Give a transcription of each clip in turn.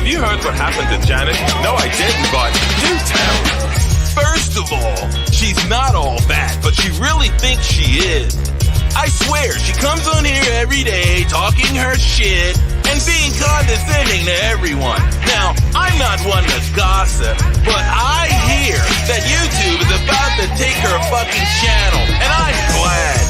Have you heard what happened to Janet? No, I didn't, but do tell. First of all, she's not all that, but she really thinks she is. I swear, she comes on here every day talking her shit and being condescending to everyone. Now, I'm not one to gossip, but I hear that YouTube is about to take her fucking channel, and I'm glad.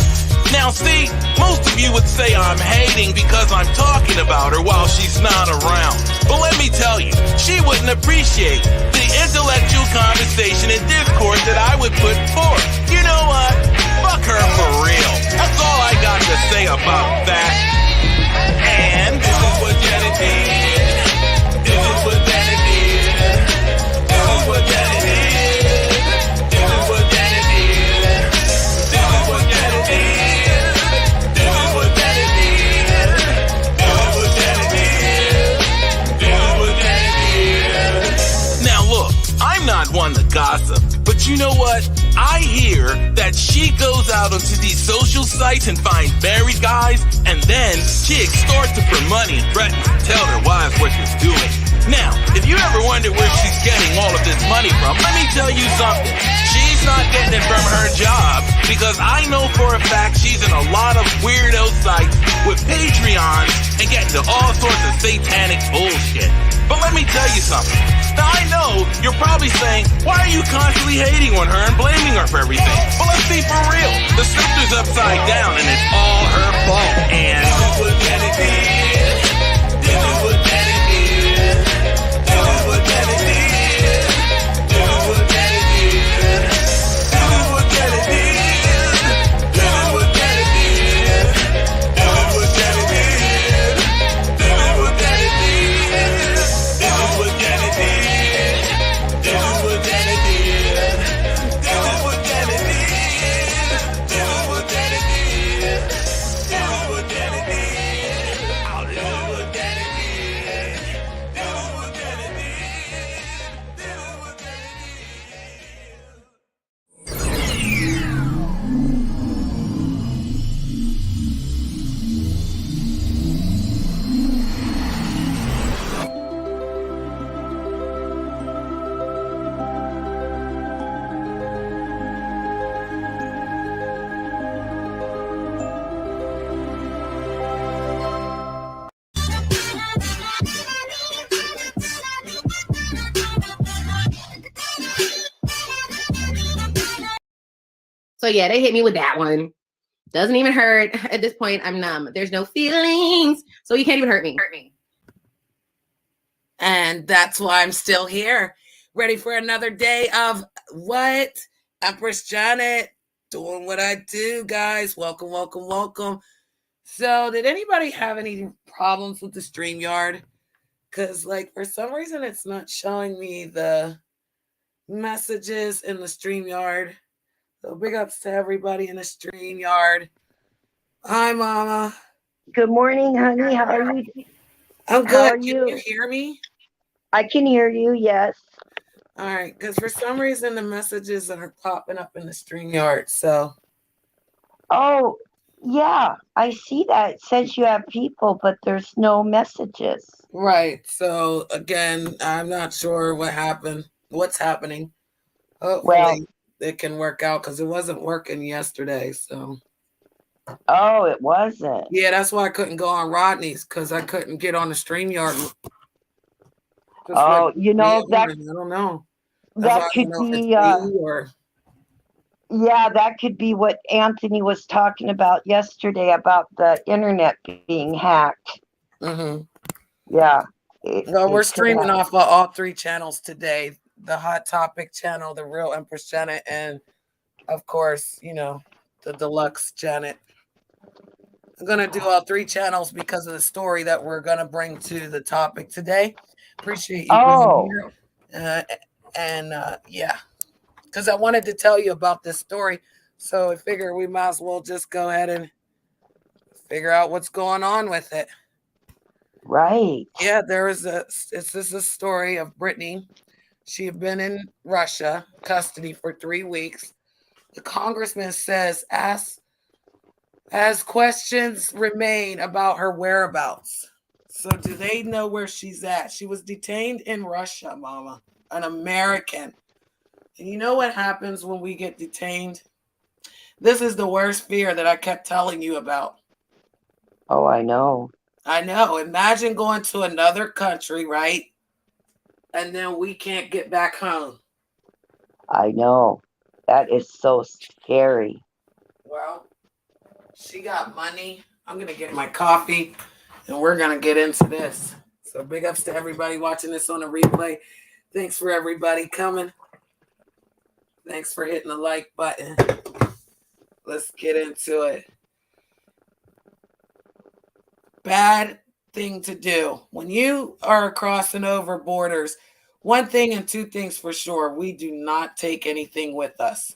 Now see, most of you would say I'm hating because I'm talking about her while she's not around. But let me tell you, she wouldn't appreciate the intellectual conversation and discourse that I would put forth. You know what? Fuck her for real. That's all I got to say about that. And this is what Janet did. This is what Janet did. This is what Janet did. This is what Janet did. This is what Janet did. Not one to gossip, but you know what? I hear that she goes out onto these social sites and finds married guys, and then she extorts them for money and threatens to tell their wives what she's doing. Now, if you ever wonder where she's getting all of this money from, let me tell you something. She's not getting it from her job, because I know for a fact she's in a lot of weirdo sites with Patreons and getting to all sorts of satanic bullshit. But let me tell you something. Now, I know you're probably saying, why are you constantly hating on her and blaming her for everything? But let's be for real. The scripture's upside down, and it's all her fault. And this is what Janet did. This is what Janet did. This is what Janet did. This is what Janet did. This is what Janet did. This is what Janet did. This is what Janet did. This is what Janet did. This is what Janet did. So yeah, they hit me with that one. Doesn't even hurt. At this point, I'm numb. There's no feelings. So you can't even hurt me. And that's why I'm still here. Ready for another day of what? Empress Janet doing what I do, guys. Welcome, welcome, welcome. So did anybody have any problems with the StreamYard? Because like for some reason it's not showing me the messages in the StreamYard. So big ups to everybody in the StreamYard. Hi, Mama. Good morning, honey. How are you? I'm good. How are Can you? you hear me? I can hear you, yes. All right, because for some reason the messages are popping up in the StreamYard. So. Oh, yeah. I see that. It says you have people, but there's no messages. Right. So again, I'm not sure what happened. What's happening? Hopefully it can work out because it wasn't working yesterday. So. Oh, it wasn't. Yeah, that's why I couldn't go on Rodney's because I couldn't get on the StreamYard. Oh, you know that. I don't know. That could be. Yeah, that could be what Anthony was talking about yesterday about the internet being hacked. Mm-hmm. Yeah. Well, we're streaming off of all three channels today. The Hot Topic channel, the Real Empress Janet, and of course, you know, the Deluxe Janet. I'm going to do all three channels because of the story that we're going to bring to the topic today. Appreciate you being here. Yeah, because I wanted to tell you about this story. So I figure we might as well just go ahead and figure out what's going on with it. Right. Yeah, this is a story of Brittney. She had been in Russia custody for 3 weeks. The congressman says, as questions remain about her whereabouts. So do they know where she's at? She was detained in Russia, Mama, an American. And you know what happens when we get detained? This is the worst fear that I kept telling you about. Oh, I know. I know. Imagine going to another country, right? And then we can't get back home. I know. That is so scary. Well, she got money. I'm going to get my coffee and we're going to get into this. So big ups to everybody watching this on the replay. Thanks for everybody coming. Thanks for hitting the like button. Let's get into it. Bad thing to do. When you are crossing over borders, one thing and two things for sure, we do not take anything with us.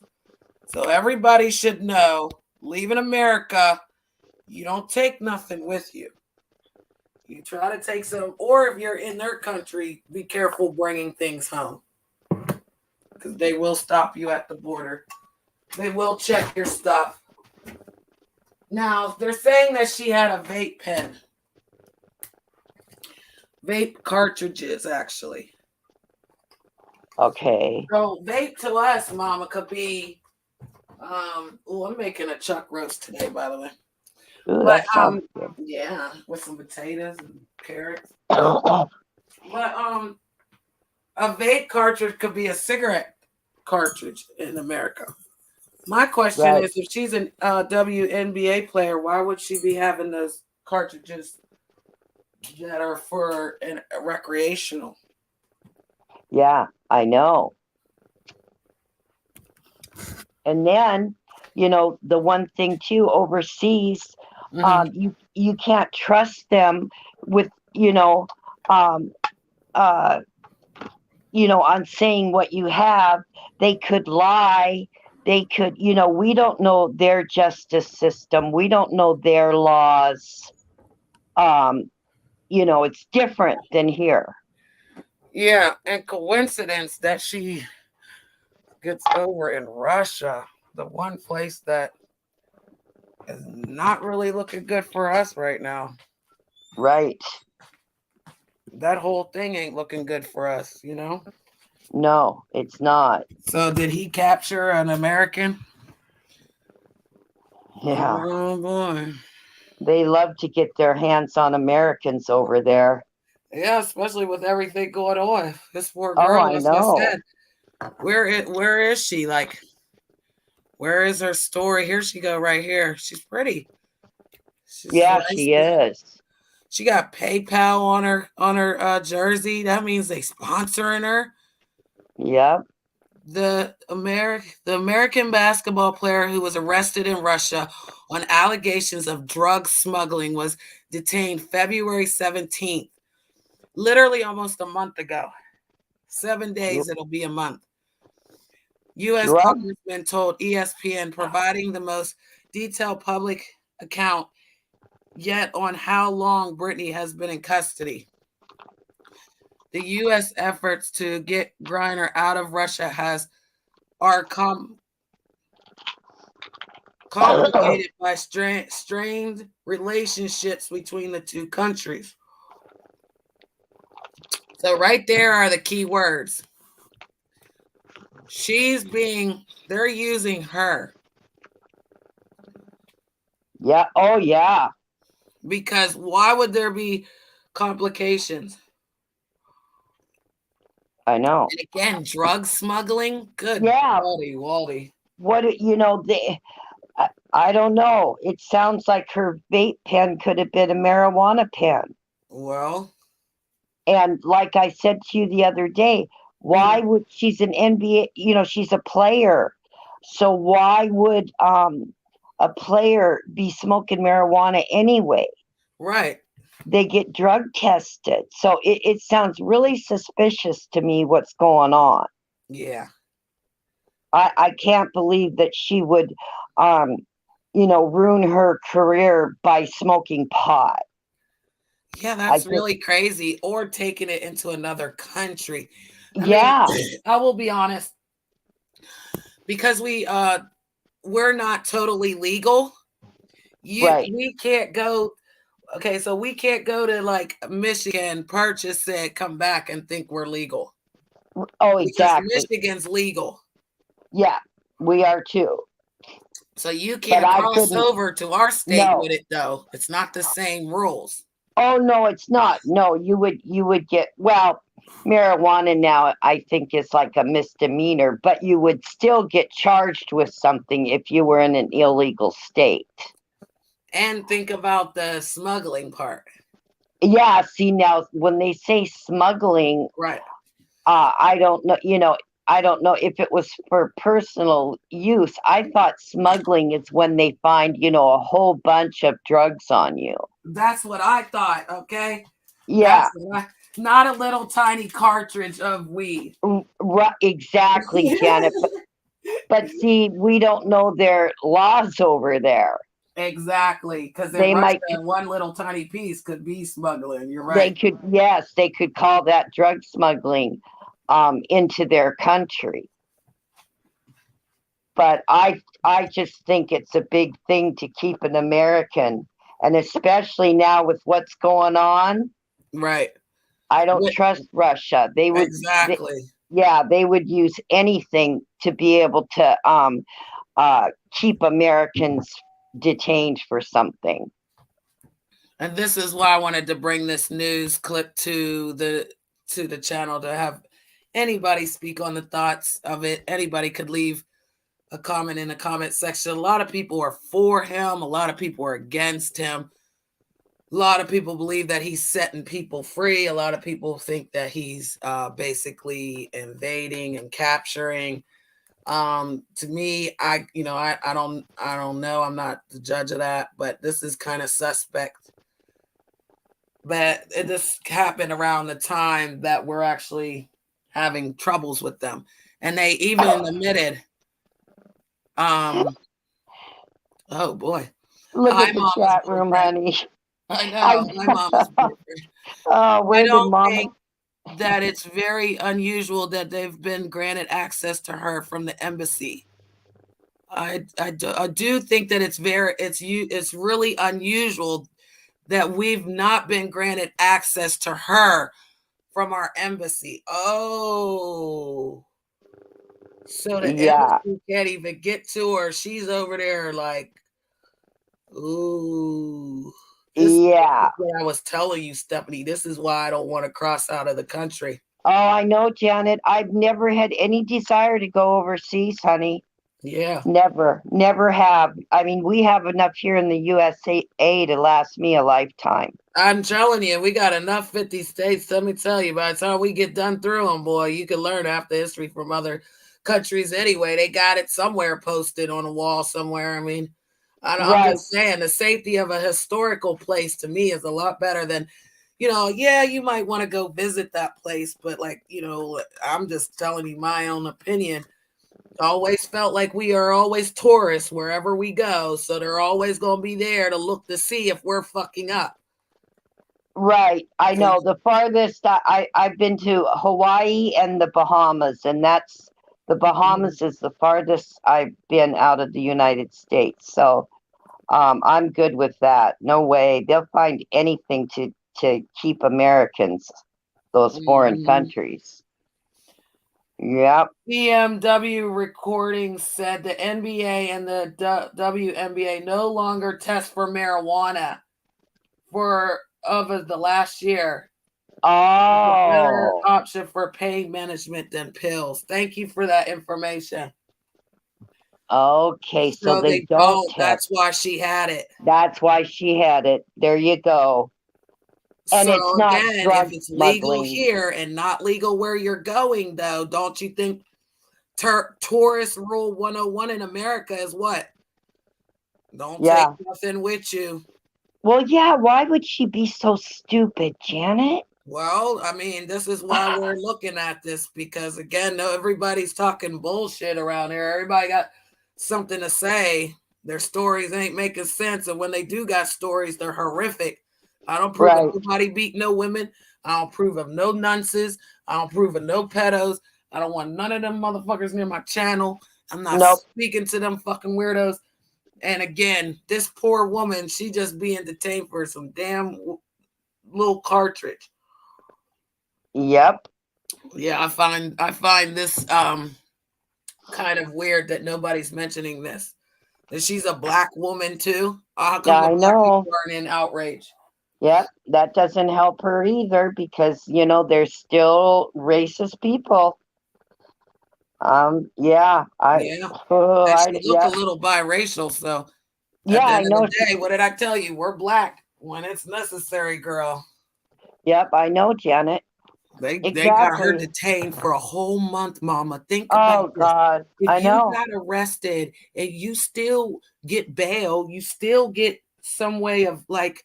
So everybody should know, leaving America, you don't take nothing with you. You try to take some, or if you're in their country, be careful bringing things home. Because they will stop you at the border. They will check your stuff. Now, they're saying that she had a vape pen. Vape cartridges, actually. Okay. So vape to us, Mama, could be, I'm making a chuck roast today, by the way. Ooh, But, that sounds good. yeah, with some potatoes and carrots. Oh, But, a vape cartridge could be a cigarette cartridge in America. My question right. is, if she's a WNBA player, why would she be having those cartridges that are for recreational? Yeah, I know. And then, the one thing too, overseas, you can't trust them with, on saying what you have. They could lie. They could, we don't know their justice system. We don't know their laws. It's different than here. Yeah, and coincidence that she gets over in Russia, the one place that is not really looking good for us right now. Right. That whole thing ain't looking good for us, No, it's not. So did he capture an American? Yeah. Oh boy. They love to get their hands on Americans over there. Yeah, especially with everything going on. This poor Oh, girl, I as I know. said, where is she? Like, where is her story? Here she go, right here. She's pretty. Yeah, she is. She got PayPal on her jersey. That means they sponsoring her. Yep. The American basketball player who was arrested in Russia on allegations of drug smuggling was detained February 17th. Literally almost a month ago. 7 days, it'll be a month. U.S. Congressman told ESPN, providing the most detailed public account yet on how long Brittney has been in custody. The U.S. efforts to get Griner out of Russia are complicated by strained relationships between the two countries. So right there are the key words. They're using her. Yeah. Oh, yeah. Because why would there be complications? I know. And again, drug smuggling? Good. Yeah. Waldy. What, I don't know. It sounds like her vape pen could have been a marijuana pen. Well. And like I said to you the other day, why would she's an NBA, she's a player. So why would a player be smoking marijuana anyway? Right. They get drug tested. So it sounds really suspicious to me what's going on. Yeah. I can't believe that she would, ruin her career by smoking pot. Yeah, that's really crazy. Or taking it into another country. I mean, I will be honest. Because we're not totally legal. We can't go. Okay, so we can't go to like Michigan, purchase it, come back and think we're legal. Oh, Because exactly. Michigan's legal. Yeah, we are too. So you can't cross over to our state with it, though. It's not the same rules. Oh no, it's not. No, you would get, well, marijuana now I think is like a misdemeanor, but you would still get charged with something if you were in an illegal state. And think about the smuggling part. Yeah, see now when they say smuggling, right? I don't know. I don't know if it was for personal use. I thought smuggling is when they find, a whole bunch of drugs on you. That's what I thought. Okay. Yeah. Not a little tiny cartridge of weed. Right, exactly, Janet. But see, we don't know their laws over there. Exactly, because they might one little tiny piece could be smuggling. You're right. They could call that drug smuggling into their country. But I just think it's a big thing to keep an American, and especially now with what's going on. Right. I don't trust Russia. They would they would use anything to be able to keep Americans detained for something. And this is why I wanted to bring this news clip to the channel to have anybody speak on the thoughts of it. Anybody could leave a comment in the comment section. A lot of people are for him. A lot of people are against him. A lot of people believe that he's setting people free. A lot of people think that he's basically invading and capturing. To me, I don't know. I'm not the judge of that, but this is kind of suspect. But this happened around the time that we're actually having troubles with them, and they even admitted. Oh boy! Look at the chat room, honey. I know, my mama's boyfriend. I don't think that it's very unusual that they've been granted access to her from the embassy. I do think that it's really unusual that we've not been granted access to her from our embassy. Oh, so the embassy can't even get to her. She's over there like, ooh. This is what I was telling you, Stephanie. This is why I don't want to cross out of the country. Oh, I know, Janet. I've never had any desire to go overseas, honey. Yeah. Never have. I mean, we have enough here in the USA to last me a lifetime. I'm telling you, we got enough 50 states. Let me tell you, by the time we get done through them, boy, you can learn half the history from other countries anyway. They got it somewhere posted on a wall somewhere. I mean, I'm just saying the safety of a historical place to me is a lot better than, you might want to go visit that place, but I'm just telling you my own opinion. Always felt like we are always tourists wherever we go. So they're always going to be there to look to see if we're fucking up. Right. I know the farthest I've been to Hawaii and the Bahamas, and the Bahamas is the farthest I've been out of the United States. So I'm good with that. No way. They'll find anything to keep Americans, those foreign countries. Yep. BMW recording said the NBA and the WNBA no longer test for marijuana over the last year. Oh, a better option for pain management than pills. Thank you for that information. Okay, so they don't test. That's why she had it. That's why she had it. There you go. And so it's not again, if it's legal here and not legal where you're going, though, don't you think tourist rule 101 in America is what? Don't take nothing with you. Well, yeah, why would she be so stupid, Janet? Well, I mean, this is why we're looking at this, because again, everybody's talking bullshit around here. Everybody got something to say. Their stories ain't making sense. And when they do got stories, they're horrific. I don't prove of nobody beat no women. I don't prove of no nunces. I don't prove of no pedos. I don't want none of them motherfuckers near my channel. I'm not speaking to them fucking weirdos. And again, this poor woman, she just being detained for some damn little cartridge. Yep. Yeah, I find this kind of weird that nobody's mentioning this. That she's a black woman too. How come the I black know. people aren't in outrage? Yep. That doesn't help her either because, there's still racist people. Yeah. Yeah. And she look a Yep. little biracial, so at Yeah, the I end of know. the day, what did I tell you? We're black when it's necessary, girl. Yep, I know, Janet. They got her Exactly. detained for a whole month, mama. Think about Oh, this. God. If I you know. got arrested and you still get bail, you still get some way of like,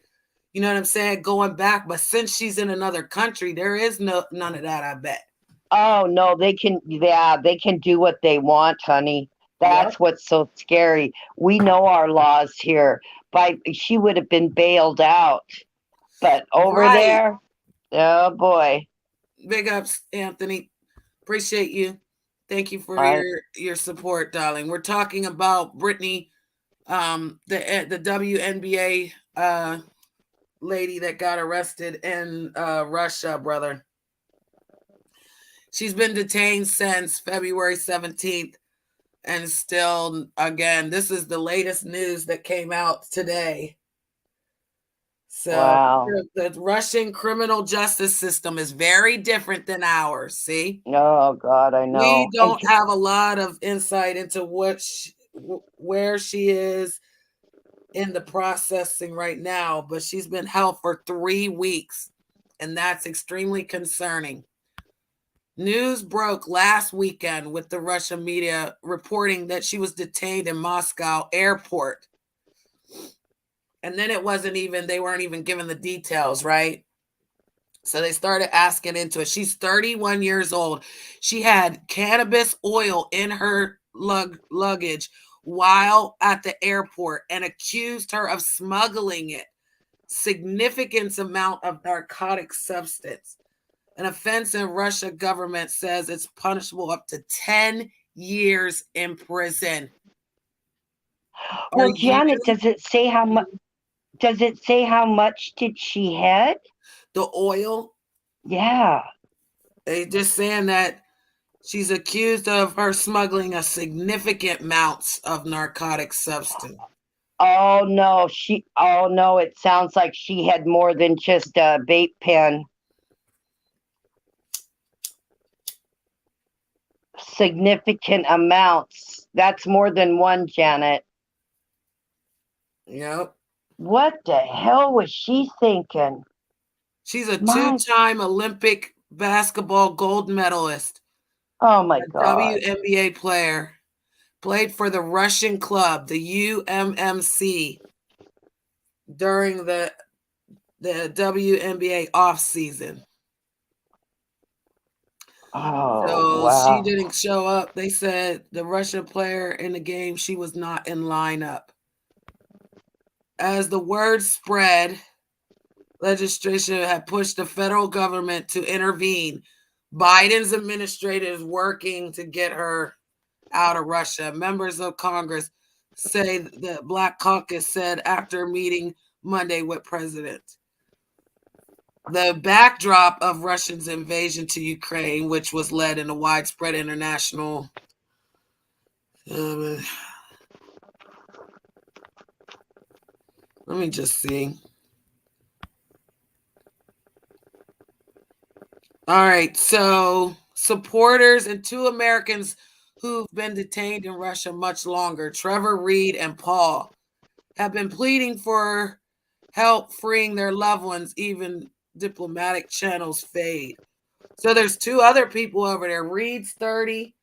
you know what I'm saying, going back. But since she's in another country, there is none of that, I bet. Oh, no, they can do what they want, honey. Yep. That's what's so scary. We know our laws here. She would have been bailed out. But over Right. there, oh boy. Big ups, Anthony. Appreciate you. Thank you for your support, darling. We're talking about Brittney, the WNBA lady that got arrested in Russia, brother. She's been detained since February 17th, and still, again, this is the latest news that came out today. So Wow. the Russian criminal justice system is very different than ours. See? Oh God, I know. We don't have a lot of insight into where she is in the processing right now, but she's been held for 3 weeks, and that's extremely concerning. News broke last weekend with the Russian media reporting that she was detained in Moscow airport. And then they weren't even given the details, right? So they started asking into it. She's 31 years old. She had cannabis oil in her luggage while at the airport and accused her of smuggling it. Significant amount of narcotic substance. An offense in Russia government says it's punishable up to 10 years in prison. Well, Janet, does it say how much? Does it say how much did she had? The oil? Yeah. They just saying that she's accused of her smuggling a significant amounts of narcotic substance. Oh no, it sounds like she had more than just a vape pen. Significant amounts. That's more than one, Janet. Yep. What the hell was she thinking? She's a two-time Olympic basketball gold medalist. Oh my God. WNBA player. Played for the Russian club, the UMMC, during the WNBA offseason. Oh, so wow. She didn't show up. They said the Russian player in the game, she was not in lineup. As the word spread, legislation had pushed the federal government to intervene. Biden's administration is working to get her out of Russia. Members of Congress say the Black Caucus said after a meeting Monday with President. The backdrop of Russia's invasion to Ukraine, which was led in a widespread international let me just see. All right, so supporters and 2 Americans who've been detained in Russia much longer, Trevor Reed and Paul, have been pleading for help freeing their loved ones, even diplomatic channels fade. So there's 2 other people over there. Reed's 30,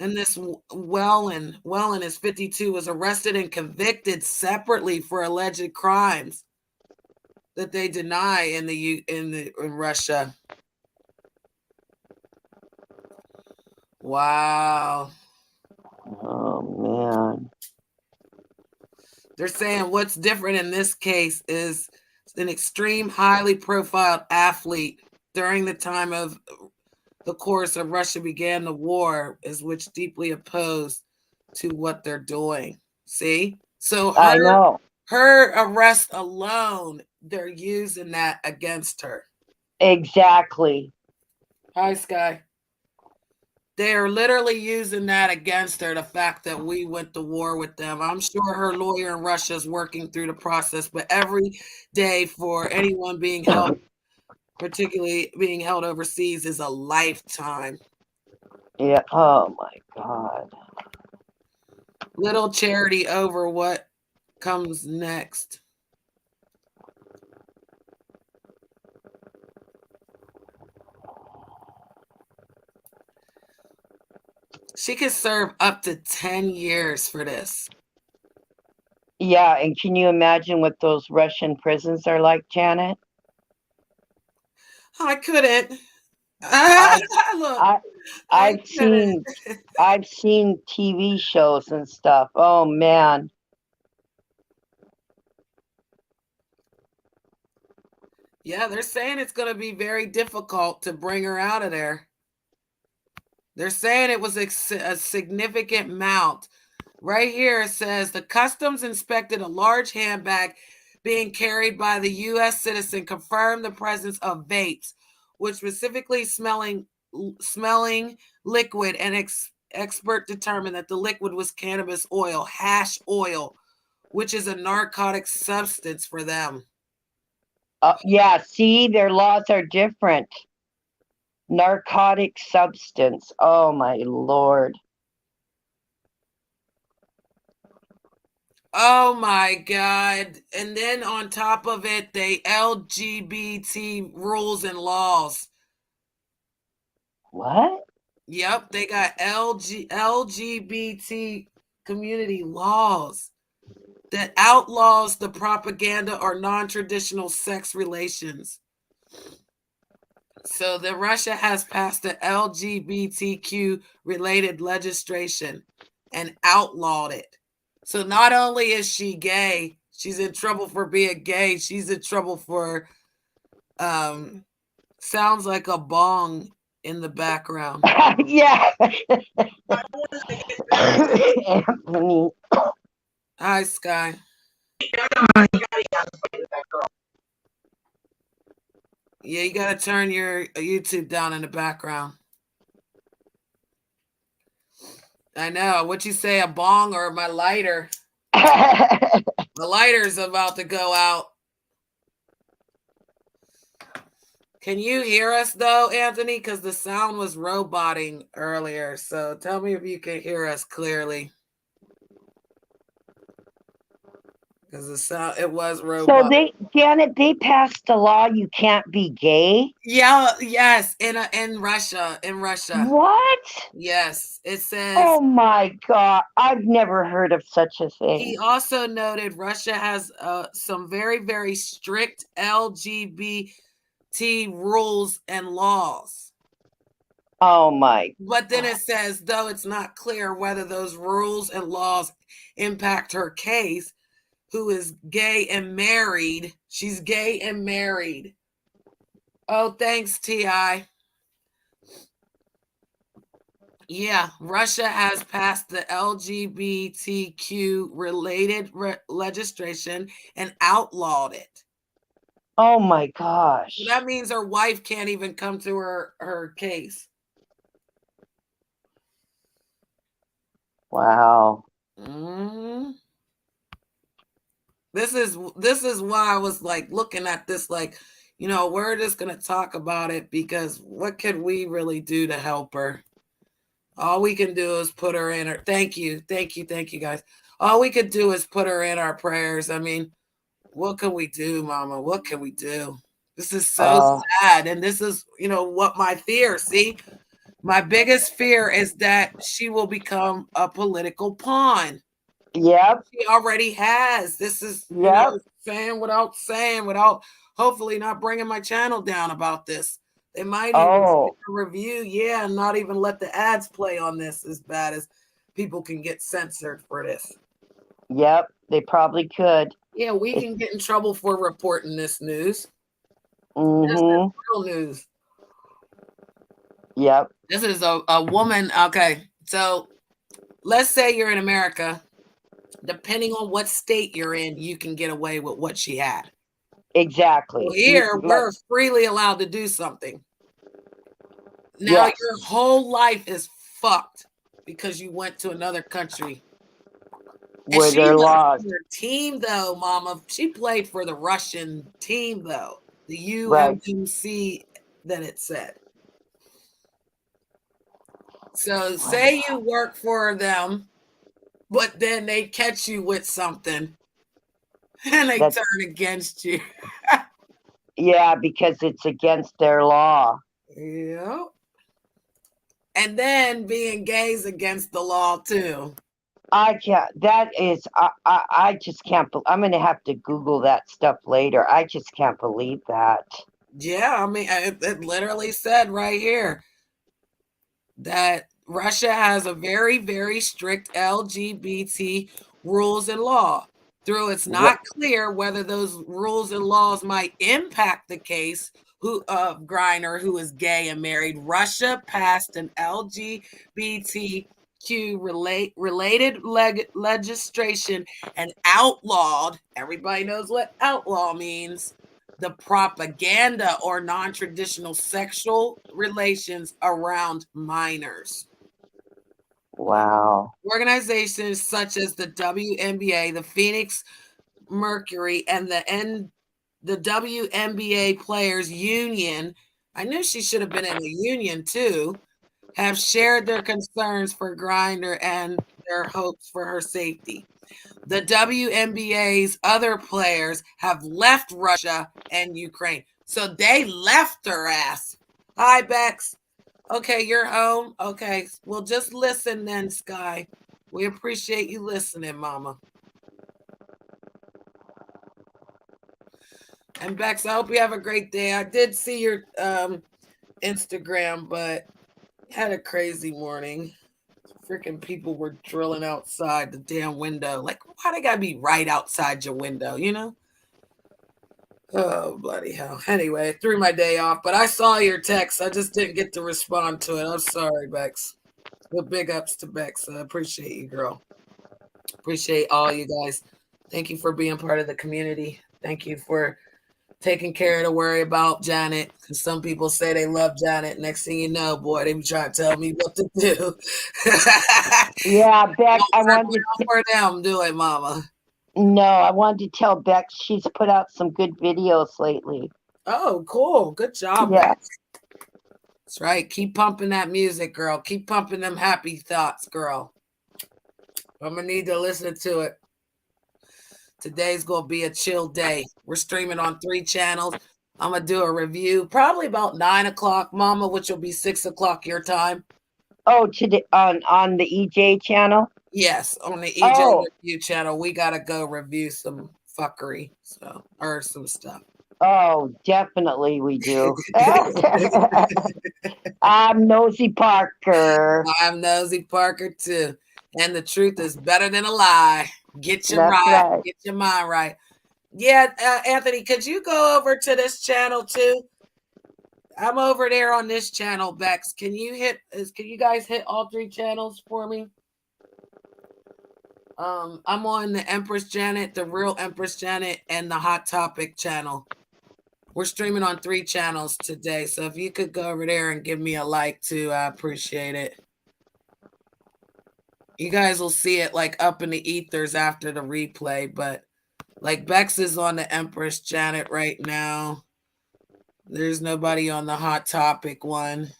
and this Wellen is 52, was arrested and convicted separately for alleged crimes that they deny in Russia. Wow. Oh man. They're saying what's different in this case is an extreme, highly profiled athlete during the time of the course of Russia began the war, is which deeply opposed to what they're doing. See? So I know. her arrest alone, they're using that against her. Exactly. Hi, Sky. They're literally using that against her, the fact that we went to war with them. I'm sure her lawyer in Russia is working through the process, but every day for anyone being held, particularly being held overseas, is a lifetime. Yeah. Oh my God. Little charity over what comes next. She could serve up to 10 years for this. Yeah, and can you imagine what those Russian prisons are like, Janet? I couldn't. Look, I've seen TV shows and stuff. Oh man. Yeah, they're saying it's going to be very difficult to bring her out of there. They're saying it was a significant amount. Right here it says the customs inspected a large handbag being carried by the U.S. citizen, confirmed the presence of vapes, which specifically smelling liquid, and expert determined that the liquid was cannabis oil, hash oil, which is a narcotic substance for them. Yeah, see, their laws are different. Narcotic substance. Oh my Lord. Oh my God. And then on top of it, they LGBT rules and laws. What? Yep, they got LGBT community laws that outlaws the propaganda or non-traditional sex relations. So the Russia has passed the LGBTQ related legislation and outlawed it. So not only is she gay, she's in trouble for being gay, she's in trouble for sounds like a bong in the background. Yeah. Anthony. Hi, Sky. Yeah, you gotta turn your YouTube down in the background. I know. What you say, a bong or my lighter? The lighter's about to go out. Can you hear us though, Anthony? Because the sound was roboting earlier. So tell me if you can hear us clearly. Because the sound, it was robot. So Janet, they passed a law you can't be gay. Yeah, yes, in Russia, What? Yes, it says. Oh my God, I've never heard of such a thing. He also noted Russia has some very, very strict LGBT rules and laws. Oh my. But then it says, though it's not clear whether those rules and laws impact her case, who is gay and married. She's gay and married. Oh, thanks, T.I. Yeah, Russia has passed the LGBTQ related legislation and outlawed it. Oh my gosh. So that means her wife can't even come to her case. Wow. Mm-hmm. This is why I was like looking at this like, you know, we're just going to talk about it because what could we really do to help her? All we can do is put her in her. Thank you, guys. All we could do is put her in our prayers. I mean, what can we do, Mama? What can we do? This is so sad. And this is, you know, what my fear, see? My biggest fear is that she will become a political pawn. Yep. She already has. This is, you know, saying, without hopefully not bringing my channel down about this. They might even stick a review, yeah, and not even let the ads play on this as bad as people can get censored for this. Yep, they probably could. Yeah, we can get in trouble for reporting this news. Mm-hmm. This is real news. Yep. This is a woman. Okay, so let's say you're in America depending on what state you're in, you can get away with what she had. Exactly. Well, here, we're freely allowed to do something. Now Yes. your whole life is fucked because you went to another country. Where And she they're was lost. on your team, though, Mama. She played for the Russian team, though. The UMC that it said. So say you work for them, but then they catch you with something and they turn against you. Yeah, because it's against their law. Yeah. And then being gay is against the law, too. I can't. That is, I just can't. I'm going to have to Google that stuff later. I just can't believe that. Yeah, I mean, it literally said right here that Russia has a very, very strict LGBT rules and law. Though it's not clear whether those rules and laws might impact the case of Griner, who is gay and married. Russia passed an LGBTQ related legislation and outlawed, everybody knows what outlaw means, the propaganda or non-traditional sexual relations around minors. Wow. Organizations such as the WNBA, the Phoenix Mercury, and the WNBA Players Union, I knew she should have been in a union too, have shared their concerns for Griner and their hopes for her safety. The WNBA's other players have left Russia and Ukraine. So they left her ass. Hi, Bex. Okay, you're home. Okay, well, just listen then, Sky. We appreciate you listening, Mama. And Bex, I hope you have a great day. I did see your Instagram, but had a crazy morning. Freaking people were drilling outside the damn window. Like, why they gotta be right outside your window, you know? Oh, bloody hell. Anyway, it threw my day off, but I saw your text. I just didn't get to respond to it. I'm sorry, Bex. But big ups to Bex. I appreciate you, girl. Appreciate all you guys. Thank you for being part of the community. Thank you for taking care of the worry about Janet. Because some people say they love Janet. Next thing you know, boy, they be trying to tell me what to do. Yeah, Beck, I wanted to for them. Do it, Mama. No, I wanted to tell Bex she's put out some good videos lately. Oh, cool. Good job, yeah. Bex. That's right. Keep pumping that music, girl. Keep pumping them happy thoughts, girl. I'm going to need to listen to it. Today's going to be a chill day. We're streaming on 3 channels. I'm going to do a review probably about 9 o'clock, Mama, which will be 6 o'clock your time. Oh, today on the EJ channel? Yes, on the EJ review channel. We got to go review some fuckery, or some stuff. Oh, definitely we do. I'm Nosy Parker. I'm Nosy Parker too. And the truth is better than a lie. Get your right. Get your mind right. Yeah, Anthony, could you go over to this channel too? I'm over there on this channel, Bex. Can you guys hit all 3 channels for me? I'm on the Empress Janet, the Real Empress Janet, and the Hot Topic channel. We're streaming on 3 channels today, so if you could go over there and give me a like too, I appreciate it. You guys will see it like up in the ethers after the replay, but like Bex is on the Empress Janet right now. There's nobody on the Hot Topic one.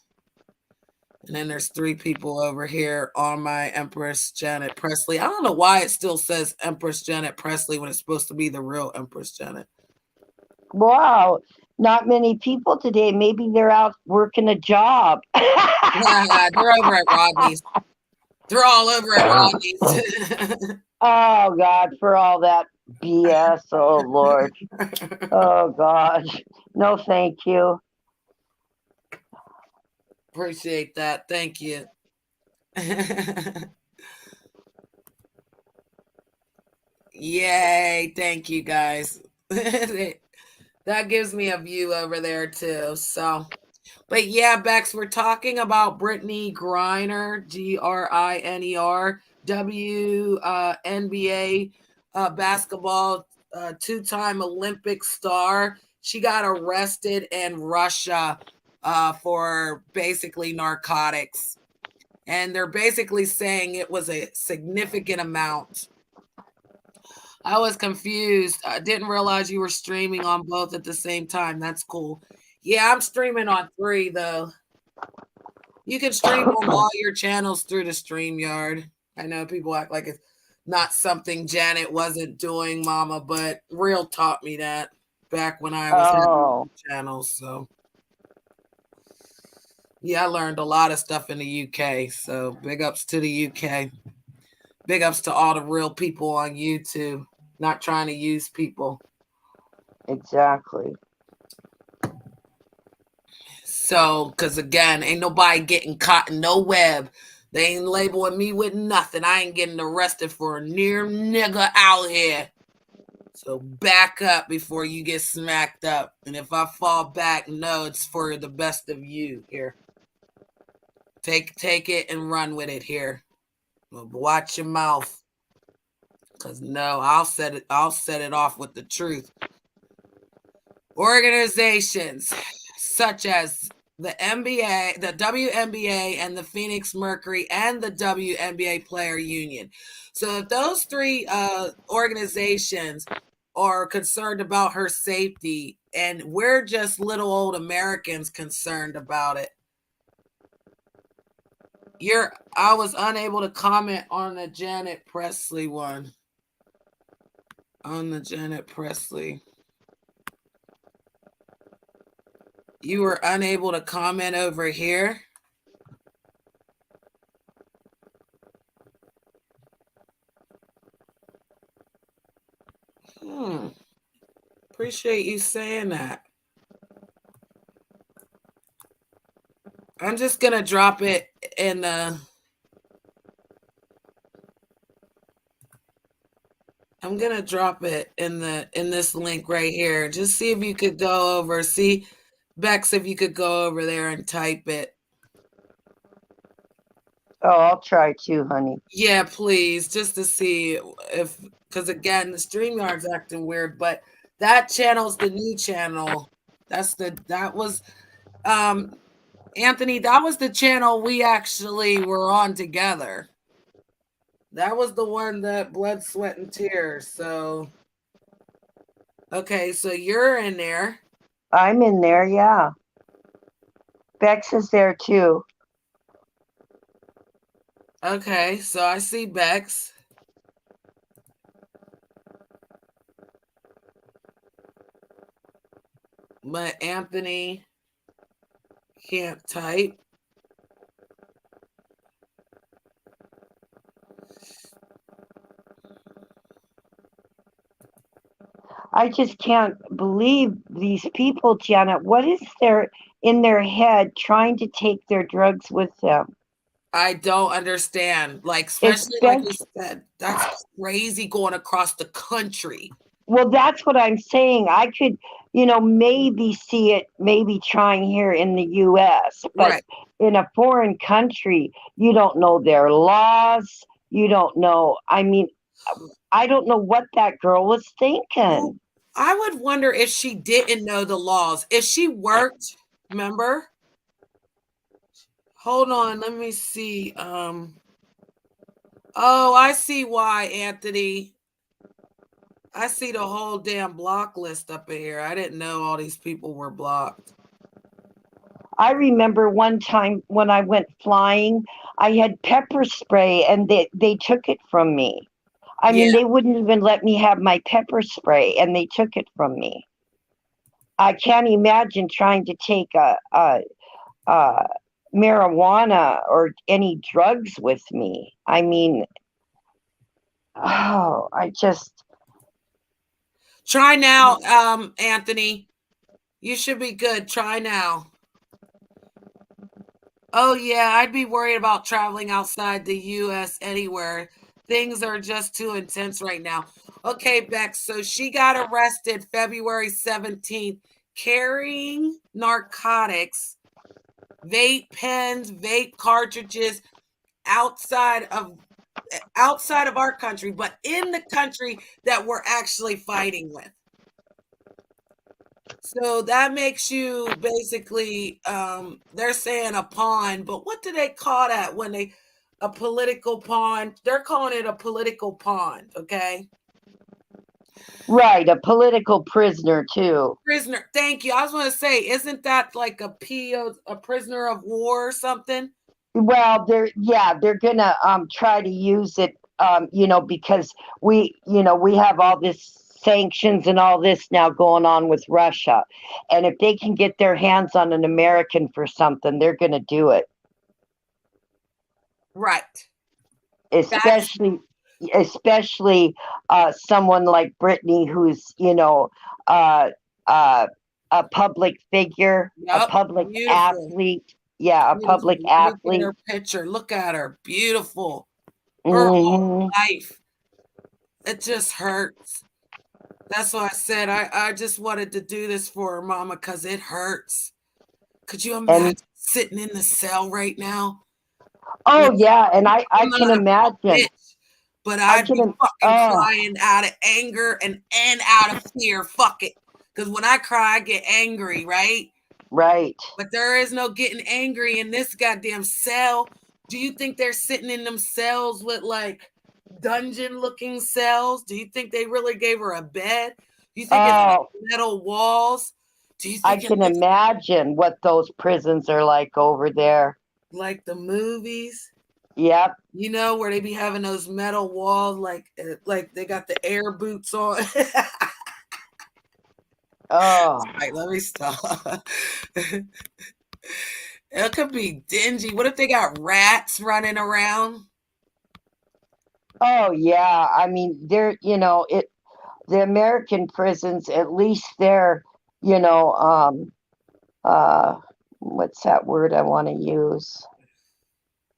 And then there's 3 people over here on my Empress Janet Presley. I don't know why it still says Empress Janet Presley when it's supposed to be the Real Empress Janet. Wow. Not many people today. Maybe they're out working a job. They're over at Rodney's. They're all over at Rodney's. Oh, God, for all that BS. Oh, Lord. Oh, God. No, thank you. Appreciate that. Thank you. Yay. Thank you, guys. That gives me a view over there, too. So, but yeah, Bex, we're talking about Brittney Griner, Griner, WNBA basketball, two-time Olympic star. She got arrested in Russia for basically narcotics. And they're basically saying it was a significant amount. I was confused. I didn't realize you were streaming on both at the same time. That's cool. Yeah, I'm streaming on 3, though. You can stream on all your channels through the StreamYard. I know people act like it's not something Janet wasn't doing, Mama, but Real taught me that back when I was having channels. So, yeah, I learned a lot of stuff in the UK. So, big ups to the UK. Big ups to all the real people on YouTube. Not trying to use people. Exactly. So, because again, ain't nobody getting caught in no web. They ain't labeling me with nothing. I ain't getting arrested for a near nigga out here. So back up before you get smacked up. And if I fall back, no, it's for the best of you here. Take it and run with it here. Watch your mouth. Because no, I'll set it off with the truth. Organizations such as the NBA, the WNBA, and the Phoenix Mercury, and the WNBA Player Union. So if those 3 organizations are concerned about her safety, and we're just little old Americans concerned about it, I was unable to comment on the Janet Presley one. On the Janet Presley. You were unable to comment over here. Appreciate you saying that. I'm just going to drop it in the... I'm going to drop it in this link right here. Just see if you could go over. See, Bex, if you could go over there and type it. Oh, I'll try to, honey. Yeah, please, just to see if, because again, the StreamYard's acting weird, but that channel's the new channel. That was, Anthony, that was the channel we actually were on together. That was the one that Blood, Sweat, and Tears. So, okay, so you're in there. I'm in there, yeah. Bex is there too. Okay, so I see Bex. But Anthony can't type. I just can't believe these people, Janet. What is there in their head trying to take their drugs with them? I don't understand. Like, especially like you said, that's crazy going across the country. Well, that's what I'm saying. I could, maybe see it, maybe trying here in the U.S., but in a foreign country, you don't know their laws. You don't know. I mean, I don't know what that girl was thinking. Well, I would wonder if she didn't know the laws. If she worked, remember? Hold on, let me see. Oh, I see why, Anthony. I see the whole damn block list up here. I didn't know all these people were blocked. I remember one time when I went flying, I had pepper spray and they took it from me. I mean, they wouldn't even let me have my pepper spray, and they took it from me. I can't imagine trying to take a marijuana or any drugs with me. I mean, I just... Try now, Anthony. You should be good. Try now. Oh, yeah, I'd be worried about traveling outside the U.S. anywhere. Things are just too intense right now. Okay, Bex, so she got arrested February 17th carrying narcotics, vape pens, vape cartridges outside of outside of our country, but in the country that we're actually fighting with. So that makes you basically, they're saying a pawn, but what do they call that when they, a political pawn? They're calling it a political pawn, okay? Right, a political prisoner too. Prisoner, thank you. I was going to say, isn't that like a prisoner of war or something? Well, they're gonna try to use it, because we have all this sanctions and all this now going on with Russia, and if they can get their hands on an American for something, they're gonna do it. Right. Especially someone like Brittney, who's a public figure, Yep, a public beautiful. athlete. Yeah, a public athlete. Look at her picture. Look at her. Beautiful. Her whole life. It just hurts. That's why I said I just wanted to do this for her, Mama, because it hurts. Could you imagine sitting in the cell right now? Oh, yeah, and I can imagine. Bitch, but I'd be fucking crying out of anger and out of fear. Fuck it. Because when I cry, I get angry, right? Right. But there is no getting angry in this goddamn cell. Do you think they're sitting in them cells with like dungeon-looking cells? Do you think they really gave her a bed? Do you think it's metal walls? Do you think I can imagine what those prisons are like over there. Like the movies? Yep. You know, where they be having those metal walls, like they got the air boots on. Oh, right, let me stop. It could be dingy. What if they got rats running around? Oh yeah, I mean, they're the American prisons. At least they're what's that word I want to use?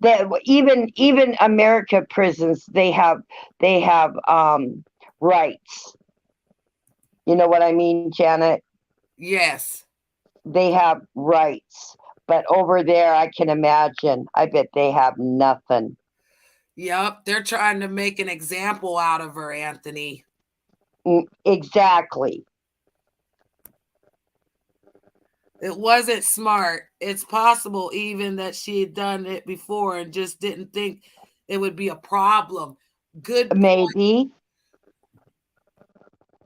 That even America prisons, they have rights. You know what I mean, Janet? Yes. They have rights. But over there, I can imagine, I bet they have nothing. Yep. They're trying to make an example out of her, Anthony. Exactly. It wasn't smart. It's possible even that she had done it before and just didn't think it would be a problem. Good. Maybe.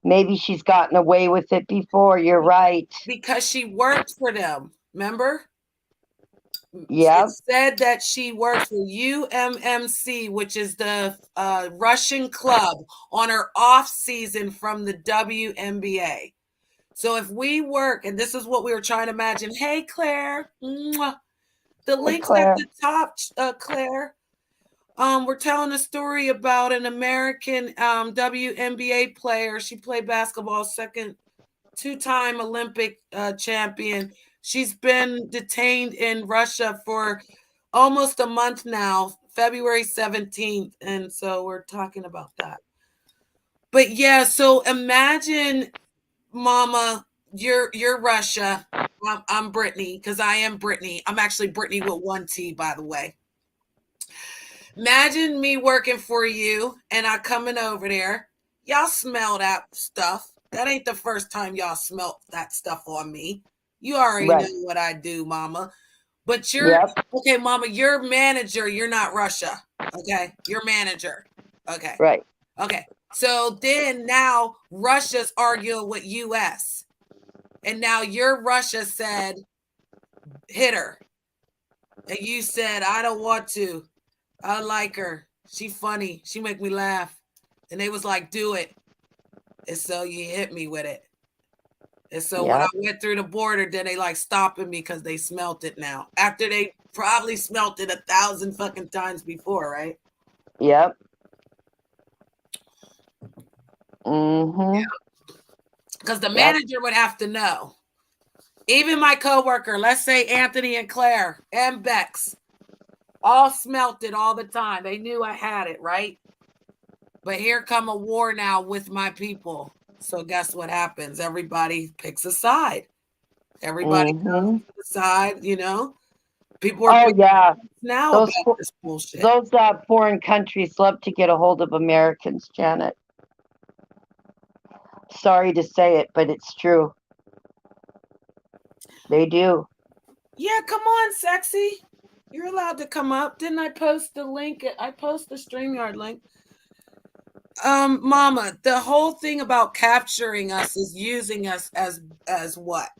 Maybe she's gotten away with it before. You're right. Because she worked for them. Remember? Yeah. It said that she worked for UMMC, which is the Russian club, on her off season from the WNBA. So if we work, and this is what we were trying to imagine. Hey, Claire. Mwah. The link's at the top, Claire. We're telling a story about an American WNBA player. She played basketball, two-time Olympic champion. She's been detained in Russia for almost a month now, February 17th. And so we're talking about that. But yeah, so imagine, Mama, you're Russia. I'm Brittney, because I am Brittney. I'm actually Brittney with one T, by the way. Imagine me working for you and I coming over there. Y'all smell that stuff. That ain't the first time y'all smelt that stuff on me. You already know what I do, Mama. But you're okay, Mama, you're manager. You're not Russia. Okay. You're manager. Okay. Right. Okay. So then now Russia's arguing with US. And now your Russia said, hit her. And you said, I don't want to. I like her. She funny. She make me laugh. And they was like, do it. And so you hit me with it. And so when I went through the border, then they like stopping me because they smelt it now. After they probably smelt it 1,000 fucking times before, right? Yep. Mm-hmm. Because the manager would have to know. Even my coworker, let's say Anthony and Claire and Bex, all smelt it all the time. They knew I had it, right? But here come a war now with my people. So guess what happens? Everybody picks a side. Everybody goes to the side, People are Oh yeah, now those about this bullshit. those foreign countries love to get a hold of Americans, Janet. Sorry to say it, but it's true. They do. Yeah, come on, sexy. You're allowed to come up. Didn't I post the link? I post the StreamYard link. Mama, the whole thing about capturing us is using us as what?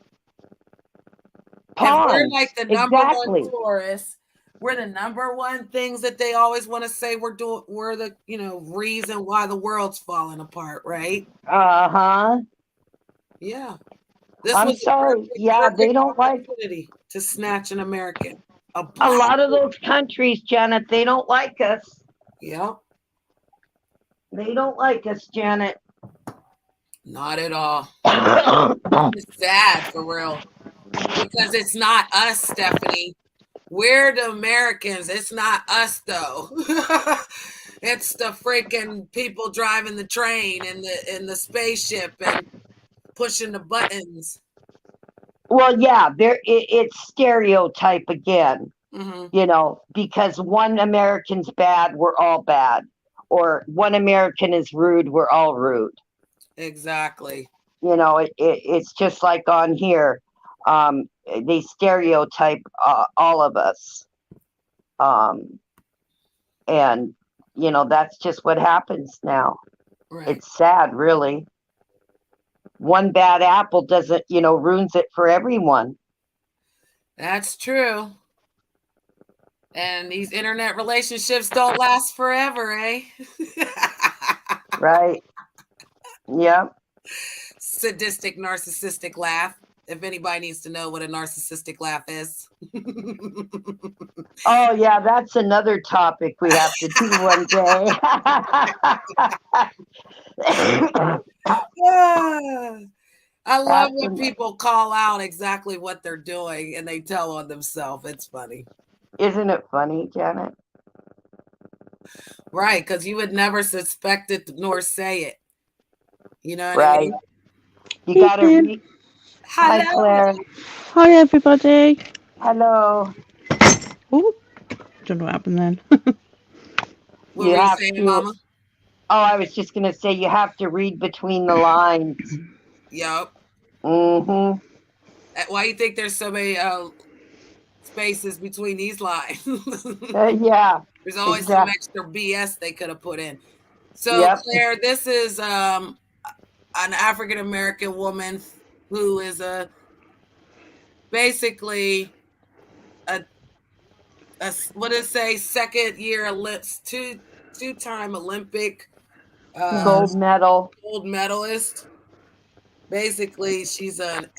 Pawns. If we're like the number Exactly. one tourists, we're the number one things that they always want to say we're doing. We're the reason why the world's falling apart, right? Uh-huh. Yeah. This I'm was sorry. Yeah, they don't like opportunity to snatch an American. a lot of those countries, Janet. They don't like us. Yeah. They don't like us, Janet. Not at all. It's sad for real. Because it's not us, Stephanie. We're the Americans. It's not us though. It's the freaking people driving the train and the spaceship and pushing the buttons. Well, yeah, it's stereotype again. Mm-hmm. Because one American's bad, we're all bad. Or one American is rude, we're all rude. Exactly. It's just like on here. They stereotype all of us. And, that's just what happens now. Right. It's sad, really. One bad apple doesn't, ruins it for everyone. That's true. And these internet relationships don't last forever, eh? Right. Yep. Sadistic, narcissistic laugh. If anybody needs to know what a narcissistic laugh is. Oh, yeah, that's another topic we have to do one day. I love when people call out exactly what they're doing and they tell on themselves. It's funny. Isn't it funny, Janet? Right, because you would never suspect it nor say it. You know what Right. I mean? You gotta read. Hi, Claire. Hi, everybody. Hello. Oh, don't know what happened then. What were you saying, Mama? Oh, I was just gonna say you have to read between the lines. Yep. Mm-hmm. Why do you think there's so many spaces between these lines? Yeah. There's always some extra BS they could have put in. So, yep. Claire, this is an African American woman who is basically a what does it say? Second year two-time Olympic gold medalist. Basically, she's a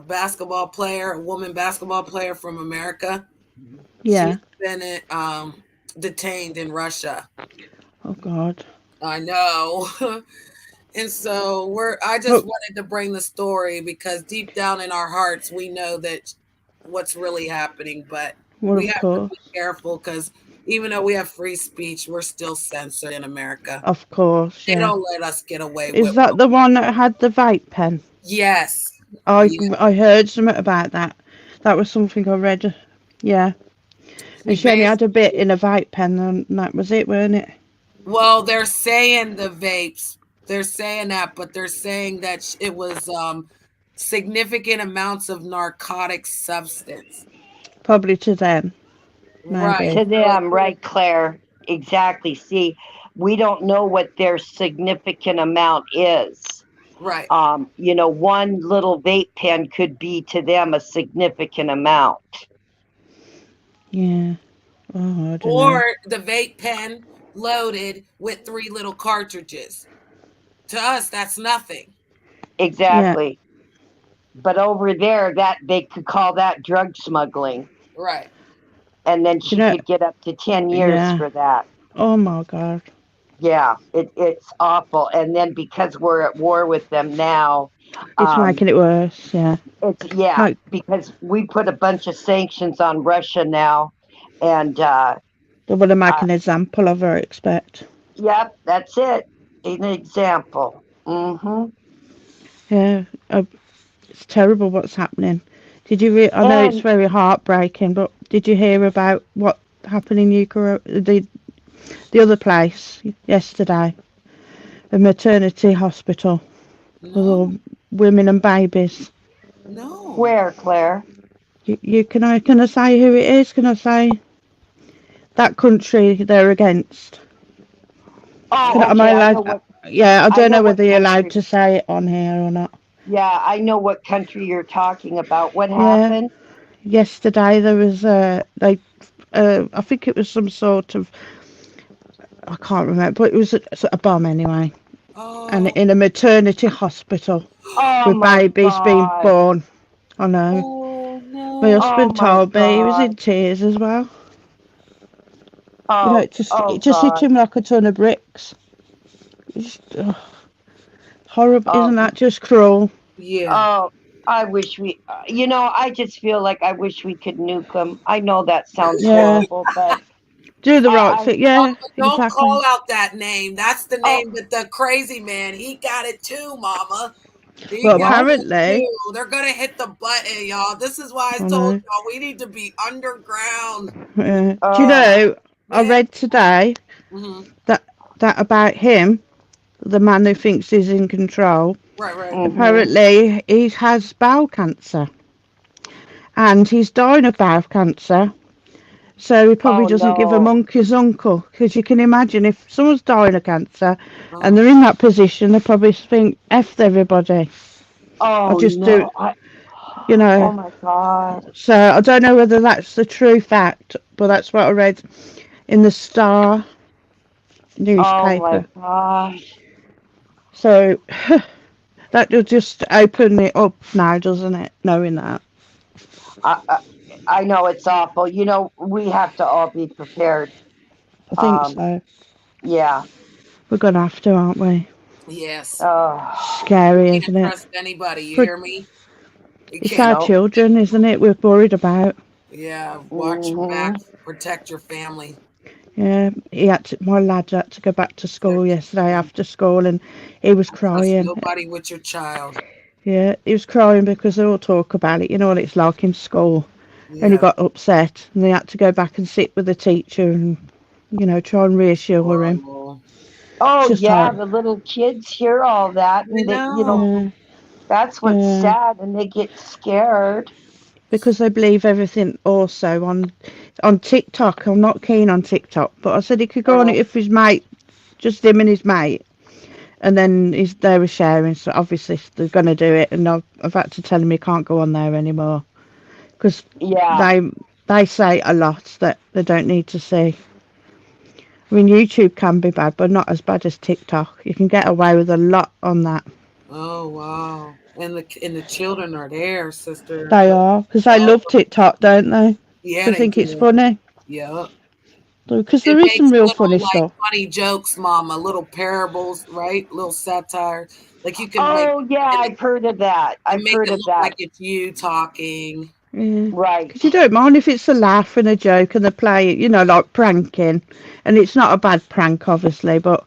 basketball player, a woman basketball player from America. Yeah. She's been detained in Russia. Oh God. I know. And so I just wanted to bring the story because deep down in our hearts, we know that what's really happening, but we have to be careful because even though we have free speech, we're still censored in America. Of course. They don't let us get away with it. Is that the one that had the vape pen? Yes. I heard something about that. That was something I read. Yeah. And she only had a bit in a vape pen and that was it, weren't it? Well, they're saying the vapes. They're saying that, but they're saying that it was significant amounts of narcotic substance. Probably to them. Maybe. Right. To them, right, Claire? Exactly. See, we don't know what their significant amount is. Right. One little vape pen could be to them a significant amount. Yeah. Oh, I don't know. Or the vape pen loaded with 3 little cartridges. To us, that's nothing. Exactly. Yeah. But over there, that they could call that drug smuggling. Right. And then she could get up to 10 years for that. Oh my God. Yeah, it's awful. And then because we're at war with them now, it's making it worse. Yeah. It's because we put a bunch of sanctions on Russia now, and they want to make an example of her, I expect. Yep, that's it. An example. Mm-hmm. Yeah, it's terrible what's happening. Did you I know it's very heartbreaking, but Did you hear about what happened in Ukraine, the other place yesterday? A maternity hospital with all No, women and babies. no. Where, Claire? Can I say who it is? Can I say that country they're against? Oh, Am I okay. I allowed? know what. Yeah, I I don't know know what whether you're allowed country. to say it on here or not. Yeah, I know what country you're talking about. What Yeah, happened? yesterday there was I think it was some sort of, I can't remember, but it was a bomb anyway, and Oh, in a maternity hospital Oh with my babies being God. born. I know. oh My no. Oh husband my told me he was in God. tears as well. You know, Oh, it oh just hit God. him like a ton of bricks. It's just, horrible, Oh, isn't that just cruel? Yeah. oh. I wish we. I just feel like I wish we could nuke them. I know that sounds Yeah, horrible, but do the right I. thing. Yeah, Don't exactly. call out that name. That's the Oh, name that the crazy man, he got it too, mama. He Well, got what? it apparently, too. They're gonna hit the button, y'all. This is why I I told know. y'all we need to be underground. Do you Oh, know? I Man. read today Hmm. that about him, the man who thinks he's in control. Right, right. mm-hmm. Apparently, he has bowel cancer, and he's dying of bowel cancer. So he probably Oh doesn't give a no. monkey's uncle, because you can imagine if someone's dying of cancer and Oh, they're in that position, they probably think, F everybody. I'll Oh just do, no. you know. Oh my God. So I don't know whether that's the true fact, but that's what I read in the Star Oh my newspaper. gosh. So that will just open it up now, doesn't it? Knowing that. I, I I know it's awful. We have to all be prepared. I think Um, so. yeah. We're going to have to, aren't we? yes. Oh, Scary, Can't isn't it? trust anybody. You For, hear me? You it's can't. our no. children, isn't it? We're worried about. Yeah. Watch your back. Hmm. Protect your family. Yeah, my lad had to go back to school Protect yesterday your family. after school, and he was Trust crying. nobody with your child. Yeah, he was crying because they all talk about it. You know what it's like in school. And he Yeah. got upset, and they had to go back and sit with the teacher and, try and reassure him. Horrible. It's Oh just yeah, horrible. the little kids hear all that, I and know. Yeah, that's what's yeah. sad, and they get scared. Because they believe everything also on TikTok. I'm not keen on TikTok, but I said he could go on it Uh, if his mate, just him and his mate, and then they were sharing. So obviously they're going to do it, and I've had to tell him he can't go on there anymore because yeah. they they say a lot that they don't need to see. I mean, YouTube can be bad, but not as bad as TikTok. You can get away with a lot on that. Oh wow. And the children are there, sister. They are, because they Oh love TikTok, don't they? yeah, They they think it's do. funny. Yeah. Because It there is some makes real little funny like stuff. funny jokes, mama, little parables, right? Little satire. Like you can like Oh yeah, and I've heard of that. and I've make heard it of look that. like it's you talking. Yeah. Right. Because you don't mind if it's a laugh and a joke and they play it, like pranking. And it's not a bad prank, obviously, but,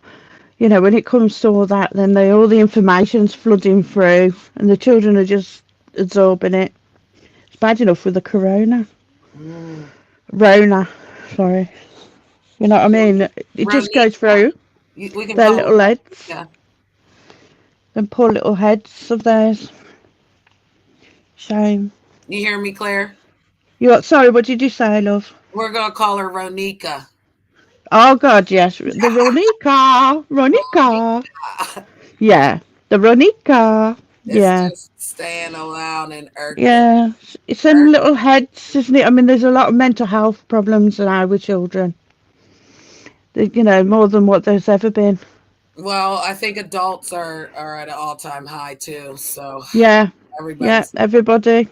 when it comes to all that, then all the information's flooding through and the children are just absorbing it. It's bad enough with the Mm. Rona, sorry. You know what I mean? It just goes Ronika. through We can their call her little heads, Ronika. them poor little heads of theirs. Shame. You hear me, Claire? Sorry, what did you say, love? We're gonna call her Ronika. Oh God, yes, the Ronica. Yeah, the Ronica. It's Yeah, just staying around and irking. yeah. It's them little heads, isn't it? I mean, there's a lot of mental health problems now with children. More than what there's ever been. Well, I think adults are at an all-time high too. So Yeah, yeah. everybody's Everybody.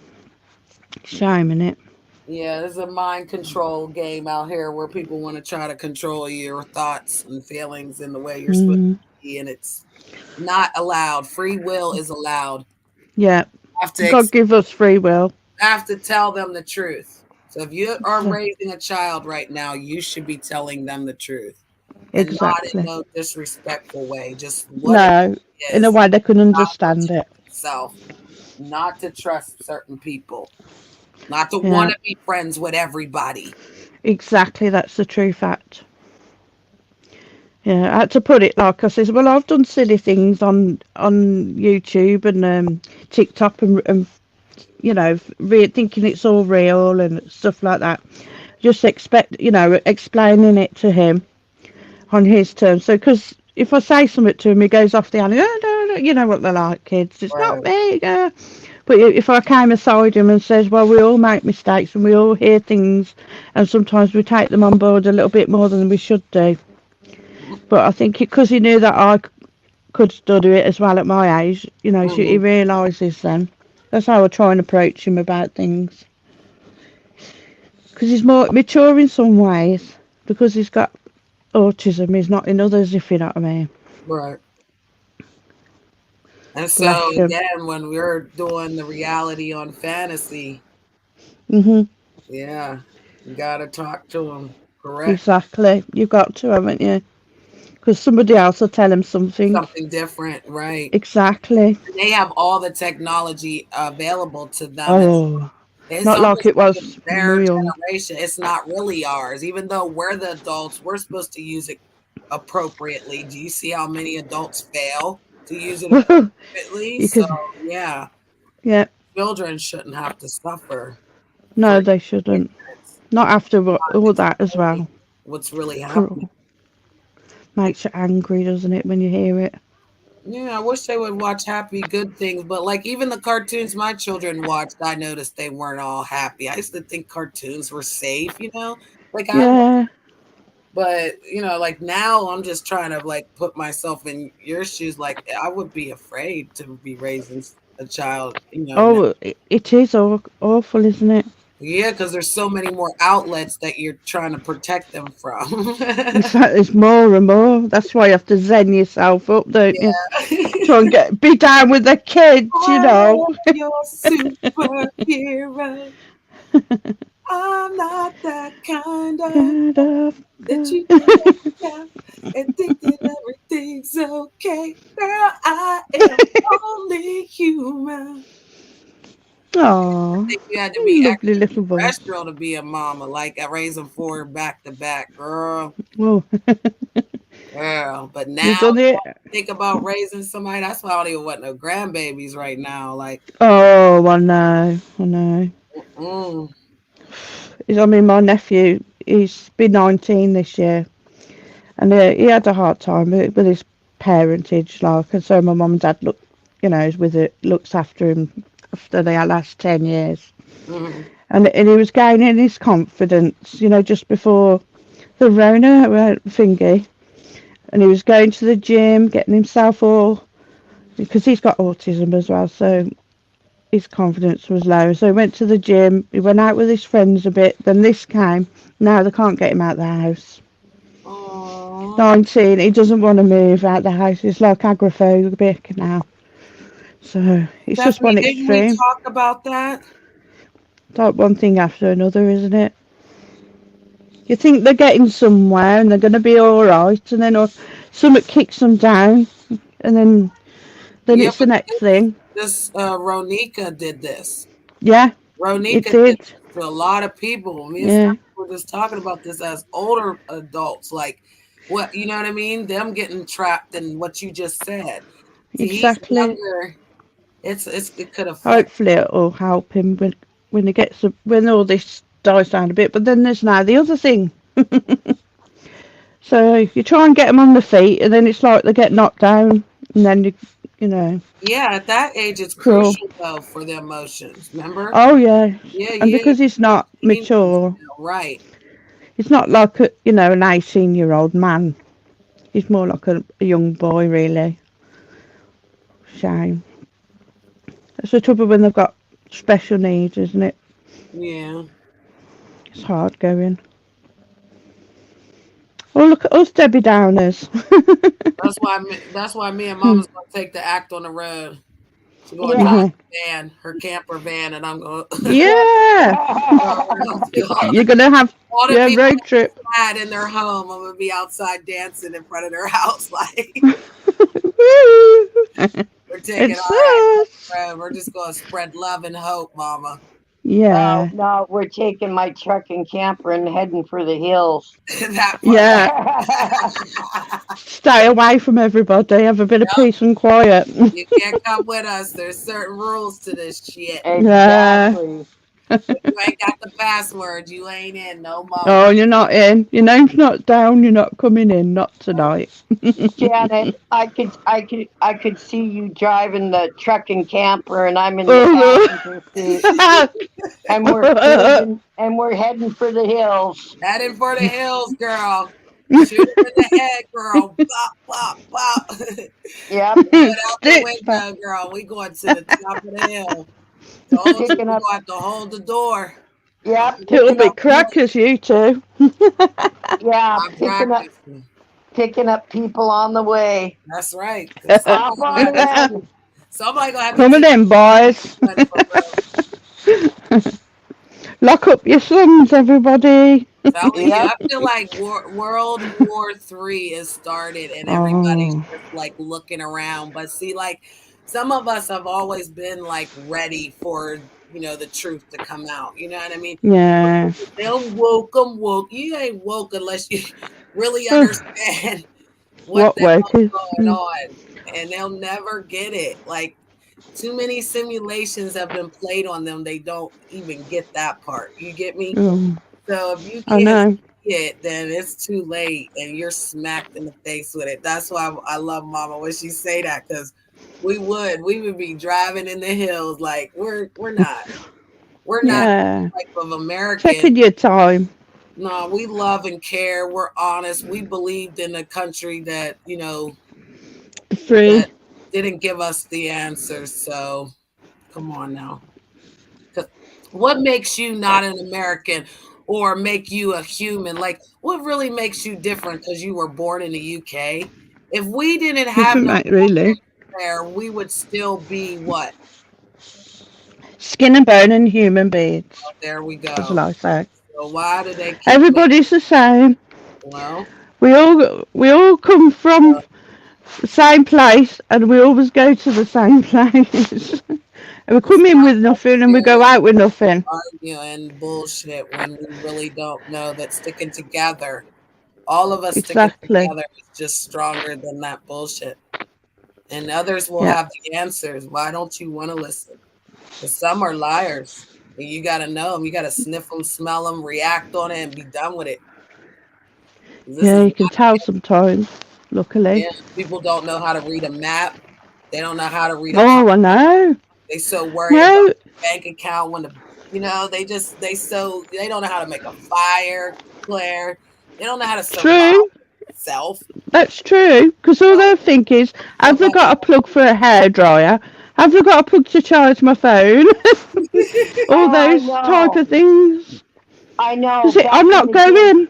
Shame in it. yeah, there's a mind control game out here where people want to try to control your thoughts and feelings and the way you're supposed Mm, to be, and it's not allowed. Free will is allowed. yeah. I have to God give us free will. have to tell them the truth. So if you are So, raising a child right now, you should be telling them the truth and not in exactly. no disrespectful way. Just what it No, in a is, way they can not understand protect it. itself, not to trust certain people. Not to want to be friends with everybody. Exactly, that's the true fact. Yeah, I had to put it like I says, well, I've done silly things on YouTube and TikTok and you know, thinking it's all real and stuff like that. Just explaining it to him on his terms. So, because if I say something to him, he goes off the alley. Oh, no, you know what they're like, kids. It's not me. But if I came aside him and says, well, we all make mistakes and we all hear things, and sometimes we take them on board a little bit more than we should do. But I think because he knew that I could still do it as well at my age, you know, he realises then. That's how I try and approach him about things. Because he's more mature in some ways, because he's got autism, he's not in others, if you know what I mean. Right. And so again, when we're doing the reality on fantasy, yeah, you gotta talk to him, correct? Exactly. You've got to, haven't you? Because somebody else will tell him something different, right? Exactly. They have all the technology available to them. Oh, it's not like it was their real generation. It's not really ours. Even though we're the adults, we're supposed to use it appropriately. Do you see how many adults fail to use it appropriately? So yeah, children shouldn't have to suffer. No, they shouldn't. Not after all that as well. What's really happening? Makes you angry, doesn't it, when you hear it? Yeah, I wish they would watch happy, good things. But like even the cartoons my children watched, I noticed they weren't all happy. I used to think cartoons were safe, you know? Like but you know, like now I'm just trying to like put myself in your shoes. Like I would be afraid to be raising a child, you know. Oh, it is awful, isn't it? Yeah, because there's so many more outlets that you're trying to protect them from. In fact, there's more and more. That's why you have to zen yourself up, don't you? Try and be down with the kids, you know. Your superhero. I'm not that kind of that you can and think that everything's okay. Girl, I am only human. Oh, I think you had to be lovely little boy. terrestrial to be a mama. Like I raised them 4 back to back, girl. Whoa. Girl, but now think about raising somebody. That's why I don't even want no grandbabies right now. Like, oh, I know. I mean, my nephew, he's been 19 this year, and he had a hard time with his parentage, like, and so my mum and dad looks after him after the last 10 years. And he was gaining his confidence, you know, just before the Rona thingy. And he was going to the gym, getting himself all, because he's got autism as well, so his confidence was low. So he went to the gym, he went out with his friends a bit, then this came. Now they can't get him out of the house. Aww. 19, he doesn't want to move out the house. He's like agoraphobic now. So it's just one extreme. Didn't we talk about that? Like one thing after another, isn't it? You think they're getting somewhere and they're going to be all right, and then something kicks them down, and then it's the next thing. This Ronika did this. Yeah, Ronika did to a lot of people. Me and Steph were just talking about this as older adults, like what, you know what I mean? Them getting trapped in what you just said. Exactly. He's younger. It could have. Hopefully, it'll help him when all this dies down a bit. But then there's now the other thing. So you try and get them on the feet, and then it's like they get knocked down, and then you know. Yeah, at that age, it's crucial though for the emotions. Remember? Oh yeah. And because he's not mature, right? He's not like an 18-year-old man. He's more like a young boy, really. Shame. That's the trouble when they've got special needs, isn't it? Yeah. It's hard going. Oh, look at us, Debbie Downers. That's why me and Mama's gonna take the act on the road. She's going to drive her camper van, and I'm going. You're gonna have road trip. In their home, I'm gonna be outside dancing in front of their house, like. We're taking our act on the road. We're just gonna spread love and hope, Mama. Yeah. No, we're taking my truck and camper and heading for the hills. That part. Yeah. Stay away from everybody. Have a bit of Yep. peace and quiet. You can't come with us. There's certain rules to this shit. Exactly. If you ain't got the password, you ain't in no more. Oh, you're not in. Your name's not down. You're not coming in. Not tonight. Janet, I could see you driving the truck and camper, and I'm in the passenger seat, and we're heading for the hills. Heading for the hills, girl. Shoot him in the head, girl. Bop, bop, bop. Yep. Get out the window, girl. We going to the top of the hill. Told you we got to hold the door. Yep. Little bit crackers, you two. Yeah, picking up people on the way. That's right. Somebody gonna have to coming in, boys. Lock up your sons, everybody. I feel like World War III is started and everybody's just like looking around. But see, like some of us have always been like ready for, you know, the truth to come out. You know what I mean? Yeah. They'll woke. You ain't woke unless you really understand what the hell's going on. And they'll never get it. Like too many simulations have been played on them. They don't even get that part. You get me? So if you can't see it, then it's too late and you're smacked in the face with it. That's why I love Mama when she say that, because we would be driving in the hills like we're not type of American. Taking your time. No, we love and care. We're honest. We believed in a country that, you know, free. That didn't give us the answers. So come on now. What makes you not an American or make you a human? Like what really makes you different because you were born in the UK? If we didn't have really there, we would still be what? Skin and bone and human beings. Oh, there we go. That's what I say. So why do they keep everybody's the same? Well, we all come from the same place and we always go to the same place. And we come in with nothing and we go out with nothing. Arguing bullshit when we really don't know that sticking together, all of us sticking together is just stronger than that bullshit. And others will have the answers. Why don't you want to listen? Because some are liars. And you got to know them. You got to sniff them, smell them, react on it, and be done with it. Yeah, you can tell sometimes, luckily. Yeah, people don't know how to read a map. They don't know how to read I know. They so worried about the bank account when they don't know how to make a fire, Claire. They don't know how to survive themselves. That's true, because all they think is, have I got a plug for a hairdryer? Have I got a plug to charge my phone? All those type of things. I know. I'm not going.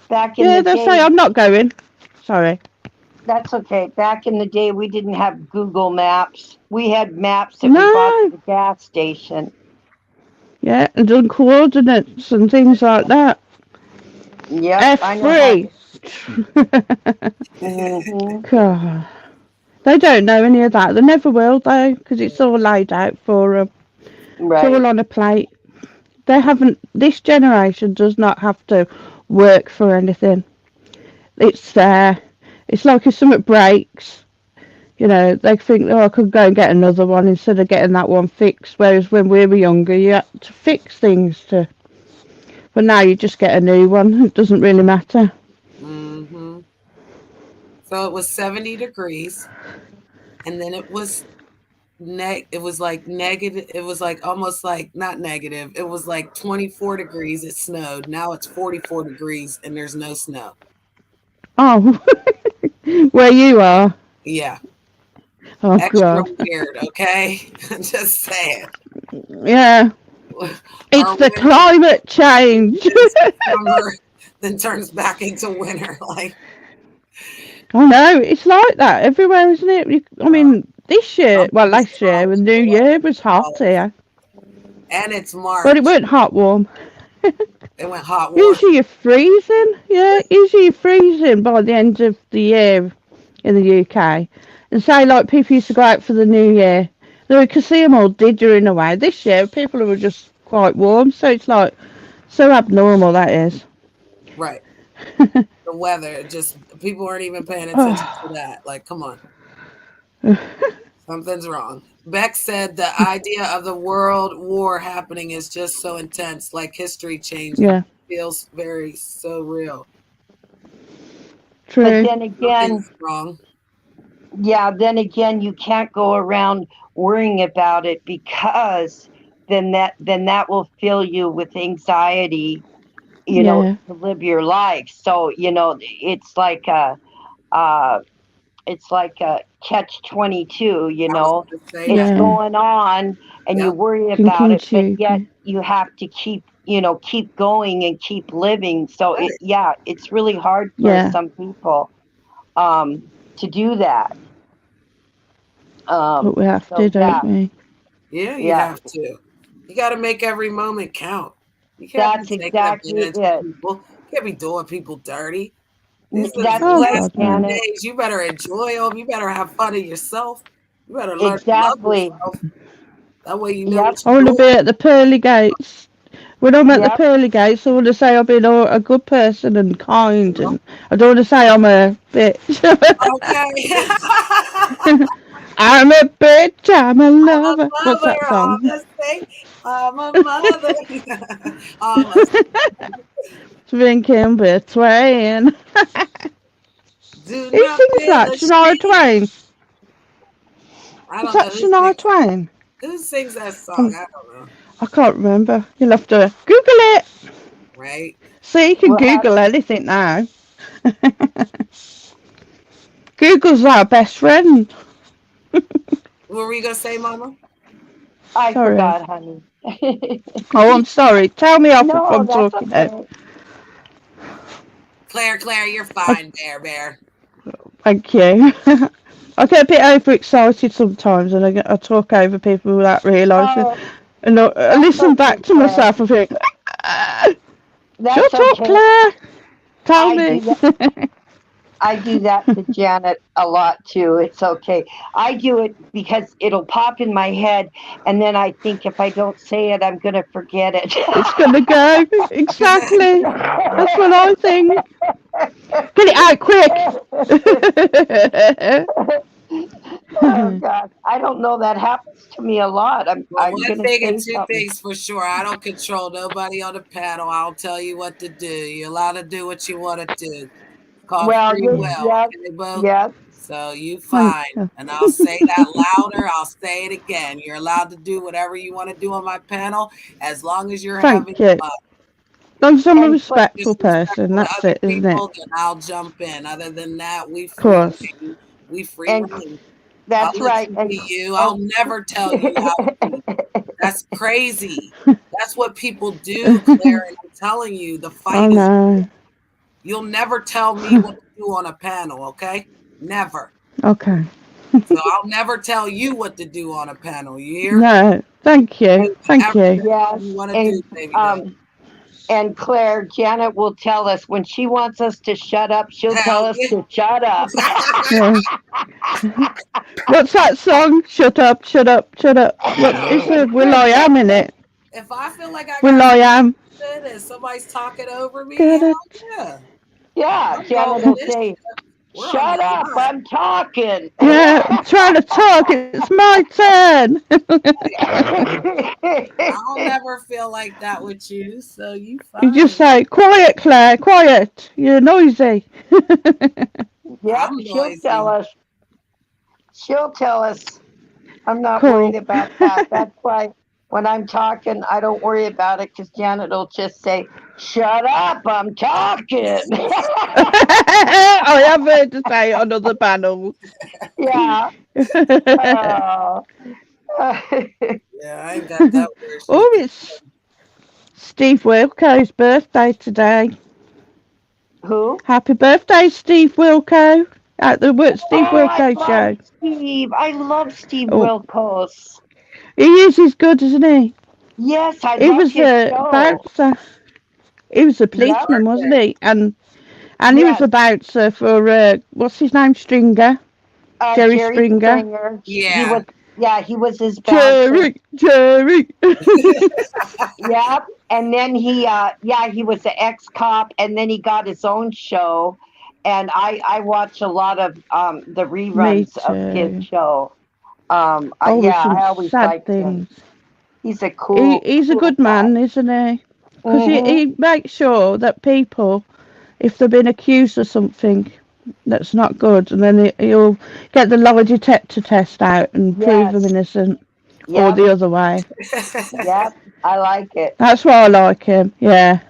Back in the day, they say I'm not going. Sorry. That's okay. Back in the day, we didn't have Google Maps. We had maps that we bought at the gas station. Yeah, and done coordinates and things like that. Yeah, F3. God. They don't know any of that. They never will, though, because it's all laid out for them. Right. It's all on a plate. They haven't. This generation does not have to work for anything. It's there. It's like if something breaks, you know, they think, I could go and get another one instead of getting that one fixed. Whereas when we were younger, you had to fix things to. But now you just get a new one. It doesn't really matter. Mm-hmm. So it was 70 degrees, and then it was it was like negative. It was like almost like not negative. It was like 24 degrees. It snowed. Now it's 44 degrees, and there's no snow. Oh, where you are? Yeah. Oh, extra God. Weird, okay? Just saying. Yeah. It's the climate change. Summer, then turns back into winter. Like, I know, it's like that everywhere, isn't it? I mean, this year, last year, the New Year was hot here. And it's March. But it weren't hot warm. It went hot warm. Usually you're freezing. Yeah, usually you're freezing by the end of the year in the UK. And say, people used to go out for the New Year. They could see them all didgering away. This year, people were just quite warm, so it's like so abnormal that is. Right. The weather, just people aren't even paying attention to that. Like, come on. Something's wrong. Beck said the idea of the world war happening is just so intense, like history changing. Yeah. Feels very so real. True. But then again, Something's wrong. yeah, then again, you can't go around worrying about it, because then that will fill you with anxiety, to live your life. So, it's like a catch-22, it's going on, and you worry about it, but yet you have to keep going and keep living. So it's really hard for some people to do that. But we have to, don't we? Yeah, you have to. You got to make every moment count. You can't That's be taking exactly advantage of it. people. You can't be doing people dirty. These are That's the last it, Janet. days. You better enjoy them. You better have fun in yourself. You better learn Exactly. to love yourself. That way you know what I you're want to doing. be at the pearly gates. When I'm at the pearly gates, I want to say I've been a good person and kind, and I don't want to say I'm a bitch. Okay. I'm a bitch, I'm a lover. What's that song? I'm a mother. Drinking between. Who sings that? Shania Twain. Is that Shania Twain? Who sings that song? I don't know. I can't remember. You'll have to Google it. Right. So you can Google anything now. Google's our best friend. What were you going to say, Mama? I forgot, honey. Oh, I'm sorry. Tell me off if I'm talking out. Claire, you're fine, Bear. Thank you. I get a bit overexcited sometimes, and I talk over people without realising. And I listen back to myself and think, shut up, Claire. Tell me. I do that to Janet a lot too. It's okay. I do it because it'll pop in my head, and then I think if I don't say it, I'm going to forget it. It's going to go. Exactly. That's what I think. Get it out quick. Oh God, I don't know. That happens to me a lot. I'm one gonna thing and say two something. things for sure. I don't control nobody on the panel. I'll tell you what to do. You're allowed to do what you want to do. Called free will. Yes. So you fine. And I'll say that louder. I'll say it again. You're allowed to do whatever you want to do on my panel, as long as you're having fun. As long as I'm a respectful person, that's it, isn't it? Then I'll jump in. Other than that, we free reign. That's right. I'll never tell you how to be. That's crazy. That's what people do, Claire. And I'm telling you, the fight is. You'll never tell me what to do on a panel, okay? Never. Okay. So I'll never tell you what to do on a panel. You hear? No, thank you. Thank you. Yes. And Claire, Janet will tell us when she wants us to shut up, she'll tell us to shut up. What's that song? Shut up, shut up, shut up. What is it? Will I Am in it? If I feel like Will I Am and somebody's talking over me, yeah, Janet will say, shut up, I'm talking. Yeah, I'm trying to talk. It's my turn. I'll never feel like that with you, so you fine. You just say, quiet, Claire, quiet. You're noisy. Yeah, she'll tell us. She'll tell us. I'm not worried about that. That's why when I'm talking, I don't worry about it, because Janet will just say, shut up, I'm talking. I have heard to say it on other panels. Yeah. Yeah, I ain't got that word. Oh, it's Steve Wilco's birthday today. Who? Happy birthday, Steve Wilco. At the Steve Wilco show. Steve. I love Steve Wilco's. He is. He's good, isn't he? Yes, I love his show. Bouncer. He was a policeman, wasn't he? And he was a bouncer for what's his name? Stringer. Jerry Springer. Yeah. Yeah, he was his bouncer. Jerry. Yep. And then he was the ex-cop, and then he got his own show. And I watch a lot of the Me reruns of his too. show. Oh, some I always sad liked him. things. He's a cool. He's a good man, isn't he? Because he makes sure that people, if they've been accused of something that's not good, and then he'll get the lie detector test out and prove them innocent, or the other way. Yep, I like it. That's why I like him. Yeah.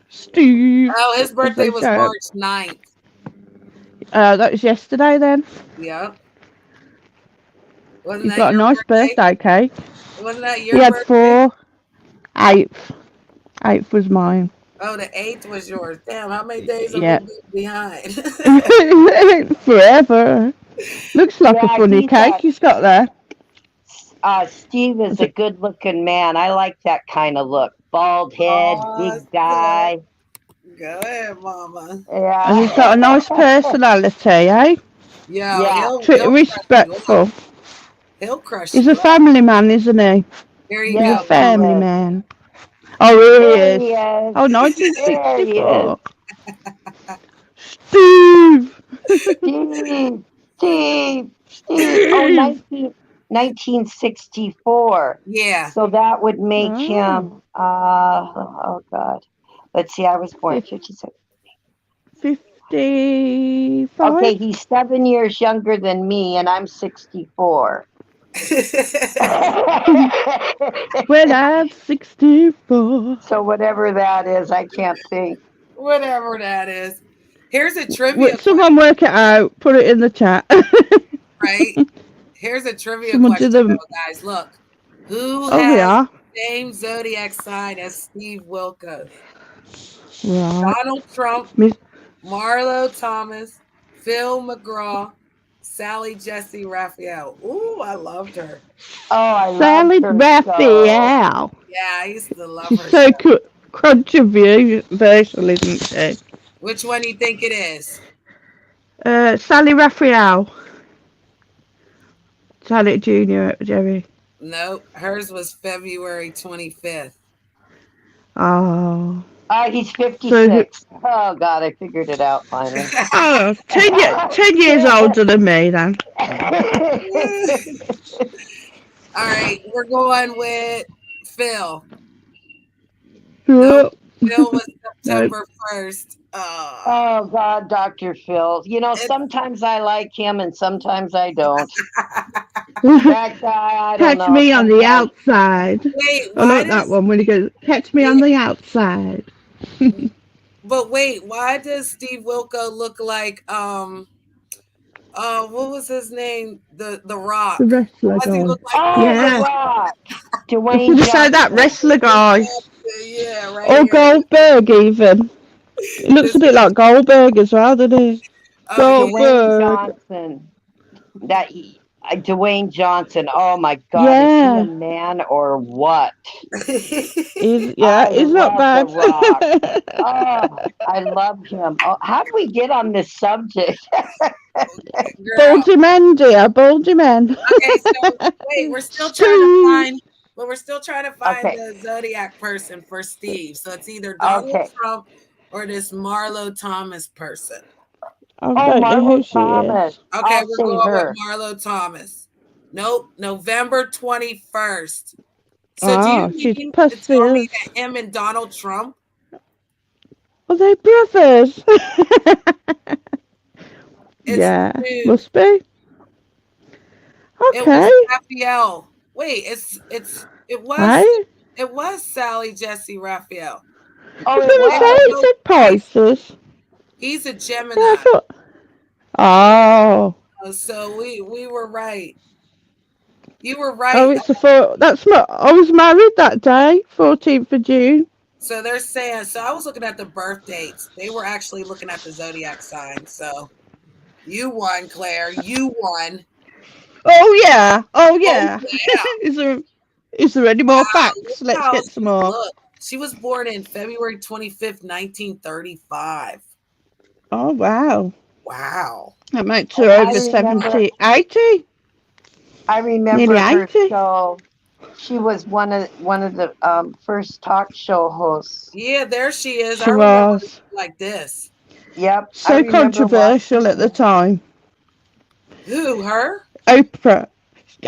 Steve. Oh, his birthday was March 9th. That was yesterday then. Yep. You've got a nice birthday cake. Wasn't that your He had birthday? 4. 8th. 8th was mine. Oh, the 8th was yours. Damn, how many days are we behind? Forever. Looks like a funny cake he's got there. Steve is a good-looking man. I like that kind of look. Bald head, big guy. Go ahead, Mama. Yeah. And he's got a nice personality, eh? Yeah. Respectful. He'll crush He's you. a family man, isn't he? He's a family man. Oh, he is. Oh, 1964. Steve. Oh, 1964. Yeah. So that would make him, oh God. Let's see, I was born 57. 55. Okay, he's 7 years younger than me, and I'm 64. When I'm 64. So whatever that is, I can't think. Whatever that is. Here's a trivia. Someone work it out. Put it in the chat. Right. Here's a trivia question, though, guys. Look, who has the same zodiac sign as Steve Wilkos? Right. Donald Trump, Marlo Thomas, Phil McGraw, Sally Jesse Raphael. Ooh, I loved her. Oh, I Sally loved her Raphael. Yeah, I used to love her. She's so controversial, isn't she? Which one do you think it is? Sally Raphael. Sally Jr., Jerry. Nope, hers was February 25th. Oh. He's 56. Oh, God, I figured it out finally. 10 years older than me, then. All right, we're going with Phil. Nope. Phil was September 1st. Oh, God, Dr. Phil. You know, sometimes I like him and sometimes I don't. That guy, I don't know. Catch me on the outside. Wait, I like that one when he goes, catch me on the outside. But wait, why does Steve Wilkos look like what was his name? The Rock. The wrestler guy. He look like The Rock. Dwayne Johnson. Say that wrestler guy. Yeah, right. Or Goldberg even. It looks a bit like Goldberg as well, doesn't he? Dwayne Johnson. Dwayne Johnson. Oh my God, is he a man or what? He's not bad. I love him. Oh, how do we get on this subject? Baldy men, dear, baldy men. Okay, so wait, we're still trying to find the zodiac person for Steve. So it's either Donald Trump or this Marlo Thomas person. Marlo Thomas. Okay, we're going with Marlo Thomas. Nope, November 21st. So do you mean to tell me that him and Donald Trump? Are they brothers? Must be. Okay. It was Raphael. Wait, it was Sally Jesse Raphael. I was going to say it said Pisces. He's a Gemini. So we were right. You were right. Oh, it's I was married that day, 14th of June. So they're saying, I was looking at the birth dates. They were actually looking at the zodiac sign. So you won, Claire. You won. Oh yeah. Is there any more facts? Let's get some more. Look, she was born in February 25th, 1935. Oh wow. Wow. That makes her over 70, 80. I remember Nearly her 80. show. She was one of the first talk show hosts. Yeah, there she is. I She remember her was like this. Yep, I so remember controversial at watching the her. time. Who, her? Oprah,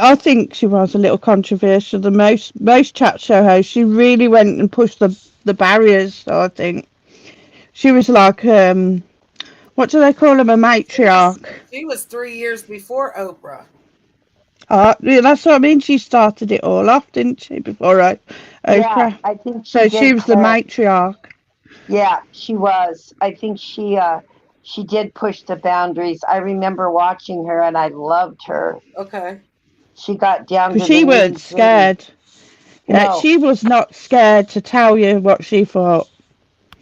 I think she was a little controversial. The most chat show hosts, she really went and pushed the barriers. I think she was like what do they call them? A She was, matriarch. she was 3 years before Oprah. Yeah, that's what I mean. She started it all off, didn't she? Before Yeah, Oprah. I think she So she did, was the Claire. matriarch. Yeah, she was. I think she did push the boundaries. I remember watching her and I loved her. Okay. She got down Because to the she weren't nitty gritty. scared. Yeah, No, she was not scared to tell you what she thought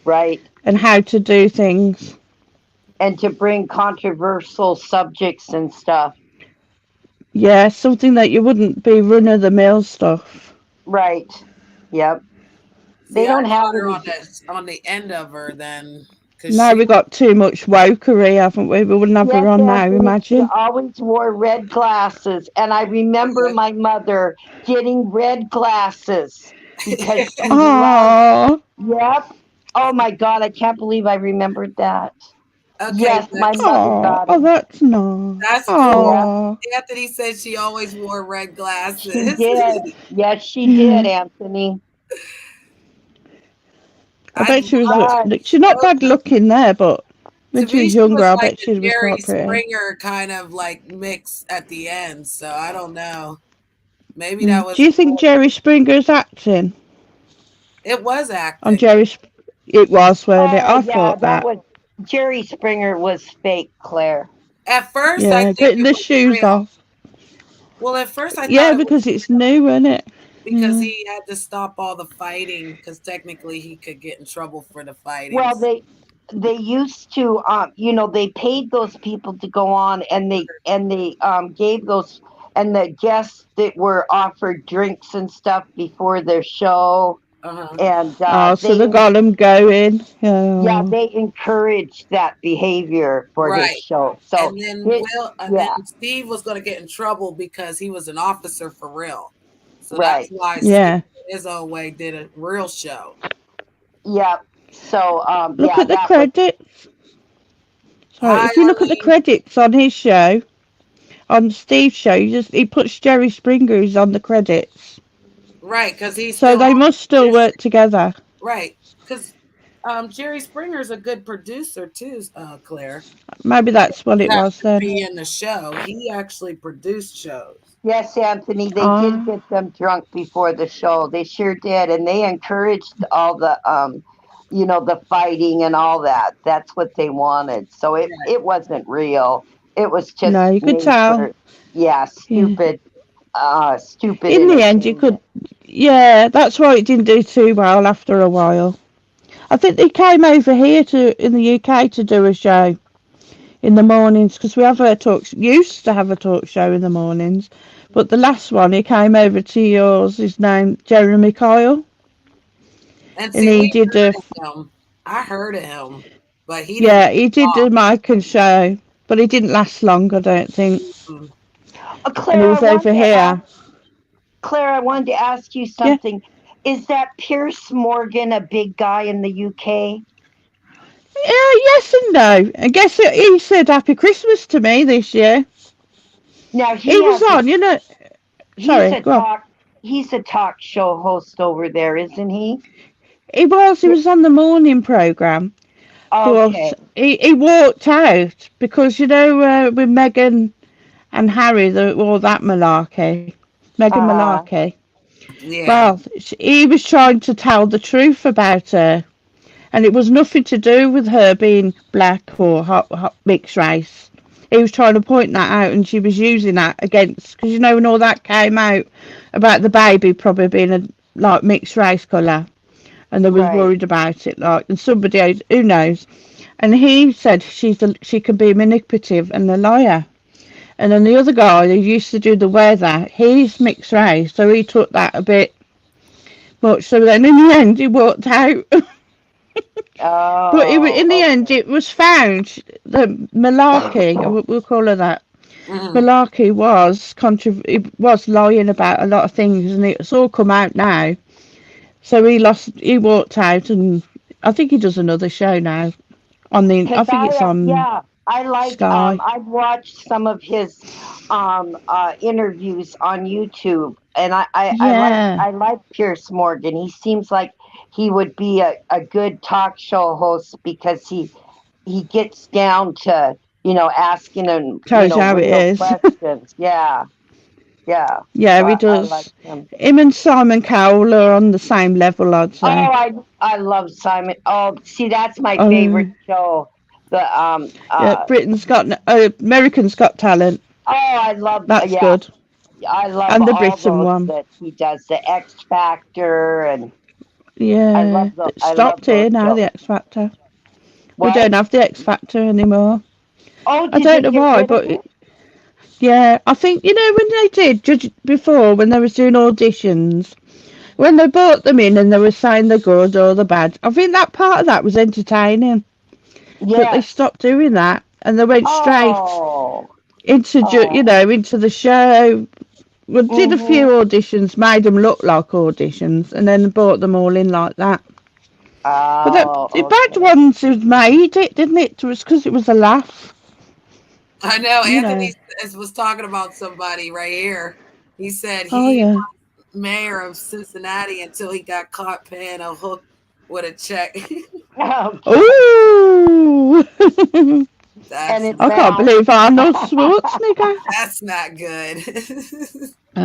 right. and how to do things. And to bring controversial subjects and stuff. Yeah, something that you wouldn't be run of the mill stuff. Right. Yep. See, They I don't have got her any. on on the end of her then, because Now we got too much wokery, haven't we? We wouldn't have Yes, her on now, Anthony, she imagine. always wore red glasses. And I remember okay. my mother getting red glasses because she loved. Oh, Yep. Oh my God, I can't believe I remembered that. Okay, Yes, but my mother got oh, them. that's nice. that's Yeah, cool. Oh, Anthony said she always wore red she glasses. did. Yes, she yeah. did, Anthony. I I bet she was. love But She's not her. bad looking there, but To when she me, was she younger, was I like bet the she was Jerry quite pretty. Springer kind of like mix at the end. So I don't know. Maybe that Do was you think Jerry Springer's acting it was on acting. Jerry? It was, weren't it? oh I yeah, thought that that. was Jerry Springer was fake, Claire. At first, I Yeah, think getting it the was shoes real. off. Well, at first I thought Yeah, it was because it's real new, isn't it? because Yeah. he had to stop all the fighting because technically he could get in trouble for the Well, fightings. they used to they paid those people to go on and they gave those and the guests that were offered drinks and stuff before their show Uh-huh. and Oh, so they got them going. Yeah. they encouraged that behavior for his Right. show. So it, And then yeah, Steve was going to get in trouble because he was an officer for real. So that's right. why Steve, Yeah. his own way, did a real show. Yeah. So Look at the that was credits. Sorry, Hi, if you look at the Arlene. credits on his show, on Steve's show, he puts Jerry Springer's on the credits. Right, because he's So still they must still on. work together. Right, because Jerry Springer's a good producer too, Claire. Maybe that's what You it have was to then. be in the show. He actually produced shows. Yes, Anthony, they did Ah, get them drunk before the show. They sure did. And they encouraged all the the fighting and all that. That's what they wanted. So Right. it wasn't real. It was no, just you could made tell. for yeah, Yeah. stupid In the end, you could. entertainment. Yeah, that's why it didn't do too well after a while. I think they came over here in the UK to do a show in the mornings because we have a used to have a talk show in the mornings, but the last one he came over to yours. His name Jeremy Kyle, And and see, he we did heard a of him. I heard of him, but he didn't yeah he did talk. the Michael show, but he didn't last long. I don't think, Mm. and he Claire, was over here. I wanted to ask you Yeah, something. Is that Pierce Morgan a big guy in the UK? yeah, yes and no. I guess he said Happy Christmas to me this year. Now He he was has a on, he's Sorry, a go on. talk show host over there, isn't he? He was on the morning programme, but Okay. he walked out because with Meghan and Harry, all that malarkey, Meghan Uh Malarkey. Yeah. Well, he was trying to tell the truth about her, and it was nothing to do with her being black or mixed race. He was trying to point that out, and she was using that against because when all that came out about the baby probably being a mixed race colour, and they was right. worried about it, and somebody who knows. And he said she can be manipulative and a liar. And then the other guy who used to do the weather, he's mixed race, so he took that a bit much. So then in the end, he walked out. But Oh, in the end, okay. it was found, the malarkey, we'll call her that. Malarkey it was lying about a lot of things, and it's all come out now. So he walked out, and I think he does another show now I think it's on yeah, I like Sky. I've watched some of his interviews on YouTube, and Yeah, I like Pierce Morgan. He seems like he would be a good talk show host because he gets down to, asking them, tells you how it real is. questions. Yeah, yeah. Yeah, So he I like does. him. Him and Simon Cowell are on the same level, I'd Oh, say. I love Simon. Oh, see, that's my Oh, favorite show. The yeah, American's Got Talent. oh, I love, That's yeah, good. I love And the all Britain those one. that he does. The X Factor, and Yeah, it I love stopped those here now, shows. the X Factor. We What? don't have the X Factor anymore. Oh, I did don't they know get why, rid of but it? yeah, I think, when they did, before, when they was doing auditions, when they brought them in and they were saying the good or the bad, I think that part of that was entertaining. But they Yes. stopped doing that and they went straight Oh, into, oh. into the show. We did a few Mm-hmm. auditions, made them look like auditions, and then brought them all in like that. But the Oh, bad okay. ones who made it, didn't it? It was because it was a laugh, I know you know. Anthony was talking about somebody right here. He said Oh, he yeah. was mayor of Cincinnati until he got caught paying a hook with a check. Oh, God. Ooh! And That's it I can't bounced. believe Arnold Schwarzenegger. that's not good.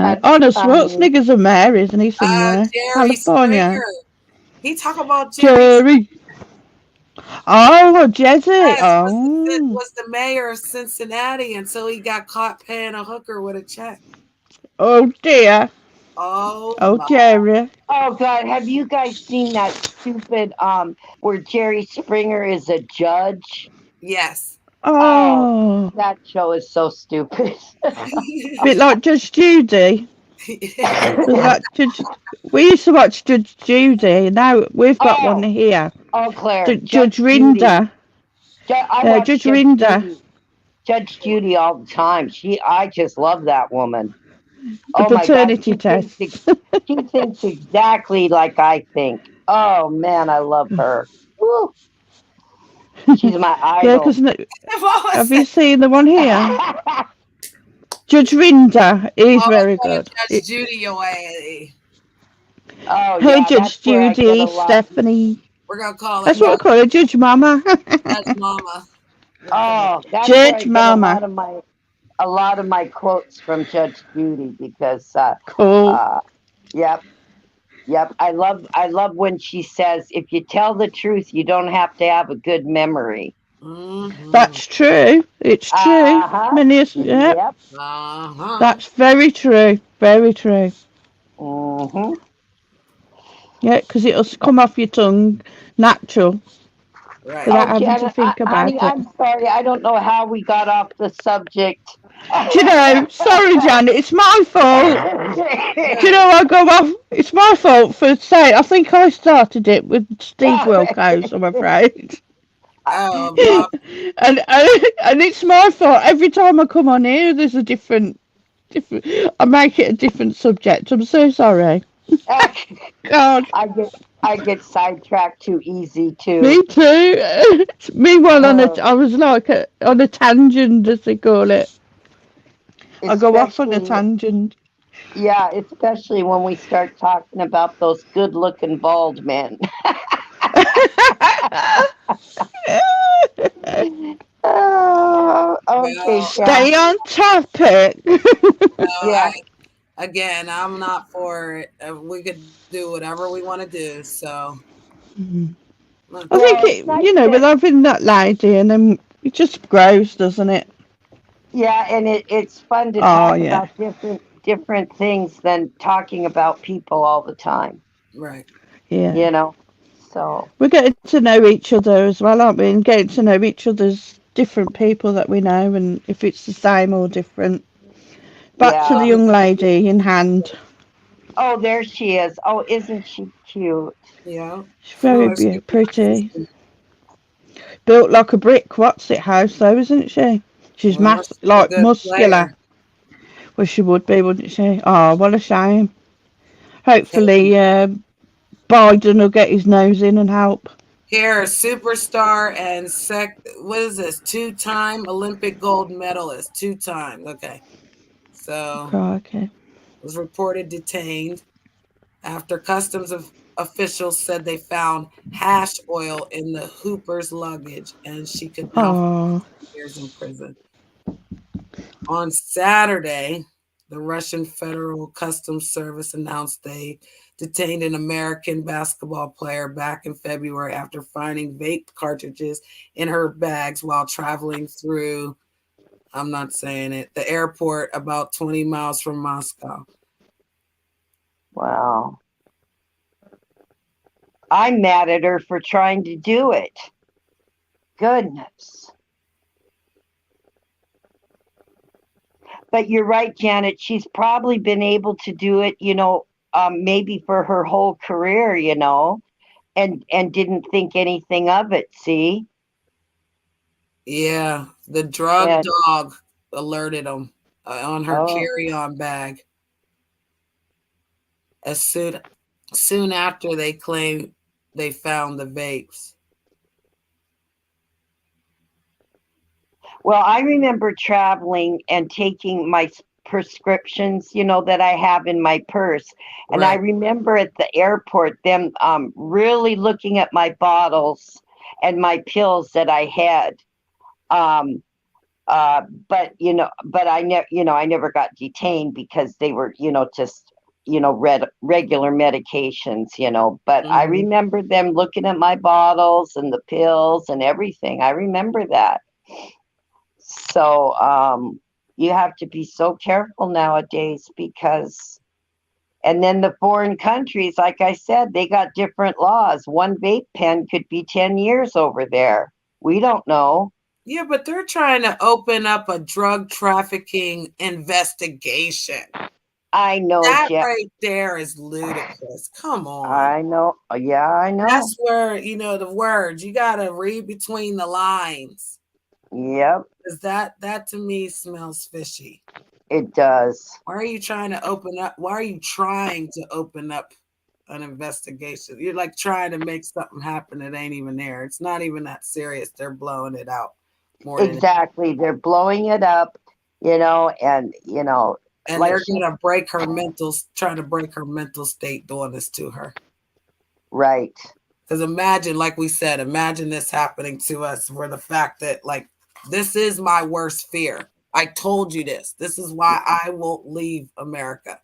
That's Arnold funny. Schwarzenegger's a mayor, isn't he, somewhere? Jerry California. Springer. He talk about Jerry Jerry. Oh, Jesse. Yes, Oh. was the mayor of Cincinnati until he got caught paying a hooker with a check. Oh, dear. Oh Oh, my! Jerry. Oh, God. Have you guys seen that stupid where Jerry Springer is a judge? Yes. Oh, Oh. that show is so stupid. Bit like Judge Judy. Was that Judge? We used to watch Judge Judy. Now we've got one Oh, here. oh, Claire, Judge Judge Judy. Rinder. I watch Judge Rinder. Judge Judy all the time. I just love that woman. The Oh my God, paternity tests. she thinks exactly like I think. Oh man, I love her. Woo. She's my Yeah, idol. because have you seen the one here? Judge Rinder is Oh, very tell good. Judge Judy away. Oh Hey, yeah, that's Judge where I get a Judy, lot. Stephanie. We're gonna call her That's what we Yeah. call her, Judge Mama. Judge Mama. Oh, that's where I Judge get Mama. a lot of my quotes from Judge Judy because Cool. yep. Yep, I love when she says, "If you tell the truth, you don't have to have a good memory." Mm-hmm. That's true. It's true. Uh-huh. Yeah, Yep. Uh-huh. that's very true. Very true. Mm-hmm. Yeah, because it'll come off your tongue natural Right. without Oh, having to Janet, think honey, about it. I'm sorry. I don't know how we got off the subject. Do you know, sorry, Janet, it's my fault. Do you know, I go off, it's my fault for saying, I think I started it with Steve Wilkos, I'm afraid. Bob. and it's my fault. Every time I come on here, there's a different, I make it a different subject. I'm so sorry. God. I get sidetracked too easy too. Me too. Meanwhile, Uh, I was like on a tangent, as they call it. I go off on a especially, tangent. yeah, especially when we start talking about those good-looking bald men. Oh, okay, Well, Stay on topic. yeah. I'm not for it. We could do whatever we want to do. So, I Well, think it's nice with having that lady, and then it just grows, doesn't it? yeah, and it's fun to Oh, talk yeah. about different things than talking about people all the time. right. Yeah. So We're getting to know each other as well, aren't we? And getting to know each other's different people that we know, and if it's the same or different. Back to yeah. the young lady in hand. Oh, there she is. Oh, isn't she cute? Yeah. She's very pretty. Built like a brick. What's it house, though, isn't she? She's Well, she's a like good muscular. player. Well, she would be, wouldn't she? Oh, what a shame. Hey, Hopefully, Biden will get his nose in and help. here, superstar and what is this? 2-time Olympic gold medalist. 2-time. Okay. So Crikey. was reported detained after customs officials said they found hash oil in the Hooper's luggage, and she could now face Oh, years in prison. On Saturday, the Russian Federal Customs Service announced they detained an American basketball player back in February after finding vape cartridges in her bags while traveling through, I'm not saying it, the airport about 20 miles from Moscow. Wow. I'm mad at her for trying to do it. Goodness. But you're right, Janet. She's probably been able to do it, maybe for her whole career, and didn't think anything of it. See? Yeah, the drug And dog alerted them on her oh, carry-on bag. As soon after they claimed they found the vapes. well, I remember traveling and taking my prescriptions, that I have in my purse. And I Right. remember at the airport them really looking at my bottles and my pills that I had. Um, but I never got detained because they were, just, regular medications, but I Mm-hmm. remember them looking at my bottles and the pills and everything. I remember that. So, you have to be so careful nowadays because, and then the foreign countries, like I said, they got different laws. One vape pen could be 10 years over there. We don't know. Yeah, but they're trying to open up a drug trafficking investigation. I know, That Jeff. right there is ludicrous. Come on. I know. Yeah, I know. That's where, the words, you got to read between the lines. Yep, Because that to me smells fishy. it does. Why are you trying to open up? Why are you trying to open up an investigation? You're like trying to make something happen that ain't even there. It's not even that serious. They're blowing it out more than Exactly. They're blowing it up, and and like they're she, gonna trying to break her mental state doing this to her. right. Because imagine, like we said, imagine this happening to us where the fact that like this is my worst fear. I told you this. This is why I won't leave America.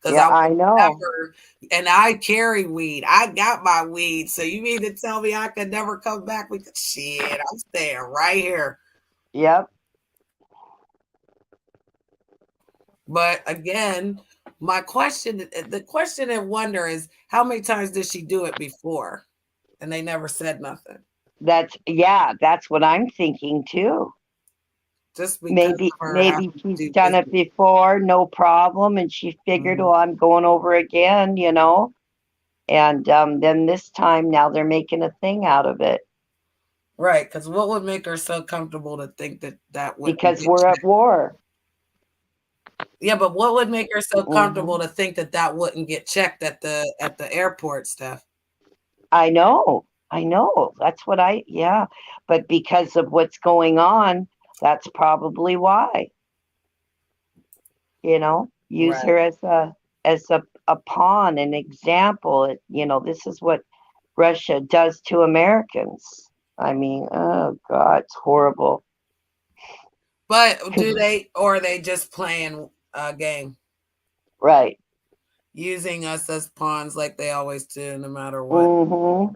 Because Yeah, I I will know. never, and I carry weed. I got my weed. So you mean to tell me I could never come back? Because shit, I'm staying right here. Yep. But again, the question and wonder is how many times did she do it before? And they never said nothing. That's what I'm thinking too. Just because Maybe of her maybe having she's to do done it business. before, no problem, and she figured, Mhm. oh, I'm going over again, and then this time now they're making a thing out of it Right, because what would make her so comfortable to think that wouldn't because get we're at checked? war. Yeah, but what would make her so Hmm. comfortable to think that wouldn't get checked at the airport stuff? I know. That's what yeah. But because of what's going on, that's probably why, use Right. her as a pawn, an example. This is what Russia does to Americans. I mean, oh God, it's horrible. But or are they just playing a game, Right. using us as pawns like they always do, no matter what? Mm-hmm.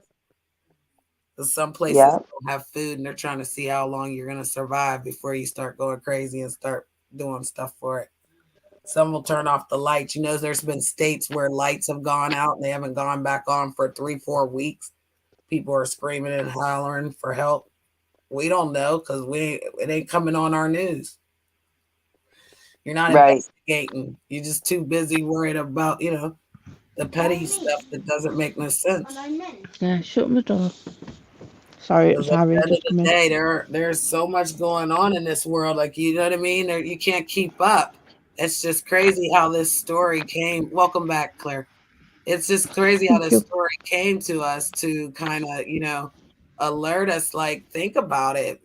Because some places Yeah. don't have food and they're trying to see how long you're going to survive before you start going crazy and start doing stuff for it. Some will turn off the lights. There's been states where lights have gone out and they haven't gone back on for 3-4 weeks. People are screaming and hollering for help. We don't know because it ain't coming on our news. You're not Right. investigating. You're just too busy worried about, the petty stuff that doesn't make no sense. yeah, shut my door. Sorry, it was Because at the Harry end of just the coming. day, there's so much going on in this world. Like, you know what I mean? You can't keep up. It's just crazy how this story came. Welcome back, Claire. It's just crazy how Thank this you. story came to us to kind of, alert us. Like, think about it,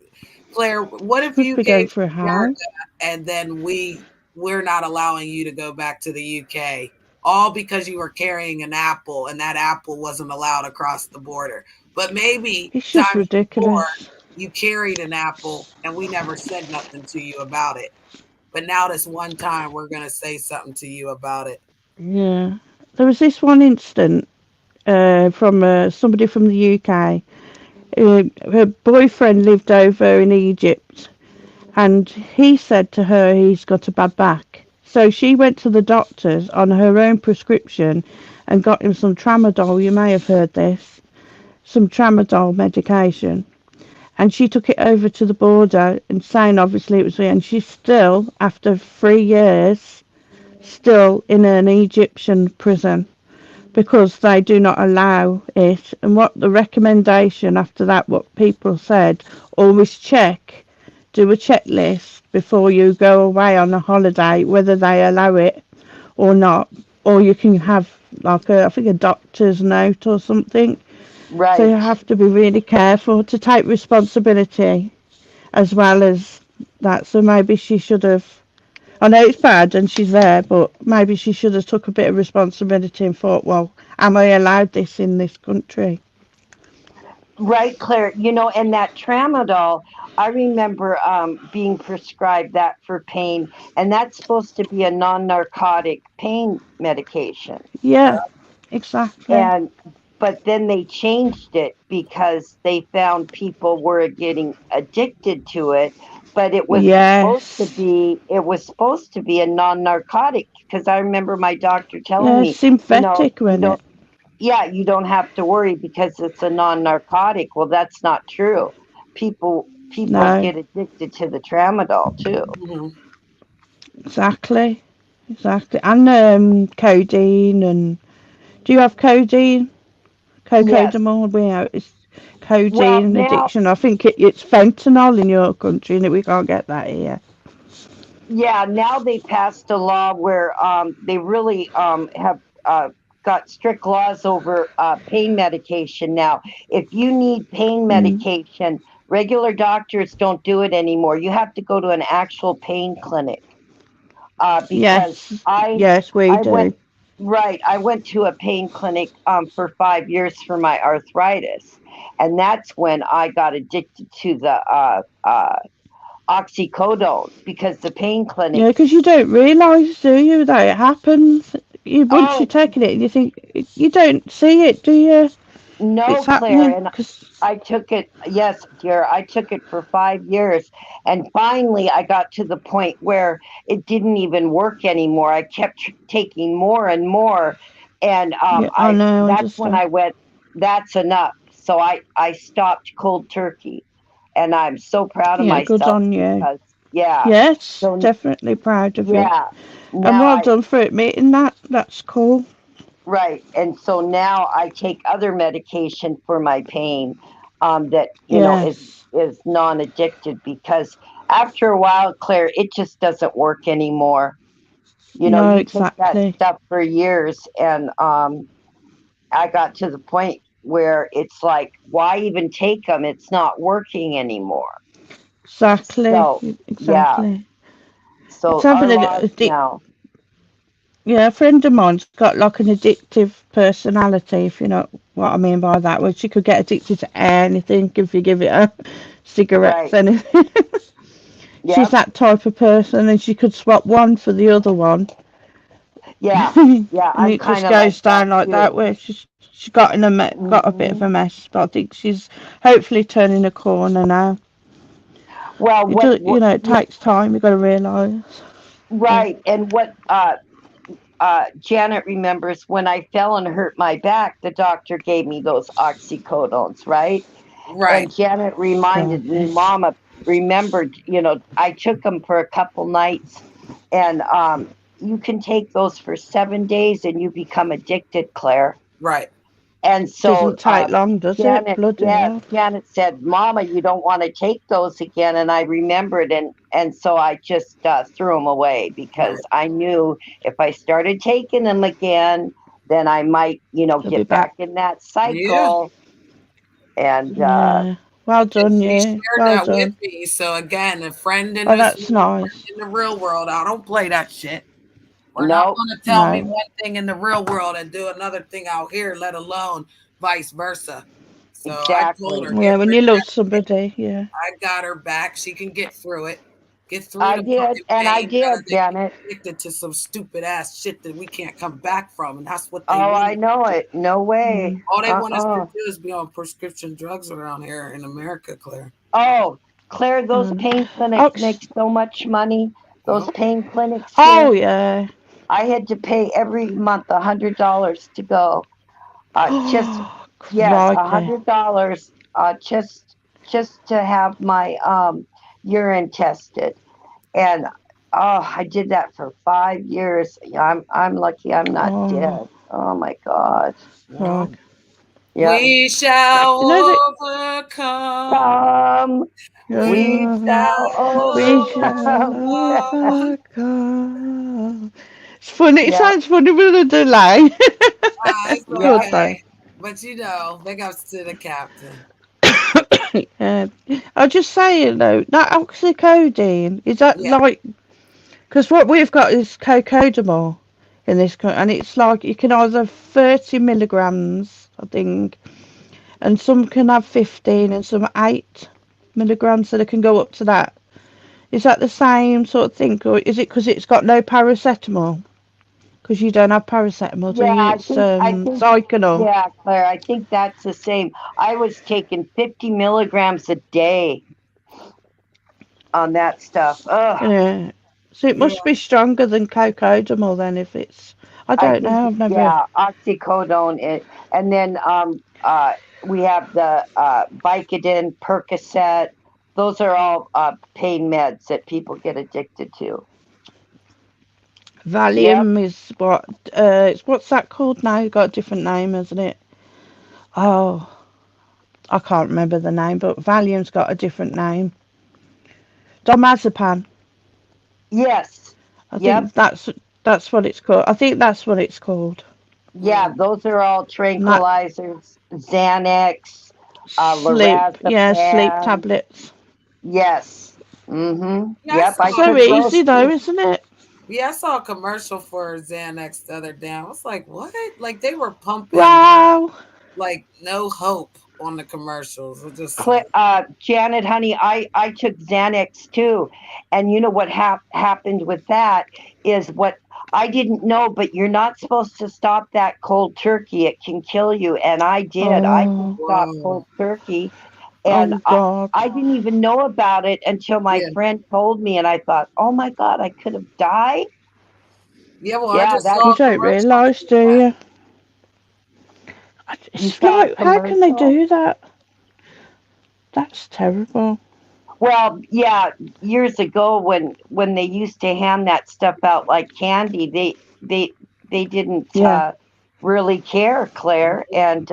Claire. What if Must you be came going to through a house. America and then we're not allowing you to go back to the UK, all because you were carrying an apple and that apple wasn't allowed across the border? But maybe It's just times before ridiculous. you carried an apple and we never said nothing to you about it. But now this one time we're gonna say something to you about it. Yeah. There was this one incident from somebody from the UK. Her boyfriend lived over in Egypt, and he said to her he's got a bad back. So she went to the doctors on her own prescription and got him some tramadol. You may have heard this. Some tramadol medication. And she took it over to the border and saying obviously it was, and she's still, after 3 years, still in an Egyptian prison because they do not allow it. And what the recommendation after that, what people said, always do a checklist before you go away on a holiday, whether they allow it or not. Or you can have like I think a doctor's note or something. So you Right. have to be really careful to take responsibility as well as that. So maybe she should have. I know it's bad and she's there, but maybe she should have took a bit of responsibility and thought, well, am I allowed this in this country? Right, Claire. And that tramadol, I remember being prescribed that for pain, and that's supposed to be a non-narcotic pain medication. Yeah, exactly. And but then they changed it because they found people were getting addicted to it. But Yes. it was supposed to be a non-narcotic, because I remember my doctor telling Yeah, me, synthetic, you wasn't don't it? yeah, you don't have to worry because it's a non-narcotic. Well, that's not true. People No, get addicted to the tramadol too. Mm-hmm. exactly. Exactly. And codeine and do you have codeine? Yes. Cocodamol, we have it's Well, codeine now, addiction. I think it's fentanyl in your country and we can't get that here. yeah, now they passed a law where they really have got strict laws over pain medication now. If you need pain Mm. medication, regular doctors don't do it anymore. You have to go to an actual pain clinic, because Yes, yes, we I went do. right. I went to a pain clinic for 5 years for my arthritis, and that's when I got addicted to the oxycodone, because the pain Yeah, clinics. because you don't realise, do you, that it happens. Once you're Oh taking it, you think you don't see it, do you? no, It's Claire, happening. and Cause I took it. Yes, dear, I took it for 5 years, and finally, I got to the point where it didn't even work anymore. I kept taking more and more, and yeah, I I know, I that's when understand. I went. That's enough. So I stopped cold turkey, and I'm so proud of Yeah, good myself on you. because yeah. Yes, So definitely proud of you. yeah, And now well done for admitting that. That's cool. right. And so now I take other medication for my pain, that, Yes. is non-addicted, because after a while, Claire, it just doesn't work anymore. No, You take that exactly. stuff for years, and I got to the point where it's like, why even take them? It's not working anymore. Exactly. So, yeah. Exactly. It's So having our an laws addic. now, Yeah, a friend of mine's got like an addictive personality, if you know what I mean by that, where she could get addicted to anything if you give it her, cigarettes, right. anything. She's Yep. that type of person, and she could swap one for the other one, Yeah. and Yeah. I'm it kind just of like goes that down like that. too. Where she got got a bit of Hmm. a mess, but I think she's hopefully turning a corner now. Well, It do, it takes time. You got to realise. So, right. And what Janet remembers, when I fell and hurt my back, the doctor gave me those oxycodones, right? Right. And Janet oh, reminded me, yes. Mama remembered, I took them for a couple nights, and you can take those for 7 days and you become addicted, Claire. Right. And so Doesn't take long, does it? Bloody hell. Janet said, "Mama, you don't want to take those again." And I remembered, and so I just threw them away because I knew if I started taking them again, then I might, They'll be get back in that Yeah. cycle. And Yeah. Well And done, she you. shared Well that with done. me. So again, a friend in Oh, this that's world, friend nice. in the real world. I don't play that shit. We're not no, going to tell me No. one thing in the real world and do another thing out here, let alone vice versa. So I told exactly. her, get Yeah, when rid you of love that shit. somebody, yeah. I got her back. She can get through it. Get through I the did, fucking and I pain rather did, than get Janet. addicted to some stupid ass shit that we can't come back from. And that's what they Oh, I want. know it. No way. All they want us to do is be on prescription drugs around here in America, Claire. Oh, Claire, those Mm. pain clinics Oh, make so much money. Those pain clinics oh, here. yeah. I had to pay every month $100 to go. Just yes, Crikey. $100. Just to have my urine tested, and I did that for 5 years. I'm lucky I'm not Oh, dead. Oh my God. Well, crikey. Yep. we shall You know that, overcome. We We yeah, shall we overcome. shall overcome. overcome. It's funny. It Yep. sounds funny with a delay. It's Yep. Good okay. though. But big ups to the captain. Yeah. I'll just say, that oxycodone, is that Yeah. like, because what we've got is cocodamol in this country, and it's like you can either 30 milligrams, I think, and some can have 15 and some 8 milligrams, so they can go up to that. Is that the same sort of thing, or is it because it's got no paracetamol? Because you don't have paracetamol, do Yeah, you? I It's think I think Zycanol. yeah, Claire, I think that's the same. I was taking 50 milligrams a day on that stuff. Ugh. Yeah. So it Yeah. must be stronger than cocodamol then if it's. I I don't think know. I've never. yeah, oxycodone and then we have the Vicodin, Percocet. Those are all pain meds that people get addicted to. Yep. Valium is what? What's that called now? It's got a different name, hasn't it? Oh, I can't remember the name, but Valium's got a different name. Domazepam. Yes. I Yep. think that's what it's called. I think that's what it's called. Yeah, those are all And that tranquilizers. Xanax, sleep lorazepam. tablets. Yes. Mm-hmm. Yeah, Yep, I So took those easy though, too. isn't it? I saw a commercial for Xanax the other day. I was like, what? Like they were pumping Wow. like no hope on the commercials. It was just like, Janet, honey, I took Xanax too, and you know what happened with that is what I didn't know, but you're not supposed to stop that cold turkey. It can kill you, and I did. I just Oh, stopped whoa. cold turkey, and oh God. I didn't even know about it until my Yeah. friend told me, and I thought, oh my God, I could have died. Yeah, well, I Yeah, just that saw You a don't commercial realise, for do that. you? you It's saw a like, how can they commercial. do that? That's terrible. Well, yeah, years ago when they used to hand that stuff out like candy, they didn't Yeah. really care, Claire. And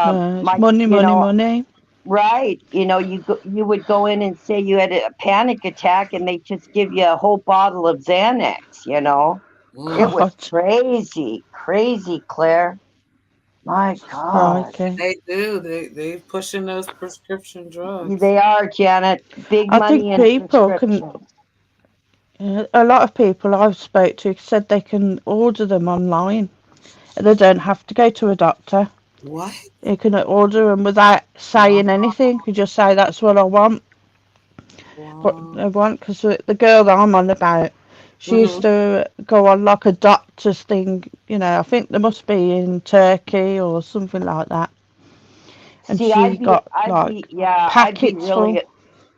It's my, money, money, money. right, you would go in and say you had a panic attack, and they just give you a whole bottle of Xanax. It was God. crazy, crazy, Claire. My God, Crikey. They do. They pushing those prescription drugs. they are, Janet. Big I money think in people can, prescriptions. a lot of people I've spoke to said they can order them online. They don't have to go to a doctor. What? You can order them without Wow. saying anything. You just say that's what I want. What Wow. I want, because the girl that I'm on about, she used Mm-hmm. to go on like a doctor's thing. I think they must be in Turkey or something like that. And See, she got like I'd be packets full. really,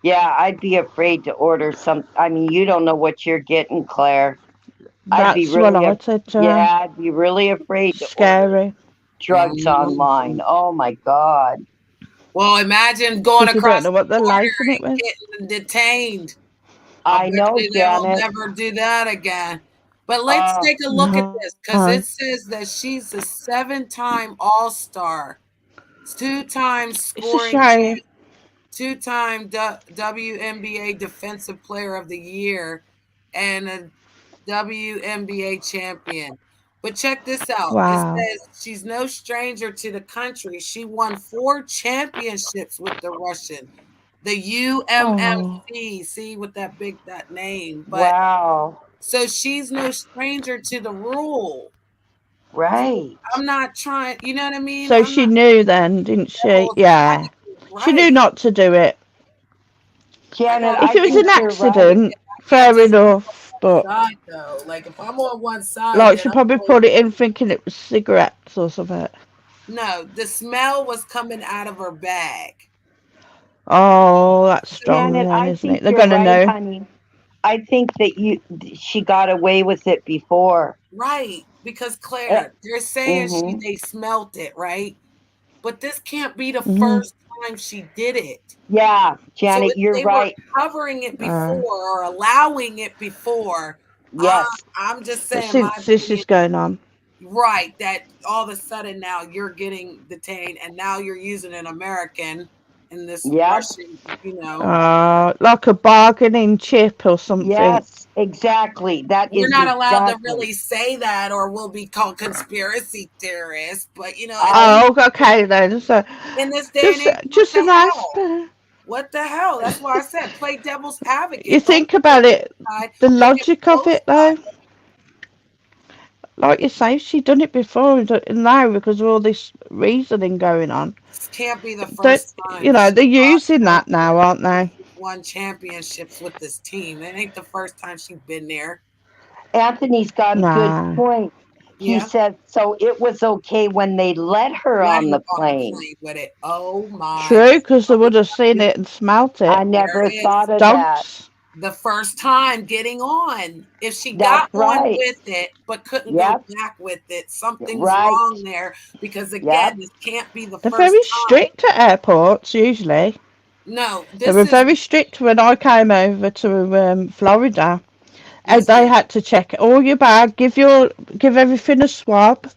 yeah, I'd be afraid to order some. I mean, you don't know what you're getting, Claire. I'd be That's what really, I said to her. yeah, I'd be really afraid to order Scary, drugs online. Oh my God. Well, imagine going because you don't across know the what they're border lacing it and with. getting detained. I I bet know, you they will Janet. never do that again. But let's take a look at this because No. it says that she's a 7-time All-Star, 2-time It's a scoring shame. champ, 2-time WNBA Defensive Player of the Year, and a WNBA champion. But check this out. It Wow. says she's no stranger to the country. She won 4 championships with the Russian, the Oh. UMMC. See, with that name. But Wow. so she's no stranger to the rule. Right. I'm not trying, you know what I mean? So I'm she not knew then, didn't she? devil's Yeah. advocate, She knew right? not to do it. I Janet, gotta If I it was stand an think up. you're right. accident, I can't fair just be on enough. one But side though. Like if I'm on one side, like then she I'm probably always put it in thinking it was cigarettes or something. no. The smell was coming out of her bag. Oh, that's strong Janet, then, I isn't it? think They're you're gonna right, know. honey. I think that she got away with it before. Right. Because Uh, Claire, they're saying mm-hmm. they smelt it, right? But this can't be the Hmm. first time she did it. Yeah, So Janet, if you're they were right. covering it before or allowing it before, Yes. I'm just But saying my since this opinion. is going on, Right, that all of a sudden now you're getting detained and now you're using an American in this Yep. Russian, like a bargaining chip or something. Yes, exactly. That we're is not allowed to exactly. really say that or we'll be called conspiracy theorists. But I Oh, okay then. So in this day and age, what just the an hell? aspect. What the hell? That's why I said play devil's You advocate. Don't think look at about one it, side, the look at logic of both it though. sides. Like you say, she'd done it before and now because of all this reasoning going on. This can't be the Don't first time they're she lost using that that now, aren't they? she's won championships with this team. It ain't the first time she's been there. Anthony's got a good Nah. point. He Yeah. said so it was okay when they let her Let on her the on the plane. plane with it. Oh my True, because they God. would have seen it and smelt I it. There never it is. thought of that. Don'ts. The first time getting on. If she got That's on right. with it but couldn't go Yep. back with it, something's Right. wrong there because Yep. again, this can't be the They're first very time. strict at airports usually. No, They this were is very strict when I came over to Florida. And they listen. had to check all your bag, give everything a swab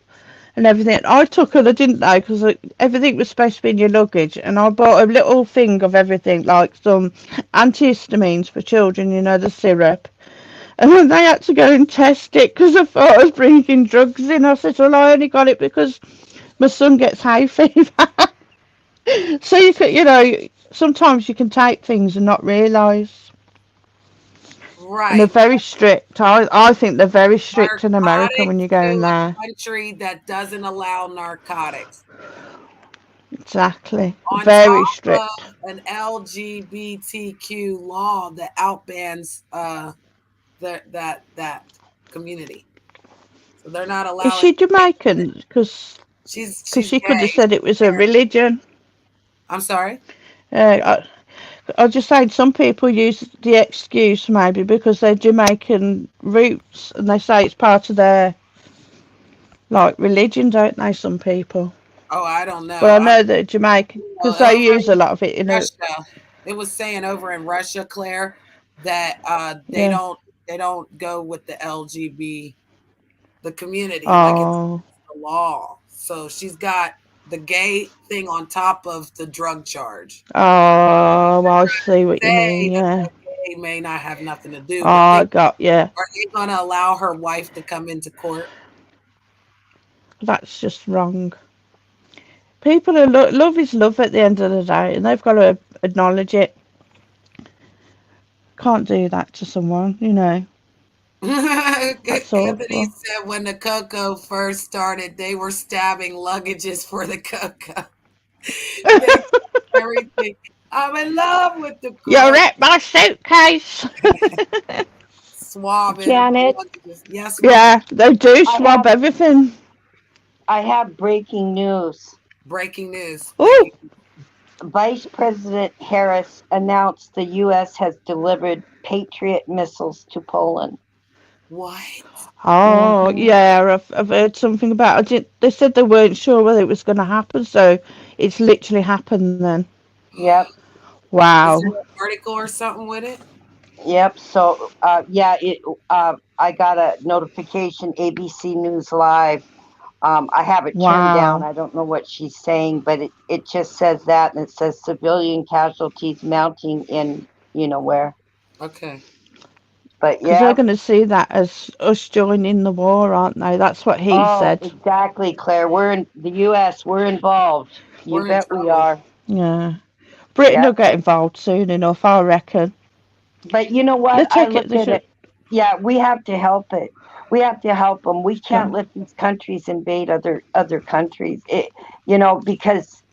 and everything. I took it, I didn't know, because everything was supposed to be in your luggage. And I bought a little thing of everything, like some antihistamines for children, the syrup. And when they had to go and test it, because I thought I was bringing drugs in, I said, well, I only got it because my son gets hay fever. So you could, sometimes you can take things and not realise. And they're Right. very strict. I think they're very strict in America when Narcotics you go to in there. a country that doesn't allow narcotics. Exactly. On Very top of strict. an LGBTQ law that outbans that community. So they're not Is allowing she Jamaican? Because she's she could have gay. said it was a religion. I'm sorry. I just saying some people use the excuse maybe because they're Jamaican roots and they say it's part of their religion, don't they? Some people. Oh, I don't know. But I know that Jamaican because they Over use a in lot of it in a Russia, it was saying over in Russia, Claire, that yeah. they don't go with the LGB the community like it's Oh, the law. So she's got the gay thing on top of the drug charge. oh, I see what you Say mean. that Yeah. the gay may not have nothing to do, Oh, but I got yeah. are they going to allow her wife to come into court? That's just wrong. People are love is love at the end of the day, and they've got to acknowledge it. Can't do that to someone. That's Anthony awful. said when the cocoa first started, they were stabbing luggages for the cocoa. Everything. I'm in love with the You're cocoa. at my suitcase. Swabbing Janet, luggages. Yes, ma'am. Yeah, they do I swab have everything. I have breaking news. Breaking news. Oh, Vice President Harris announced the U.S. has delivered Patriot missiles to Poland. What? oh, Hmm. yeah. I've heard something about. They said they weren't sure whether it was going to happen, so it's literally happened then. Yep. Is Wow. there an article or something with it? Yep. So, yeah, I got a notification, ABC News Live. I have it turned down. Wow. I don't know what she's saying, but it just says that, and it says civilian casualties mounting in, where. Okay. But Because they're yeah. going to see that as us joining the war, aren't they? That's what he Oh, said. exactly, Claire. We're in the U.S. We're involved. You We're in bet we trouble. are. Yeah. Britain Yeah. will get involved soon enough, I reckon. But you know They what? I take it, look they at should. it. Yeah, we have to help it. We have to help them. We can't Go. let these countries invade other countries. Because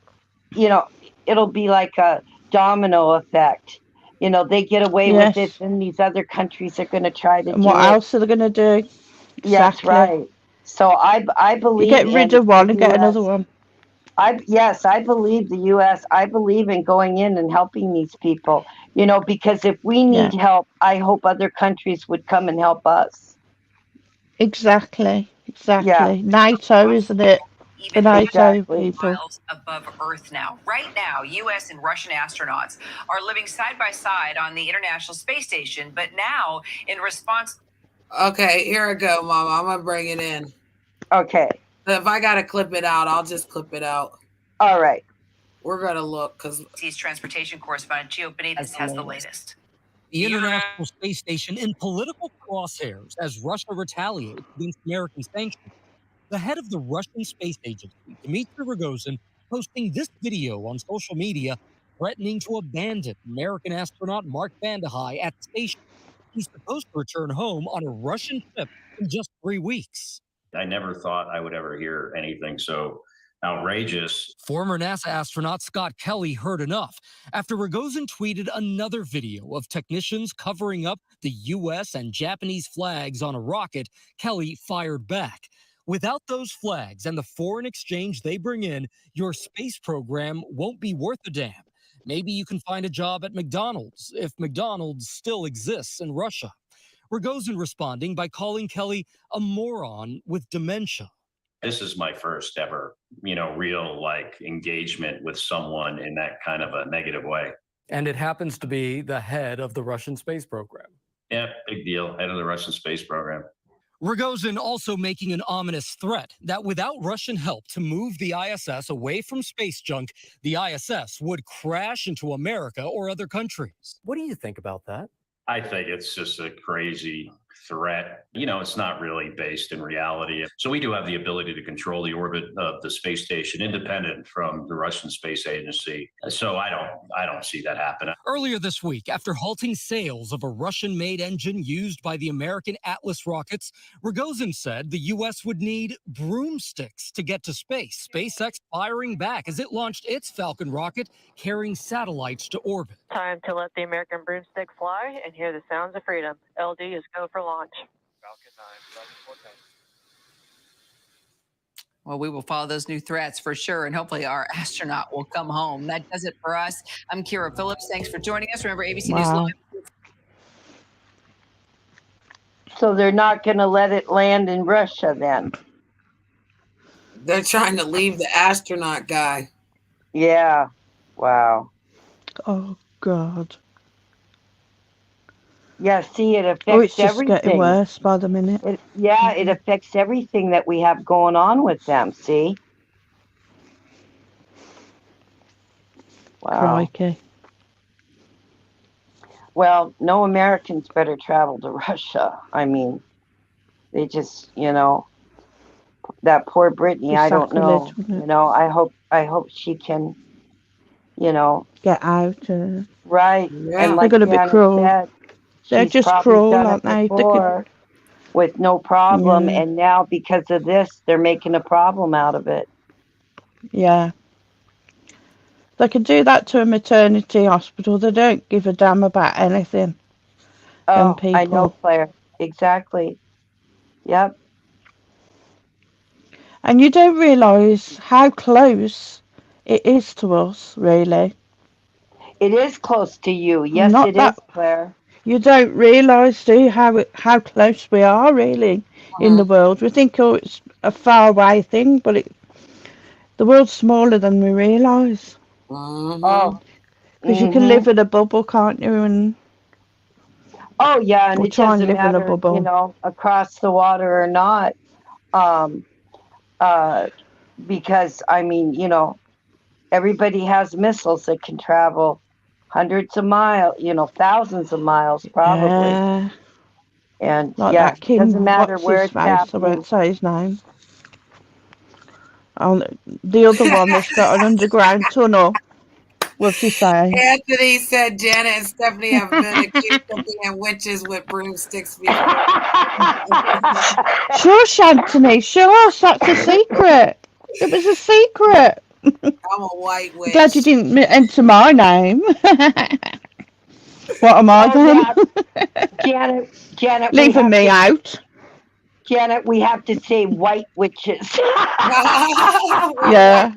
it'll be like a domino effect. They get away with it, Yes. then these other countries are going to try to And what do it. else are they going to do? Yes, Exactly. right. So I You believe get rid in of the one and get another U.S. one. I believe the U.S. I believe in going in and helping these people. Because if we Yeah. need help, I hope other countries would come and help us. Exactly. Yeah, Exactly. NATO, isn't it? The Even NATO exactly. people. miles above Earth now. Right now, U.S. and Russian astronauts are living side by side on the International Space Station. But now, in response, Okay, here I go, Mama. I'm gonna bring it in. Okay. If I gotta clip it out, I'll just clip it out. All right. We're gonna look because sees transportation correspondent Gio Benitez has the latest. The International Space Station in political crosshairs as Russia retaliates against American sanctions. The head of the Russian Space Agency, Dmitry Rogozin, posting this video on social media threatening to abandon American astronaut Mark Vande Hei at the station. He's supposed to return home on a Russian ship in just 3 weeks. I never thought I would ever hear anything so outrageous. Former NASA astronaut Scott Kelly heard enough after Rogozin tweeted another video of technicians covering up the U.S. and Japanese flags on a rocket. Kelly fired back. Without those flags and the foreign exchange they bring in, your space program won't be worth a damn. Maybe you can find a job at McDonald's, if McDonald's still exists in Russia. Rogozin responding by calling Kelly a moron with dementia. This is my first ever, real engagement with someone in that kind of a negative way. And it happens to be the head of the Russian space program. Yeah, big deal. Head of the Russian space program. Rogozin also making an ominous threat that without Russian help to move the ISS away from space junk, the ISS would crash into America or other countries. What do you think about that? I think it's just a crazy threat. It's not really based in reality. So we do have the ability to control the orbit of the space station independent from the Russian Space Agency. So I don't see that happen. Earlier this week, after halting sales of a Russian-made engine used by the American Atlas rockets, Rogozin said the U.S. would need broomsticks to get to space. SpaceX firing back as it launched its Falcon rocket carrying satellites to orbit. Time to let the American broomstick fly and hear the sounds of freedom. LD is go for launch. Falcon 9, Falcon 14. Well, we will follow those new threats for sure, and hopefully our astronaut will come home. That does it for us. I'm Kira Phillips. Thanks for joining us. Remember, ABC News Live. So they're not going to let it land in Russia then? they're trying to leave the astronaut guy. Yeah. Wow. Oh, God. Yeah, see, it affects Oh, it's just everything. getting worse by the minute. It affects everything that we have going on with them, see? Wow. Crikey. Well, no Americans better travel to Russia. I mean, they just, that poor Brittney, I don't know. Sacrilege, wouldn't it? I hope she can, Get out. right. Yeah. And like They're gonna be Janet cruel. said, They're she's just probably cruel, done it aren't they? before with no problem, Yeah. and now because of this, they're making a problem out of it. Yeah. They can do that to a maternity hospital. They don't give a damn about anything. Oh, people. I know, Claire. Exactly. Yep. And you don't realise how close it is to us, really. It is close to you. Yes, Not it is, that- Claire. You don't realise, do you, how close we are, really, in the world. We think, oh, it's a far away thing, but the world's smaller than we realise. Mm-hmm. Oh. Because you can live in a bubble, can't you? And Oh yeah, and Or it try and doesn't live in a matter, you bubble. know, across the water or not. Um, because I mean, you know, everybody has missiles that can travel hundreds of miles, you know, thousands of miles probably. Yeah. And Like yeah, that Kim, doesn't matter what's where his it's face? I happening. won't say his name. The other one that's got an underground tunnel. What's he saying? Anthony said Janet and Stephanie have been accused of being witches with broomsticks before. Shush, Anthony, shush. That's a secret. It was a secret. I'm a white witch. Glad you didn't enter my name. What am I then? Yeah. Janet, Leaving me out. Janet, we have to say white witches. Yeah.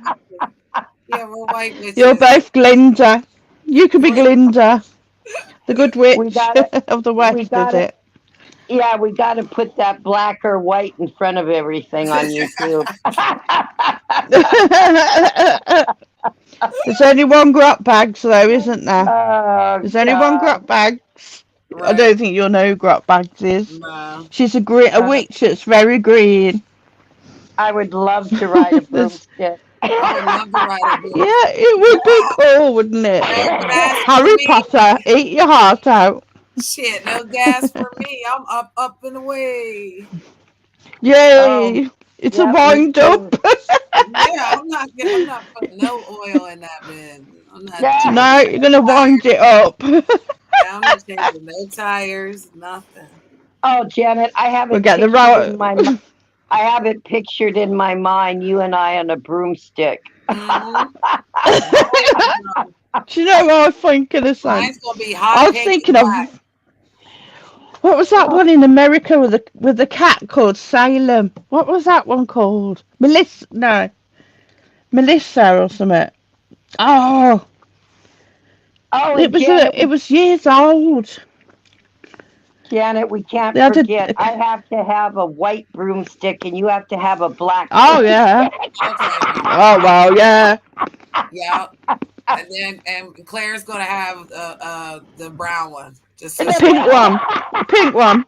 Yeah, we're white witches. You're both Glinda. You could be Glinda. The good witch of the West, is it? Yeah, we got to put that black or white in front of everything on YouTube. There's only one grot bags, though, isn't there? There's only one grot bags. Right. I don't think you'll know who grot bags is. No. She's a witch that's very green. I would love to ride a broomstick. I would love to ride a broomstick. Yeah, it would be cool, wouldn't it? Harry Potter, eat your heart out. Shit, no gas for me. I'm up and away. Yay! It's a wind up. Yeah, I'm not putting no oil in that bin. No, you're gonna wind it up. Yeah, I'm not changing no tires, nothing. Oh, Janet, I have it I have it pictured in my mind, you and I on a broomstick. Do you know what I was thinking of saying? Mine's gonna be hot. I was thinking of what was that one in America with the cat called Salem? What was that one called? Melissa or something. Oh, it was years old. Janet, we can't forget. I have to have a white broomstick, and you have to have a black. Oh yeah. Oh well, yeah. Yeah, and Claire's gonna have the brown one. Just the pink one.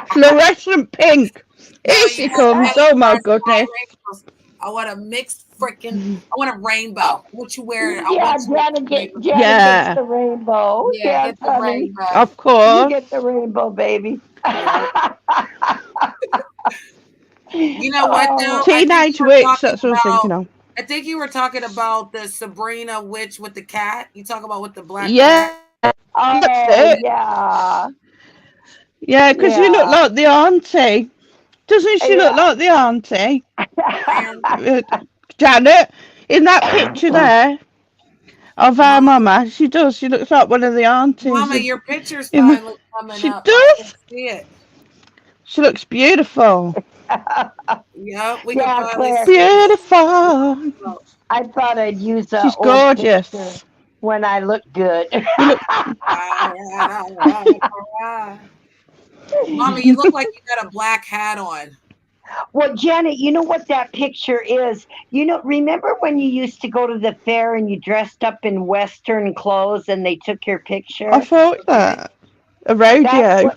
Fluorescent pink. Here she comes. Oh my goodness. I want a mixed freaking. I want a rainbow. What you wearing? Janet gets the rainbow. Yeah, get the rainbow. Of course. You get the rainbow, baby. You know what? Though? Teenage witch. That's what I'm thinking of. I think you were talking about the Sabrina witch with the cat. You talk about with the black cat. Oh, yeah. Yeah, because you look like the auntie. Doesn't she look like the auntie? Janet, in that picture there of our mama, she does. She looks like one of the aunties. Mama, your picture's finally coming she up. does. See it. She looks beautiful. Yeah, we can finally see beautiful. I thought I'd use a. She's gorgeous. When I look good. Mama, you look like you got a black hat on. Well, Janet, you know what that picture is? You know, remember when you used to go to the fair and you dressed up in Western clothes and they took your picture? I thought that. A rodeo.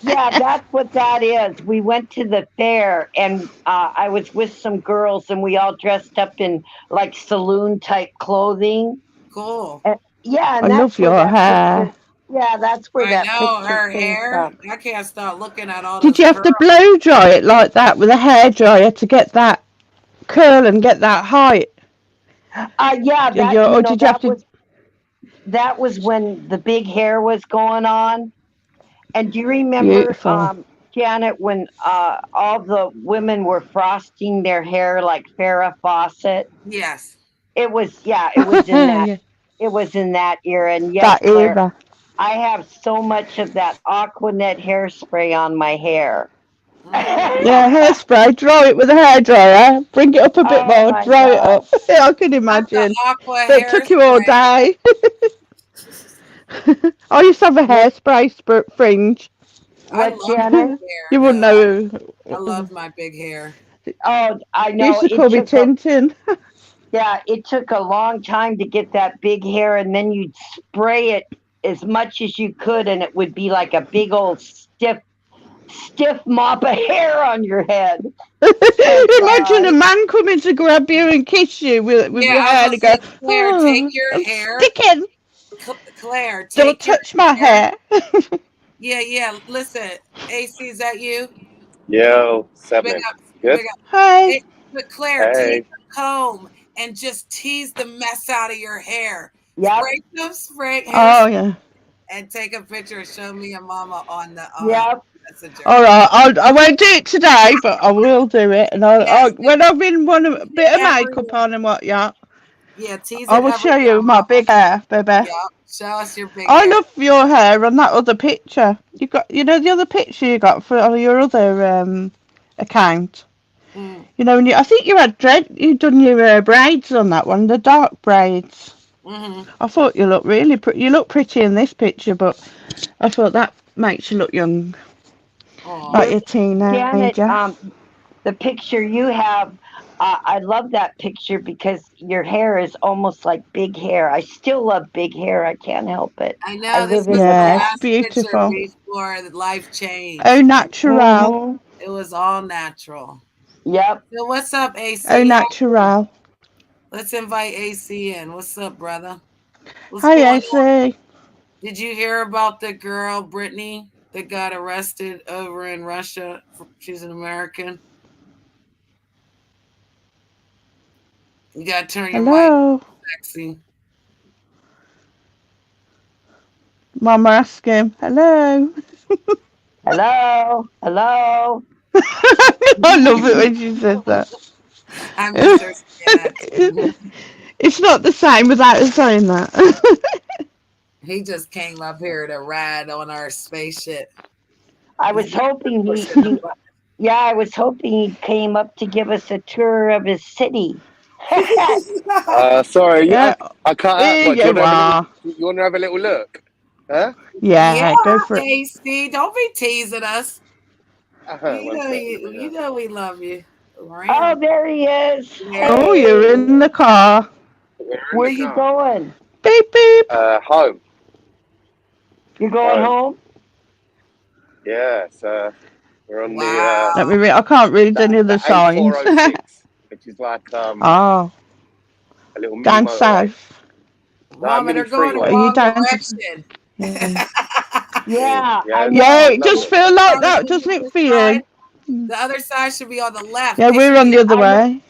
That's what that is. We went to the fair and I was with some girls and we all dressed up in like saloon type clothing. Cool. And I love your hair. Yeah, that's where that I know picture her came hair. from. I can't stop looking at all. Did you have to blow dry it like that with a hairdryer to get that curl and get that height? That was when the big hair was going on. And do you remember, Janet, when all the women were frosting their hair like Farrah Fawcett? Yes. It was in that. It was in that era. And yes, that era. I have so much of that Aquanet hairspray on my hair. Yeah, hairspray. Dry it with a hairdryer. Bring it up a bit more. Dry it up. I can imagine. It took you all day. I used to have a hairspray fringe. What, Janet? You wouldn't know. I love my big hair. Oh, I know. You used to call me Tintin. Yeah, it took a long time to get that big hair, and then you'd spray it as much as you could, and it would be like a big old stiff mop of hair on your head. Imagine a man coming to grab you and kiss you with your Yeah, I hair was and gonna go, say, Claire, take oh, your I'm hair. sticking. Claire, Don't take your touch my hair. Yeah. Listen, AC, is that you? Yo, Big seven. up, Good. big up. Hey. Hey, but Claire, Hey. take a comb and just tease the mess out of your hair. Yep. Spray hair Oh, yeah. and take a picture and show me and Mama on the Yep. messenger. All right, I won't do it today, but I will do it. And when I've been a bit of makeup on and what, yeah, Yeah, tease I it will every show you time, my Mama. big hair, baby. Yeah, show us your big I hair. love your hair on that other picture. You got, the other picture you got for your other account. Mm. You know, I think you had you'd done your braids on that one, the dark braids. Mm-hmm. I thought you looked really pretty. You look pretty in this picture, but I thought that makes you look young, like you're a Janet, teenager. the picture you have, I love that picture because your hair is almost like big hair. I still love big hair. I can't help it. I know this live in was the the Yeah, it's last picture beautiful. before the life changed. Au natural. Mhm. It was all natural. Yep. So what's up, AC? Au natural. Let's invite AC in. What's up, brother? What's Hi, going on? AC. Did you hear about the girl, Brittney, that got arrested over in Russia? She's an American. You gotta turn your mic Hello. sexy. Mama asked him. Hello. Hello. Hello. I love it when she says that. I miss her saying that too. It's not the same without her saying that. He just came up here to ride on our spaceship. I was hoping I was hoping he came up to give us a tour of his city. Sorry, Yeah. I cut out. Here What, do you are. you want to have a little look? Huh? Yeah, go for it. AC, don't be teasing us. One second, You know we love you. Oh, there he is. Oh, you're in the car. Where you going? Beep, beep. Home. You're going home? Yeah, so we're on Let me read. I can't read any of the signs. A406, which is like Oh, a little mini down motorway. south. Mama, they're going the Are you wrong down direction. Yeah, I know. Yeah, it does feel like that, doesn't it, for you? The other side should be on the left. Yeah, They we're should on be- the other way.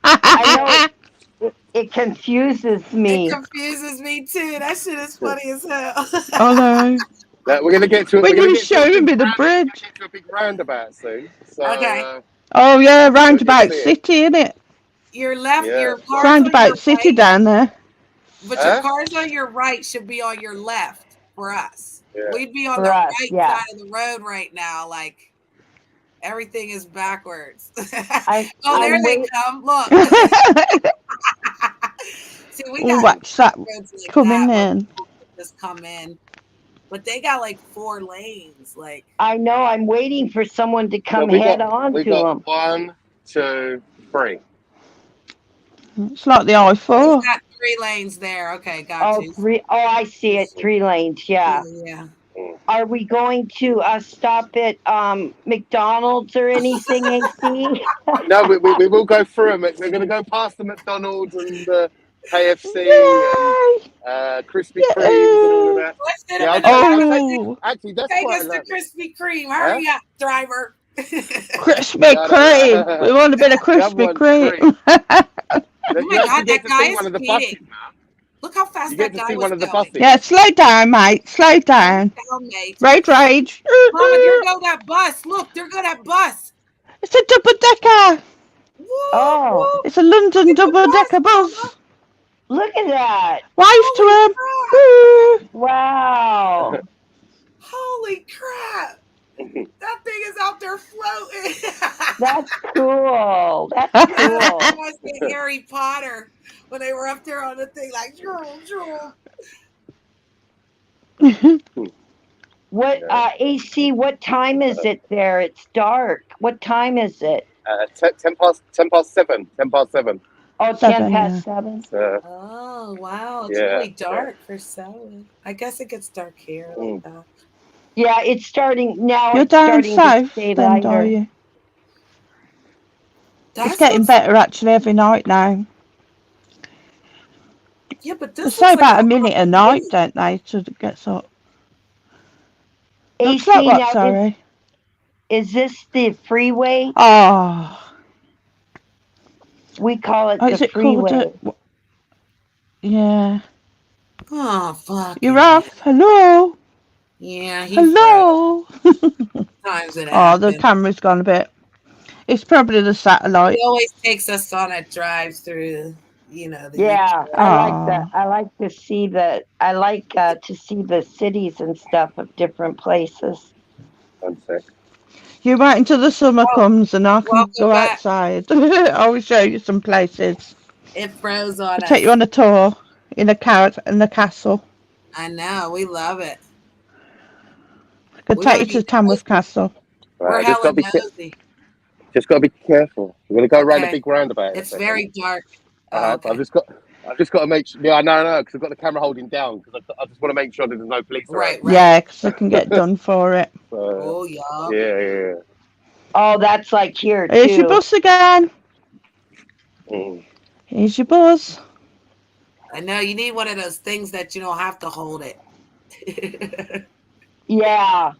I know it confuses me. It confuses me too. That shit is funny as hell. Oh no. We're gonna get to it. When you were showing me the bridge. Get to a big roundabout soon. So, Okay. Oh yeah, Roundabout City, innit? Your left, Yeah. your car's Roundabout on your City right, down there. but your car's on your right should be on your left for us. Yeah. We'd be on For the us, right yeah. side of the road right now, like everything is backwards. I'm there they wait- come. Look. See, we We'll got watch that roads like coming that where in. people can just come in. But they got like 4 lanes. Like I know. I'm waiting for someone to come we head got, on we to got him. 1, 2, 3. It's like the we I-4. got 3 lanes there. Okay, got Oh, you. 3. Oh, I see it. 3 lanes. Yeah. Yeah. Are we going to stop at McDonald's or anything, AC? No, we will go through them. We're going to go past the McDonald's and the KFC and Krispy Kremes and all of that. Actually, that's Take quite us a to lot. Krispy Kreme. Hurry up, driver. Krispy Kreme. We want a bit of Krispy Kreme. Oh my God, that guy is one of the speeding. buses. Look how fast You that get to guy see was one of the going. buses. Yeah, slow down, mate. Slow down. Mate. Road rage. Mama, there go that bus. Look, there go that bus. It's a double-decker. Oh, It's a London double-decker bus. look at that. Wave to him. Wow. Holy crap. That thing is out there floating. That's cool. That's That cool. reminds me of Harry Potter when they were up there on the thing like, What AC? What time is it there? It's dark. What time is it? 10 past 7. 10 past 7. Oh, 10 past 7. Oh, wow. It's really dark for 7. I guess it gets dark here like that. Yeah, it's starting now. You're It's down starting to south, stay then, lighter. are you? That's It's getting better actually every night now. Yeah, but They this say looks like about a minute a night, don't they, till it gets up. Looks like AC what, now. sorry? Is this the freeway? Oh. We call it Oh, the is it freeway. called Yeah. Oh, fuck. You're off. Hello. Yeah, he Hello. Times it Oh, happens. the camera's gone a bit. It's probably the satellite. He always takes us on a drive through, the Yeah, UK. I like that. I like to see to see the cities and stuff of different places. One sec. You wait until the summer comes and I can welcome go back. outside. I will show you some places. It froze on I'll us. take you on a tour in the castle. I know, we love it. I can take you to Tamworth Castle. We're Right, just hella gotta be nosy. just gotta be careful. We're gonna go around a big roundabout. It's very dark. I've just got to make sure. Yeah, no, because I've got the camera holding down because I just want to make sure there's no police around. Yeah, because I can get done for it. Oh, yeah. Yeah. Oh, that's like here too. Here's your bus again. Here's your bus. I know, you need one of those things that you don't have to hold it. Yeah.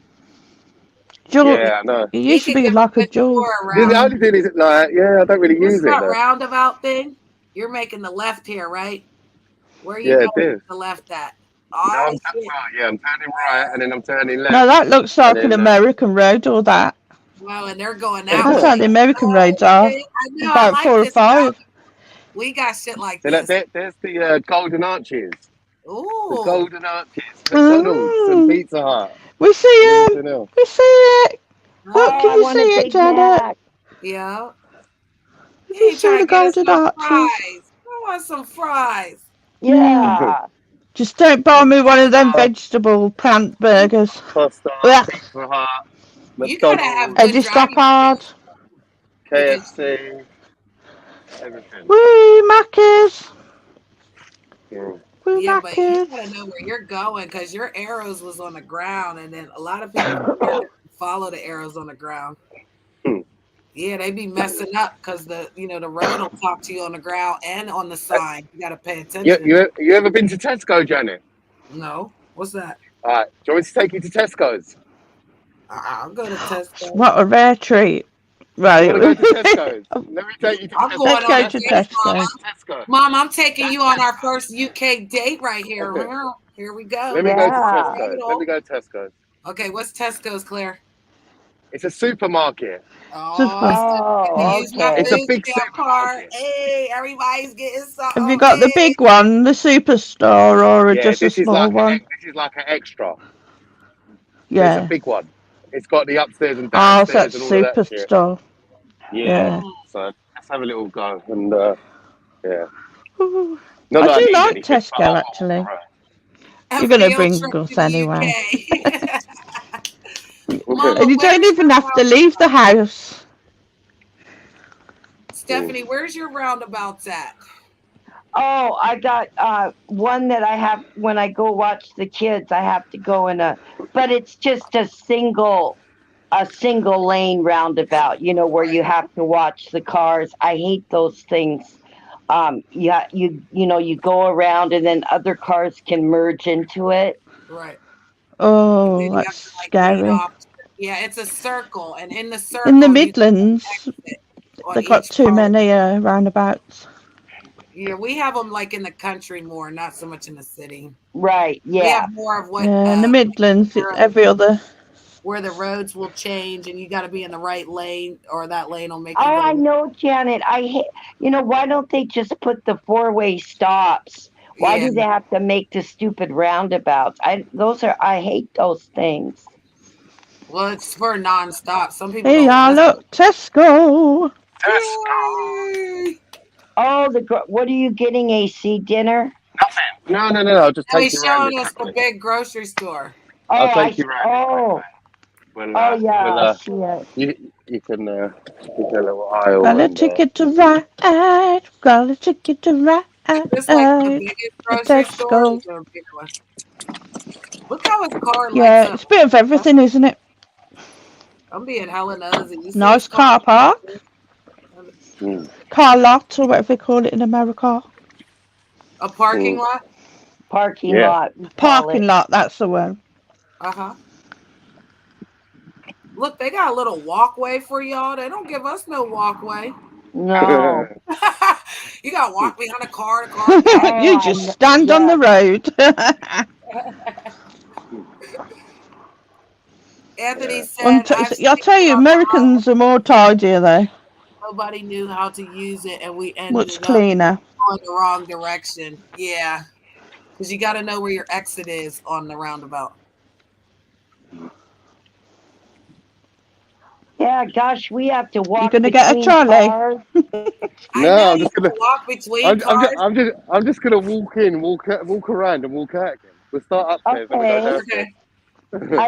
Yeah, I know. It used to be like a jewel. The only thing is, I don't really What's use it. that though. roundabout thing? You're making the left here, right? Where are you Yeah, going it is. the left at? No, Oh, I'm turning right and then I'm turning left. No, that looks like And an then, American road, all that. well, and they're going that That's way. how the American roads are. I know, I About like 4 or this 5. We got shit like So this. there's the Golden Arches. Ooh. The Golden Arches, McDonald's and Pizza Hut. We see him. We see it. Look, I can you want a see it, Big Janet? Mac. Yeah. You He see trying the to get us Golden some Arches? fries. I want some fries. Yeah. Just don't buy me one of them vegetable plant burgers. Costa, Ugh. Pizza Hut, You gotta have McDonald's, good Eddie Stoppard. KFC, everything. Woo, Macca's. Woo, Yeah, but you Macca's. gotta know where you're going because your arrows was on the ground, and then a lot of people follow the arrows on the ground. Yeah, they be messing up because the road will talk to you on the ground and on the sign. You gotta pay attention. You ever been to Tesco, Janet? No, what's that? All right, do you want me to take you to Tesco's? I'll go to Tesco. What a rare treat. Right. You want to go to Tesco's? Let me take you to I'm Tesco. going Let's on go a to date, Tesco. Mom. Mom, I'm taking you on our first UK date right here. Here we go. Let me go to Tesco's. Let me go to Tesco's. Okay, what's Tesco's, Claire? It's a supermarket. Oh, okay. It's a big supermarket. Hey, everybody's getting something. Have you got the big one, the superstore, or just a small one? This is like an extra. Yeah. It's a big one. It's got the upstairs and Oh, so downstairs that's and all of that shit. superstore. Yeah. So let's have a little go and yeah. Ooh. Not that I do need like anything, Tesco actually. You're gonna bring us anyway. And you don't even have to leave the house. Stephanie, where's your roundabouts at? Oh, I got one that I have when I go watch the kids. I have to go but it's just a single lane roundabout. Where you have to watch the cars. I hate those things. You go around and then other cars can merge into it. Right. Oh, that's scary. Yeah, it's a circle, and in the circle. In the Midlands, they've got too many roundabouts. Yeah, we have them like in the country more, not so much in the city. Right. Yeah. We have more of what. Yeah, in the Midlands, it's every other. Where the roads will change, and you got to be in the right lane, or that lane will make. Oh, I know, Janet. I hate. Why don't they just put the 4-way stops? Why do they have to make the stupid roundabouts? I hate those things. Well, it's for nonstop. Some people. Hey, look, Tesco. Tesco. Oh, what are you getting? AC dinner? Nothing. No. I'll just take He's you around. showing us the big grocery store. I'll take you around. Oh. We'll, Oh yeah, we'll, I see it. you can get a little aisle. Got a And, ticket to ride. Got a ticket to ride. Is this like the biggest The grocery store? Or Tesco. is there a bigger one? Look how his car lights Yeah, up. it's a bit of everything, isn't it? I'm being hella nosy. You see Nice his car park. Mm. Car lot, or whatever they call it in America. A parking lot? Parking Yeah. lot. we call Parking it. lot, that's the one. Uh-huh. Look, they got a little walkway for y'all. They don't give us no walkway. No. You got to walk behind a car. You just stand on the road. Anthony said, I'll tell you, Americans are more tidier though. Nobody knew how to use it, and we ended Much up cleaner. going the wrong direction. Yeah, because you got to know where your exit is on the roundabout. Yeah, gosh, we have to walk. You're gonna get a trolley. No, I'm just gonna walk between cars. I'm just gonna walk in, walk around, and walk out again. We'll start upstairs and we go downstairs.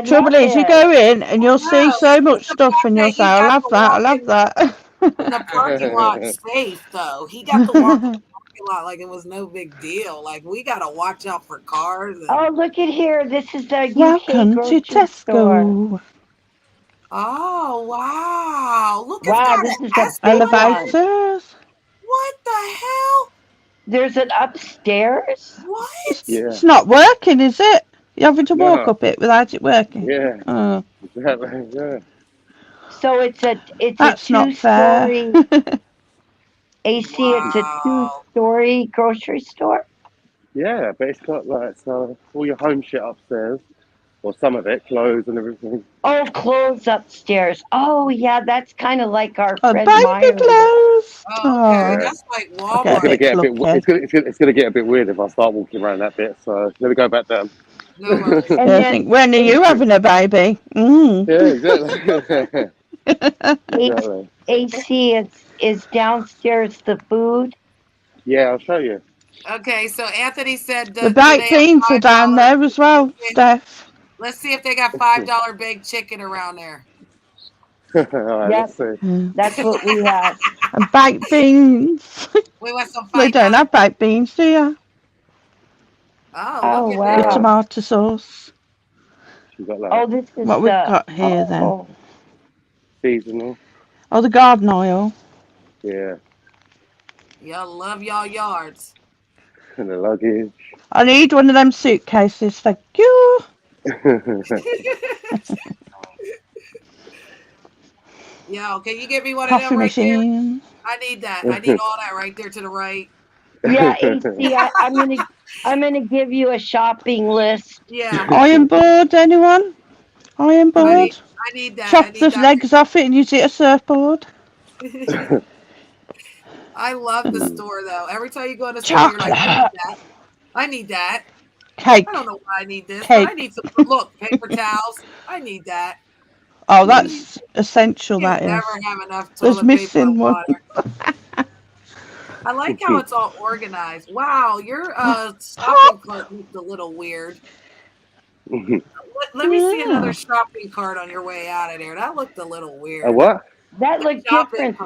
Trouble is, you go in and you'll see so much stuff, and you'll say, "I'll have that. I'll have that." In the parking lot safe though. He got to walk in the parking lot like it was no big deal. Like we got to watch out for cars. Oh, look at here. This is the Welcome UK grocery to Tesco. store. Oh wow! Look, Wow, it's this got is the big one. Elevators. What the hell? There's an upstairs. What? It's not working, is it? You're having to walk No. up it without it working. Yeah. Oh, Exactly. Yeah. So it's that's a not fair. two-story. AC. It's a two-story grocery store. Yeah, but it's got like so all your home shit upstairs, or some of it, clothes and everything. Oh, clothes upstairs. Oh yeah, that's kind of like our Oh, Fred baby Meyer. clothes. Oh, okay. Yeah. That's like It's Walmart. gonna get a bit. Lucky. It's gonna get a bit weird if I start walking around that bit. So let me go back down. No worries. And I then think, when are you having a baby? Yeah, exactly. AC is downstairs. The food. Yeah, I'll show you. Okay, so Anthony said The baked beans are down there as well, Steph. Let's see if they got $5 baked chicken around there. All right, let's see. That's what we have. And baked beans. We want some They don't have baked beans, do you? Oh, look wow. With tomato sauce. Got that. Oh, this is What we've got here then? Seasonal. Oh, the garden oil. Yeah. Y'all love y'all yards. And the luggage. I need one of them suitcases, thank you. Yo, can you get me one of Coffee them right there? machine. I need that. I need all that right there to the right. Yeah, AC. I'm gonna give you a shopping list. Yeah. Iron board, anyone? Iron board? I need that. Chop the legs off it and use it as a surfboard. I love the store though. Every time you go in the store, you're like, I need that. I need that. Cake. I don't know why I need this, Cake. but I need some. Look, paper towels. I need that. Oh, that's essential, that is. Never have enough There's toilet missing paper one. I like how it's all organized. Wow, your shopping cart looked a little weird. Let me see another shopping cart on your way out of there. That looked a little weird. A what? That looked different.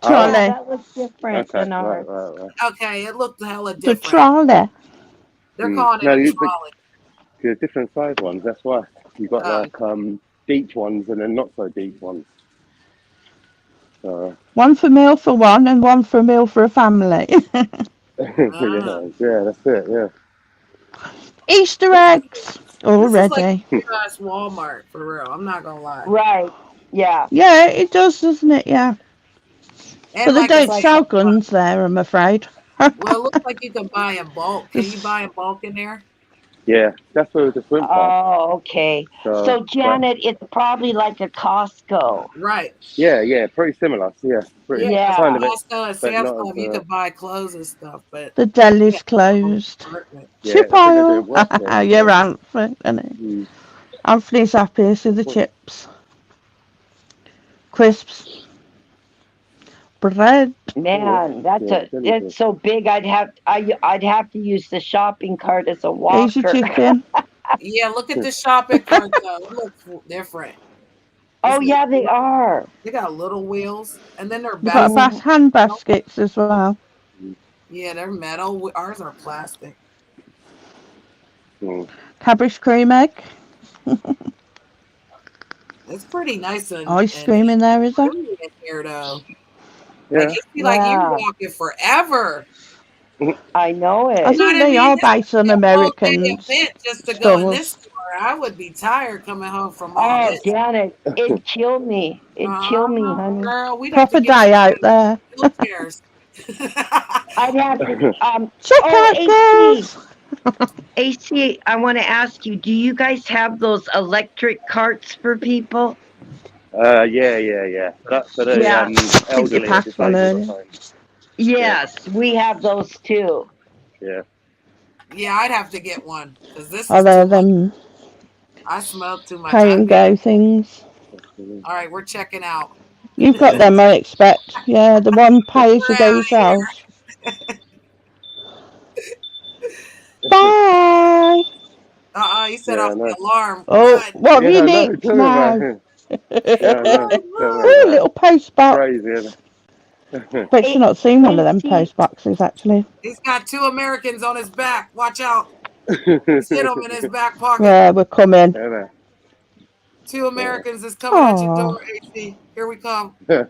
Trolley. That looks different Okay, than ours. right. Okay, it looked hella The different. trolley. They're calling it a trolley. You're different size ones. That's why you've got like deep ones and then not so deep ones. One for meal for one and one for a meal for a family. yeah, that's it. Yeah. Easter eggs already. This is like US Walmart for real. I'm not gonna lie. Right. Yeah. Yeah, it does, doesn't it? Yeah. And But they like don't sell guns there, I'm afraid. Well, it looks like you can buy in bulk. Can you buy in bulk in there? Yeah, that's where the swim park. Oh, okay. So Janet, it's probably like a Costco. Right. Yeah, pretty similar. Yeah, pretty Yeah. kind of it. Costco and but Sam's not Club, as, you could buy clothes and stuff, but The deli's closed. Yeah, Chip I think they're doing work aisle. there. You're Anthony, isn't he? Anthony's happy to see the chips. Crisps. Bread. Man, it's so big. I'd have to use the shopping cart as a walker. Easy chicken. yeah, look at the shopping cart though. It looks different. Oh yeah, they are. They got little wheels, and then they're You've got baskets. hand baskets as well. Yeah, they're metal. Ours are plastic. Cabbage cream egg. It's pretty nice and Ice cream in there, is there? in here though. Yeah. Like you see, like you're Yeah. walking forever. I know I it. You know think what I they mean? are This based on is a whole day American event just to go in this stores. store. I would be tired coming home from all Oh, this. Janet, it'd kill me. It'd kill me, honey. Girl, we'd have to Proper get day out there. wheelchairs. I'd have to. Check out, AC, girls. AC. I want to ask you. Do you guys have those electric carts for people? Yeah. That's for the Yeah. elderly and passed one disabled. earlier. Yes, we have those too. Yeah. Yeah, I'd have to get one because this Are is there too much. them I smell too much. pay and go things? All right, we're checking out. You've got them, I expect. Yeah, the one pay as you go yourselves. Bye. You set off the alarm. Oh, Good. what have you no, nicked tell me now? about it. Yeah, no, tell me Oh, about little post box. Crazy, isn't it? Bet you've not seen one of them post boxes, actually. He's got 2 Americans on his back. Watch out. He's hit him in his back pocket. Yeah, we're coming. 2 Americans is coming at your Aw. door, AC. Here we come. 10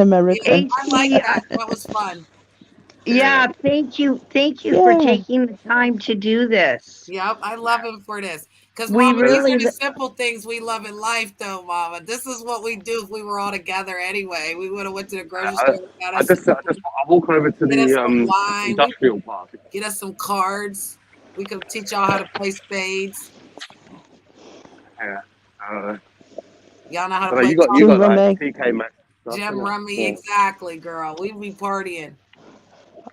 Americans. I like that. That was fun. Yeah, thank you for Yeah. taking the time to do this. Yep, I love him for this. Because, We Mama, really- these are the simple things we love in life, though, Mama. This is what we do if we were all together anyway. We would have went to the grocery store. I walk over to Get us the some wine. industrial park. Get us some cards. We could teach y'all how to play spades. Yeah. Y'all know how to But play you got cards. like TK Maxx. Gem rummy, exactly, girl. We be partying.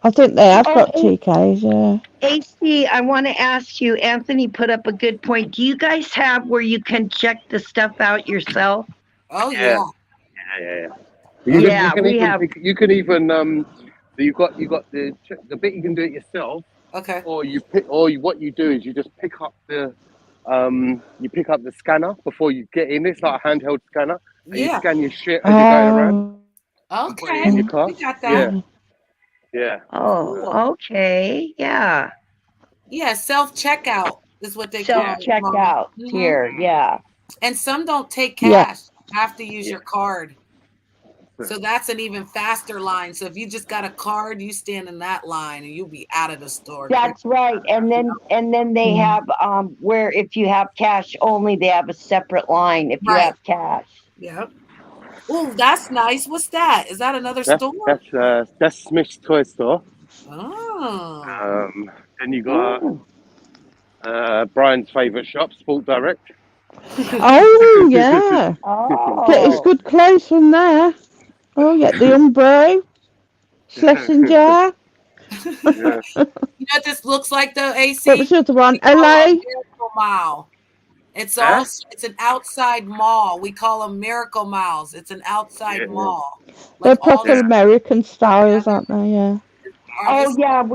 I think they have got Oh, TKs, yeah. AC, I want to ask you, Anthony put up a good point. Do you guys have where you can check the stuff out yourself? Oh, yeah. Yeah. You can even you've got the bit you can do it yourself. Okay. Or what you do is you just pick up the scanner before you get in. It's like a handheld scanner. And you scan your shit as you're going around. Okay. In your car. We got that. Yeah. Oh, okay. Yeah. Yeah, self-checkout is what they call it. Self-checkout here. Yeah. And some don't take cash. You have to use your card. So that's an even faster line. So if you just got a card, you stand in that line and you'll be out of the store. That's right. And then they have where if you have cash only, they have a separate line if you have cash. Yep. Oh, that's nice. What's that? Is that another store? That's Smith's Toy Store. Oh. Then you got Brian's favourite shop, Sport Direct. Oh, yeah. Get his good clothes from there. Oh, yeah, the Umbro. Schlesinger. You know what this looks like though, AC? What was the other one? LA? Miracle Mile. It's an outside mall. We call them Miracle Miles. It's an outside mall. They're proper American styles, aren't they? Yeah. Oh, yeah.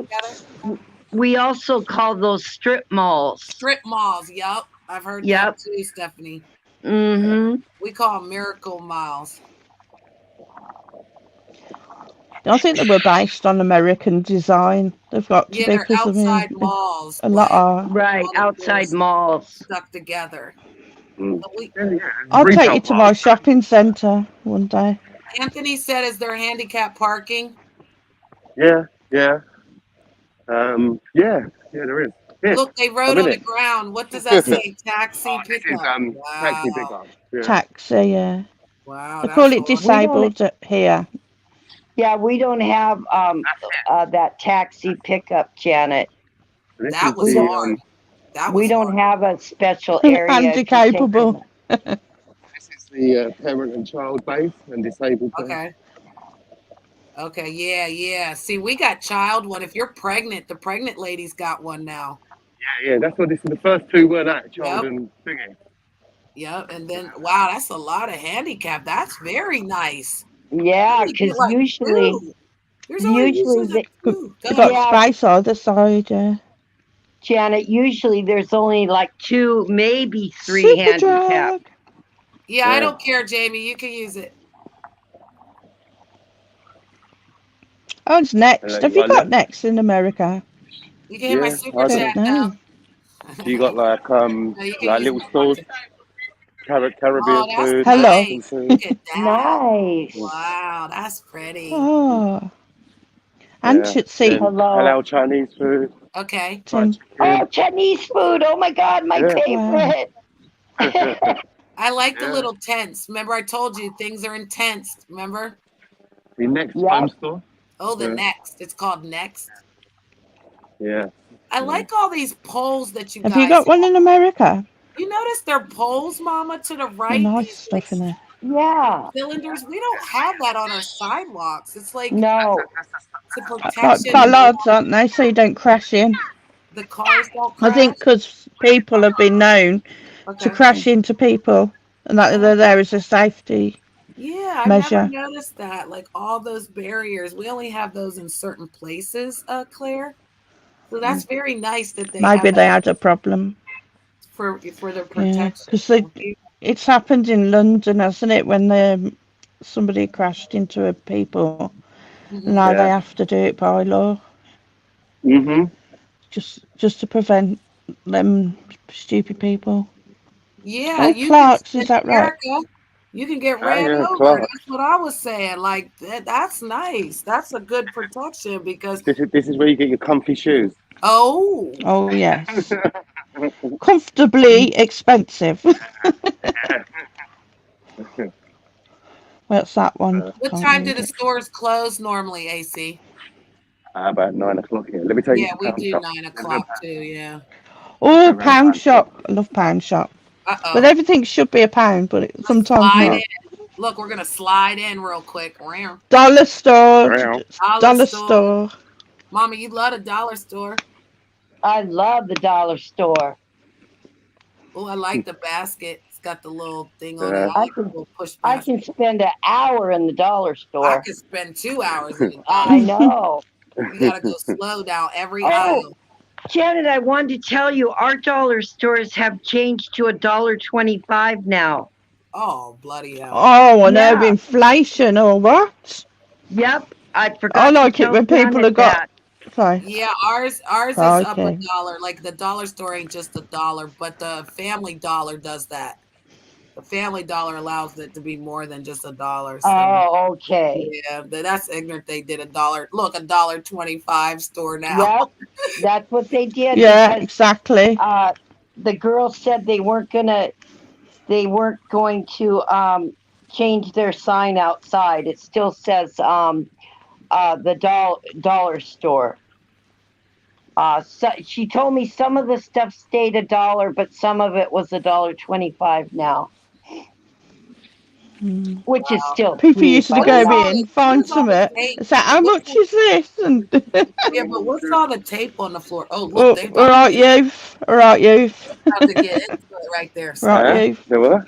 We also call those strip malls. Strip malls, yep. I've heard Yep. that too, Stephanie. Mm-hmm. We call them Miracle Miles. I think they were based on American design. They've got to be they're because outside malls. a lot are. Right, outside malls. Stuck together. I'll take you to my shopping centre one day. Anthony said, is there handicap parking? Yeah. There is. Yeah. Look, they wrote on the ground. What does that say? Taxi pickup. Taxi pickup. Yeah. Taxi, yeah. Wow. They call it disabled here. Yeah, we don't have that taxi pickup, Janet. That was hard. We don't have a special area. Handicapable. This is the parent and child base and disabled base. Okay, yeah. See, we got child one. If you're pregnant, the pregnant lady's got one now. Yeah. That's what this is. The first two were that child and thingy. Yep, and then wow, that's a lot of handicap. That's very nice. Yeah, because usually they've got space either side, yeah. Janet, usually there's only like 2, maybe 3 handicapped. Yeah, I Yeah. don't care, Jamie. You can use it. Oh, it's next. You Have you got got left? next in America? You can hit my Yeah, super I chat got. No. So you got like No, you can use little my stores, content. Caribbean Oh, that's food, Hello. Mexican nice. food. Look at that. Nice. Wow, that's pretty. Oh, and Yeah. see, Then Hello. halal Chinese food, Okay. fried Tim. Oh, chicken. Chinese food. Oh my God, my Yeah. Wow. favorite. I like the Yeah. little tents. Remember, I told you things are intense. Remember? The next Yep. home store. Oh, the Yeah. Next. It's called Next. Yeah. I like all these poles that you Have you guys got one in America? You notice they're poles, Mama, to the The right? nice These like stuff in there. Yeah. cylinders. We don't have that on our sidewalks. It's like No. it's a Like protection. bollards, aren't they? So you don't crash in. The cars don't I crash. think because people have been known to Okay. crash into people, and that they're there as a safety Yeah, I've never measure. noticed that. Like all those barriers, we only have those in certain places, Claire. So that's very nice that they have Maybe they that had a problem. for their Yeah, protection. because it's happened in London, hasn't it? When somebody crashed into a people. Mhm. Now they Yeah. have to do it by law, Mhm. just to prevent them stupid people. Yeah, Oh, you can Clark's, in is that right? America, you can get Ah, ran yeah, over. Clark. That's what I was saying. Like that's nice. That's a good protection because This is where you get your comfy shoes. oh, Oh yes, comfortably expensive. What's that one? what Can't time do read the it. stores close normally, AC? About 9 o'clock here. Let me take you Yeah, to we Pound do Shop. 9 o'clock too. Yeah. Oh, Pound Shop. I love Pound Shop. But Uh-oh. everything should be a pound, but sometimes Slide not. in. Look, we're gonna slide in real quick. Round. Dollar store. Around. Dollar store. Mama, you love a dollar store. I love the dollar store. Oh, I like the basket. It's got the little thing on it. Yeah. I like the little push I basket. can spend an hour in the dollar I store. could spend 2 hours in the I dollar. know. You gotta go slow down every Oh, aisle. Janet, I wanted to tell you our dollar stores have changed to $1.25 now. Oh, bloody hell. Oh, I know, Yeah. inflation or what? Yep. I I forgot to like it tell when people Janet have got. that. Sorry. Yeah, ours is up a Okay. dollar. Like the dollar store ain't just a dollar, but the Family Dollar does that. The Family Dollar allows it to be more than just a dollar. So Oh, okay. yeah, that's ignorant. They did a dollar. Look, $1.25 store now. Yep. That's what they did Yeah, because exactly. the girls said they weren't going to change their sign outside. It still says the dollar store. So she told me some of the stuff stayed a dollar, but some of it was $1.25 now, which is still People cheap. used to I go mean, in, find some it, and say, "How much is this?" And Yeah, but what's all the tape on the floor? Oh, look, all they about right, youth. All right, youth. to get into it right there. All right, Huh? youth. There were?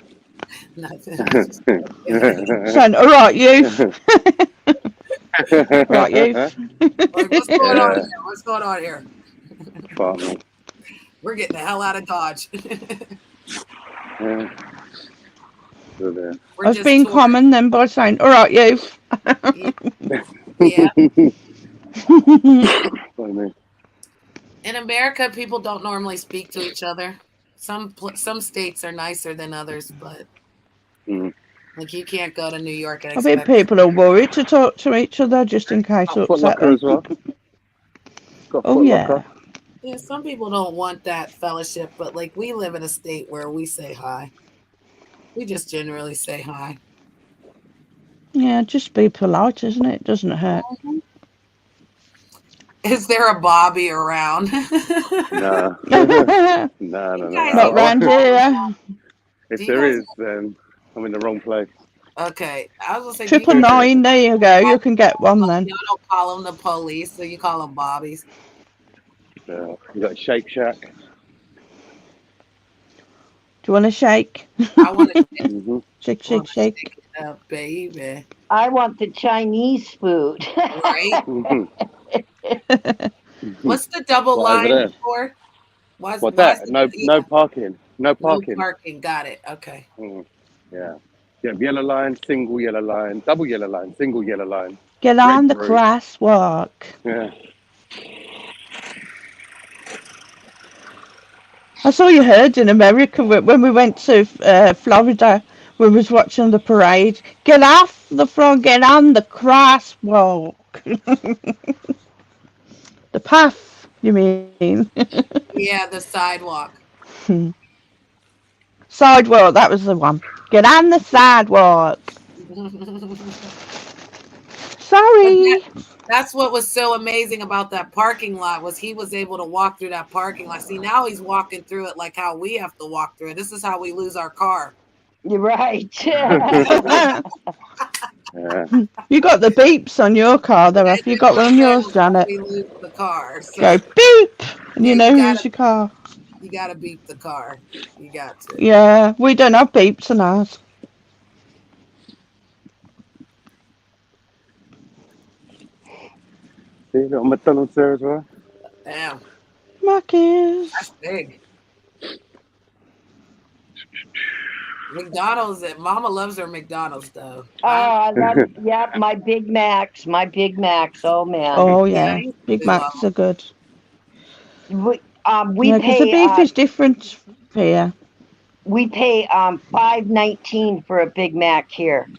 Nothing. Saying, "All right, youth." Right, youth. Like, what's going on Yeah. here? What's going on here? Fuck me. We're getting the hell out of Dodge. Yeah. So there. We're I was just being touring. common then by saying, "All right, youth." Yeah. Fuck me. In America, people don't normally speak to each other. Some states are nicer than others, but Mm. like you can't go to New York and I think expect. people are worried to talk to each other just in case Got it Foot upset Locker them. as well. Got Oh Foot yeah. Locker. Yeah, some people don't want that fellowship, but like we live in a state where we say hi. We just generally say hi. Yeah, just be polite, isn't it? Doesn't hurt. Is there a Bobby around? Nah. Not No. guys round here. If Do you there guys- is, then I'm in the wrong place. Okay, I was gonna say, do you 999. There you go. You can get one then. y'all don't call them the police, so you call them Bobbies. You got Shake Shack. Do you want a shake? I want to Mm-hmm. Shake, shake, shake. shake it up, baby. I want the Chinese food. Right? Mm-hmm. What's the double Right over line there. for? What's that? No parking. No No parking. parking. Got it. Okay. Mm. Yeah. Yeah, yellow line, single yellow line, double yellow line, single yellow line. Get on the Red route. crosswalk. Yeah. I saw you heard in America when we went to Florida. We was watching the parade. Get off the floor. Get on the crosswalk. The path, you mean? Yeah, the sidewalk. Sidewalk, that was the one. Get on the sidewalk. Sorry. That's what was so amazing about that parking lot was he was able to walk through that parking lot. See, now he's walking through it like how we have to walk through it. This is how we lose our car. You're right. Yeah. You got the beeps on your car, though. Have you got one on yours, Janet? We lose the car. So Go beep, and you Yeah, know you who's gotta- your car. you got to beep the car. You got to. Yeah, we don't have beeps on ours. See, little McDonald's there as well. Damn, Marcus. that's big. McDonald's. Mama loves her McDonald's though. Oh, I love it. Yep, my Big Macs. My Big Macs. Oh man. Oh yeah, I Big do love Macs are good. We Yeah, because the pay beef is different here. we pay $5.19 for a Big Mac here.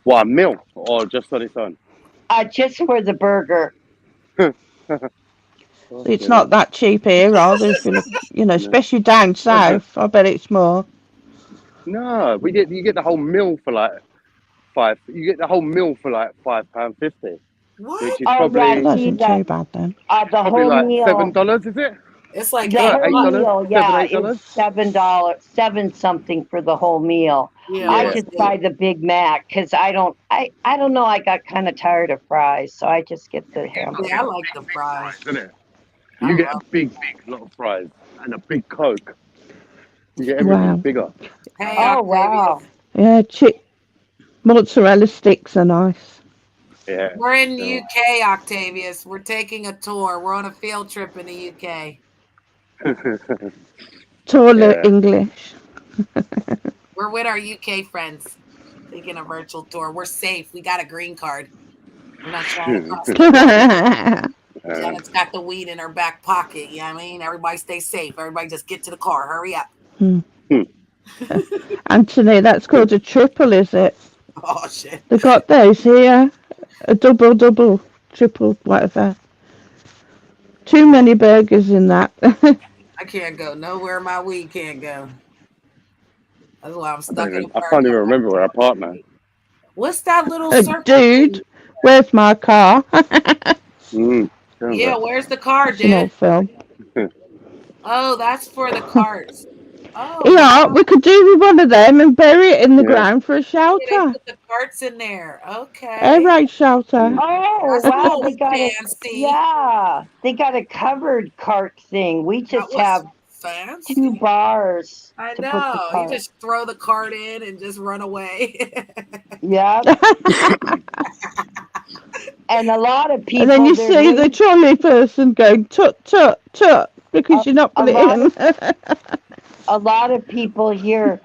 What, a meal or just on its own? Just for the burger. It's not that cheap here, either. If you look, especially down south, I bet it's more. No, you get the whole meal for like £5. You get the whole meal for like £5.50, What? which is Oh, probably yeah, That see, isn't too bad then. the probably whole like meal. $7. Is it? It's like The $8, whole meal, $7, yeah, $8? is $7 something for the whole meal. Yeah, I what's just it? buy the Big Mac because I don't know. I got kind of tired of fries, so I just get the hamburger. Yeah, I like the fries. Isn't it? You get a big lot of fries and a big Coke. You get everything Wow. bigger. Hey, Oh Octavius. wow! Yeah, mozzarella sticks are nice. Yeah. We're in the UK, Octavius. We're taking a tour. We're on a field trip in the UK. Toilet Yeah. English. We're with our UK friends taking a virtual tour. We're safe. We got a green card. We're not trying to cross the Janet's got the weed in her back pocket. You know what I mean? Everybody stay safe. Everybody just get to the car. Hurry up. Anthony, that's called a triple, is it? Oh, shit. They got those here. A double, triple, whatever. Too many burgers in that. I can't go nowhere my weed can't go. That's why I'm stuck in I America. can't even remember where I parked now. What's that little circle? Dude, where's my car? Yeah, where's the car, It's an old dude? film. Oh, that's for the carts. Oh, Yeah, we could do with one of them and bury it in the Yeah. ground for a yeah, they shelter. put the carts in there. Okay. Air raid shelter. Oh That's wow! cool, They got it. fancy. Yeah, they got a covered cart thing. We That just was have fancy. 2 bars I to put the know. You cart. just throw the cart in and just run away. Yeah, and a lot of people. And then you they're see the waiting- trolley person going tut tut tut because you're not a putting lot it in. a lot of people here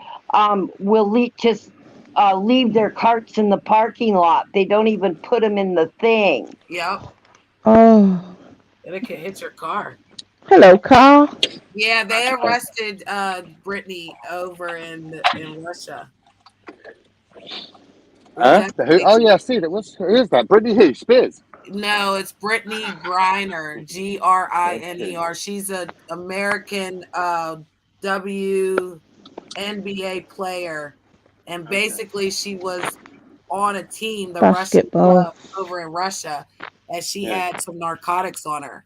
will leave their carts in the parking lot. They don't even put them in the thing. Yep. Oh, And it can hit your car. hello, car. Yeah, they arrested Brittney over in Russia. Huh? Who? Oh yeah, I see that. Who is that? Brittney who? Spears. No, it's Brittney Griner, Griner. She's an American WNBA player, and basically she was on a team, the Russian Basketball. club over in Russia, and she had some narcotics on her.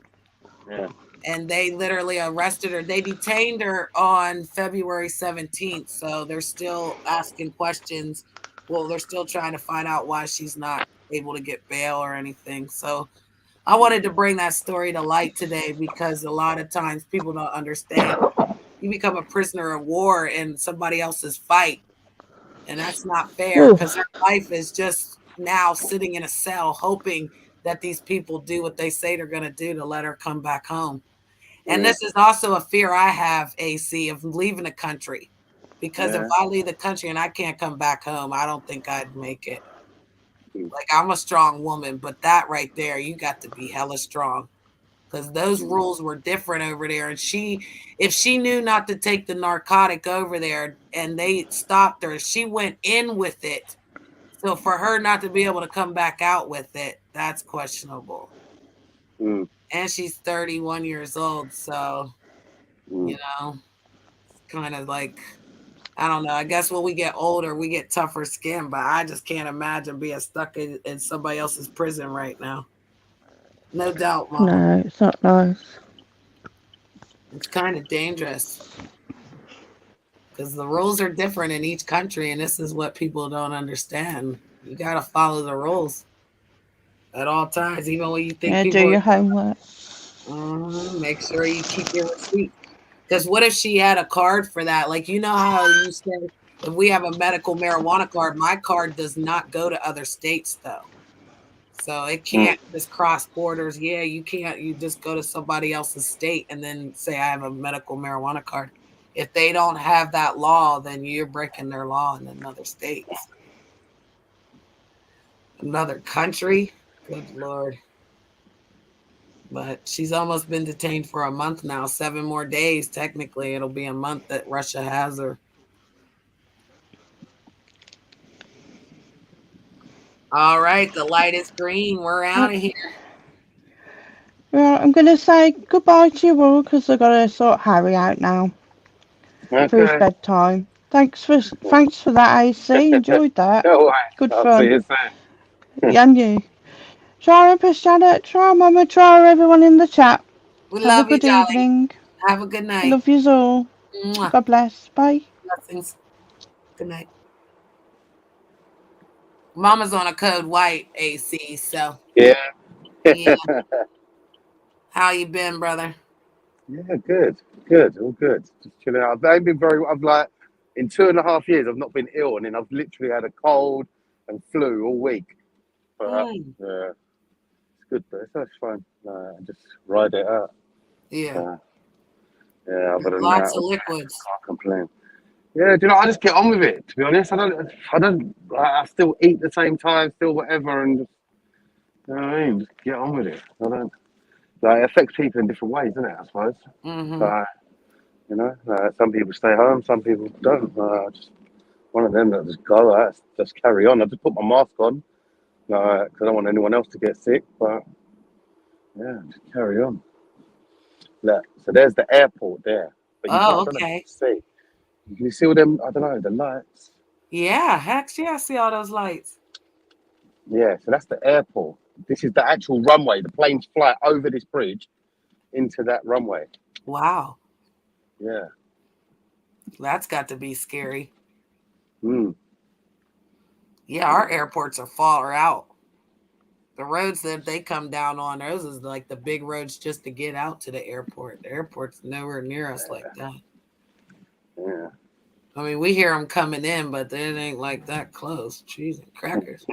Yeah. And they literally arrested her. They detained her on February 17th, so they're still asking questions. Well, they're still trying to find out why she's not able to get bail or anything. So I wanted to bring that story to light today because a lot of times people don't understand. You become a prisoner of war in somebody else's fight, and that's not fair because her life is just now sitting in a cell hoping that these people do what they say they're going to do to let her come back home. And this is also a fear I have, AC, of leaving the country. Because if I leave the country and I can't come back home, I don't think I'd make it. Like, I'm a strong woman, but that right there, you got to be hella strong. Because those rules were different over there. And if she knew not to take the narcotic over there and they stopped her, she went in with it. So for her not to be able to come back out with it, that's questionable. And she's 31 years old. So, you know, it's kind of like, I don't know. I guess when we get older, we get tougher skin, but I just can't imagine being stuck in somebody else's prison right now. No doubt, Mama. No, it's not nice. It's kind of dangerous because the rules are different in each country, and this is what people don't understand. You got to follow the rules at all times, even when you think people do your homework. Make sure you keep your receipt. Because what if she had a card for that? Like, you know how you said, if we have a medical marijuana card, my card does not go to other states, though. So it can't just cross borders. Yeah, you can't. You just go to somebody else's state and then say, I have a medical marijuana card. If they don't have that law, then you're breaking their law in another state. Another country? Good Lord. But she's almost been detained for a month now. 7 more days. Technically, it'll be a month that Russia has her. All right, the light is green. We're out of here. Well, I'm going to say goodbye to you all because I've got to sort Harry out now for his bedtime. Thanks for that, AC. Enjoyed that. Good fun. See you soon. And you. Try Empress Janet, try Mama, try everyone in the chat. We Have love a good you, darling. evening. Have a good night. Love yous all. Mwah. God bless. Bye. Blessings. Good night. Mama's on a code white, AC, so. Yeah. How you been, brother? Yeah, good, all good. Just chilling out. I've been I've like, in 2.5 years, I've not been ill, and then I've literally had a cold and flu all week. But yeah, it's good, but it's fine. Just ride it out. Yeah. Yeah, other than Lots that, of liquids. Can't complain. Yeah, do you know? I just get on with it. To be honest, I still eat the same time, still whatever, and just, you know what I mean? Just get on with it. I don't. Like, it affects people in different ways, doesn't it? I suppose. You know, some people stay home, some people don't. Just one of them that just go, just carry on. I just put my mask on, because I don't want anyone else to get sick. But yeah, just carry on. Look, so there's the airport there. But you can't, Okay. see. Can you see all them? I don't know, the lights. Yeah, heck yeah, I see all those lights. Yeah, so that's the airport. This is the actual runway. The planes fly over this bridge into that runway. Wow. Yeah. That's got to be scary. Yeah, our airports are far out. The roads that they come down on, those is like the big roads just to get out to the airport. The airport's nowhere near us like that. Yeah. I mean, we hear them coming in, but it ain't like that close. Cheese and crackers.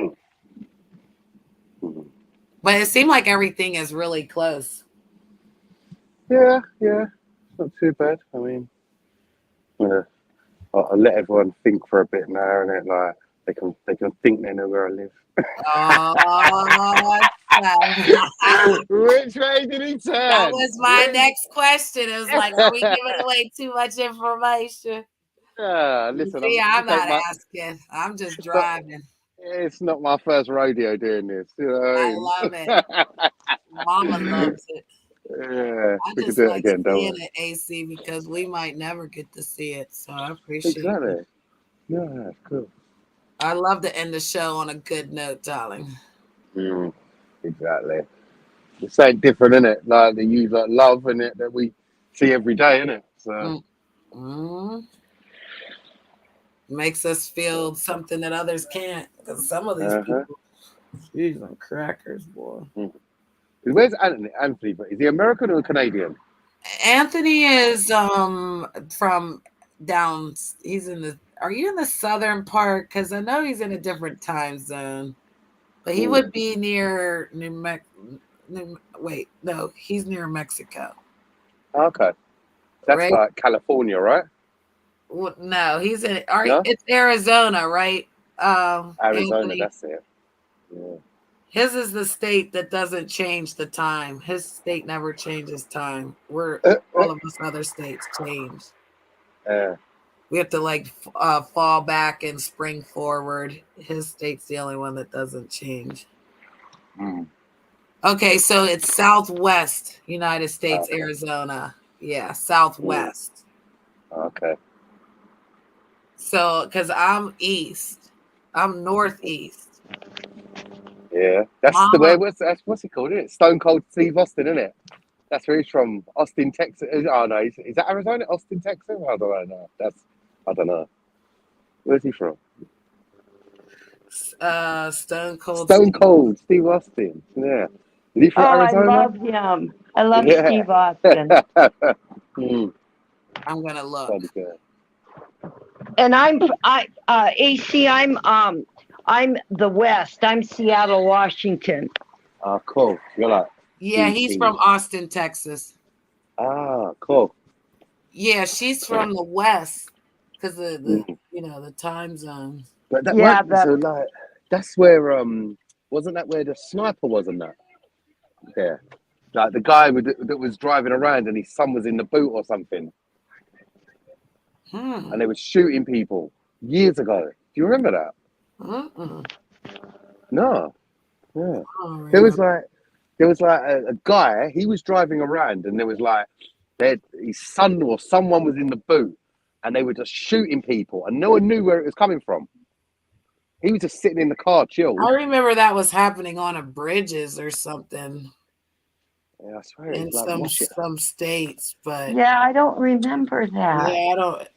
But it seemed like everything is really close. Yeah, not too bad. I mean, I'll let everyone think for a bit now, and like they can think they know where I live. Which way did he turn? That was my next question. It was like, are we giving away too much information? Listen, See, I'm not asking. I'm just driving. It's not my first rodeo doing this. You know what I mean? love it. Mama loves it. Yeah, I we can just do it like again, don't seeing we? it, AC, because we might never get to see it. So I appreciate it. Yeah, cool. I love to end the show on a good note, darling. Exactly. It's something different, isn't it? Like the you like love in it that we see every day, isn't it? So makes us feel something that others can't. Because some of these people, cheese and crackers, boy. Where's Anthony? Is he American or Canadian? Anthony is from down. He's in the. Are you in the southern part? Because I know he's in a different time zone. But he would be near wait, no, he's near Mexico. Okay, that's right? like California, right? No, he's in. No? It's Arizona, right? Arizona, Anthony. that's it. Yeah. His is the state that doesn't change the time. His state never changes time. All of us other states change. We have to like fall back and spring forward. His state's the only one that doesn't change. Okay, so it's Southwest United States, Arizona. Yeah, Southwest. Okay. So, because I'm east, I'm northeast. Yeah, that's the way. What's he called? Isn't it? Stone Cold Steve Austin, isn't it? That's where he's from. Austin, Texas. Oh no, is that Arizona? Austin, Texas? I don't know. I don't know. Where's he from? Stone Cold. Stone Cold Steve Austin. Yeah. Is he from Arizona? I love him. I love Steve Austin. I'm gonna look. And AC. I'm the West. I'm Seattle, Washington. Oh, cool. You're like. Yeah, he's from Austin, Texas. Ah, cool. Yeah, she's from the West because the the time zone. But that, Yeah, so like that's where wasn't that where the sniper wasn't that? Yeah, like the guy that was driving around and his son was in the boot or something, and they were shooting people years ago. Do you remember that? No. Yeah. There was like a guy. He was driving around, and there was like his son or someone was in the boot, and they were just shooting people, and no one knew where it was coming from. He was just sitting in the car, chilled. I remember that was happening on a bridges or something. Yeah, I swear. In some states, but yeah, I don't remember that. Yeah, I don't.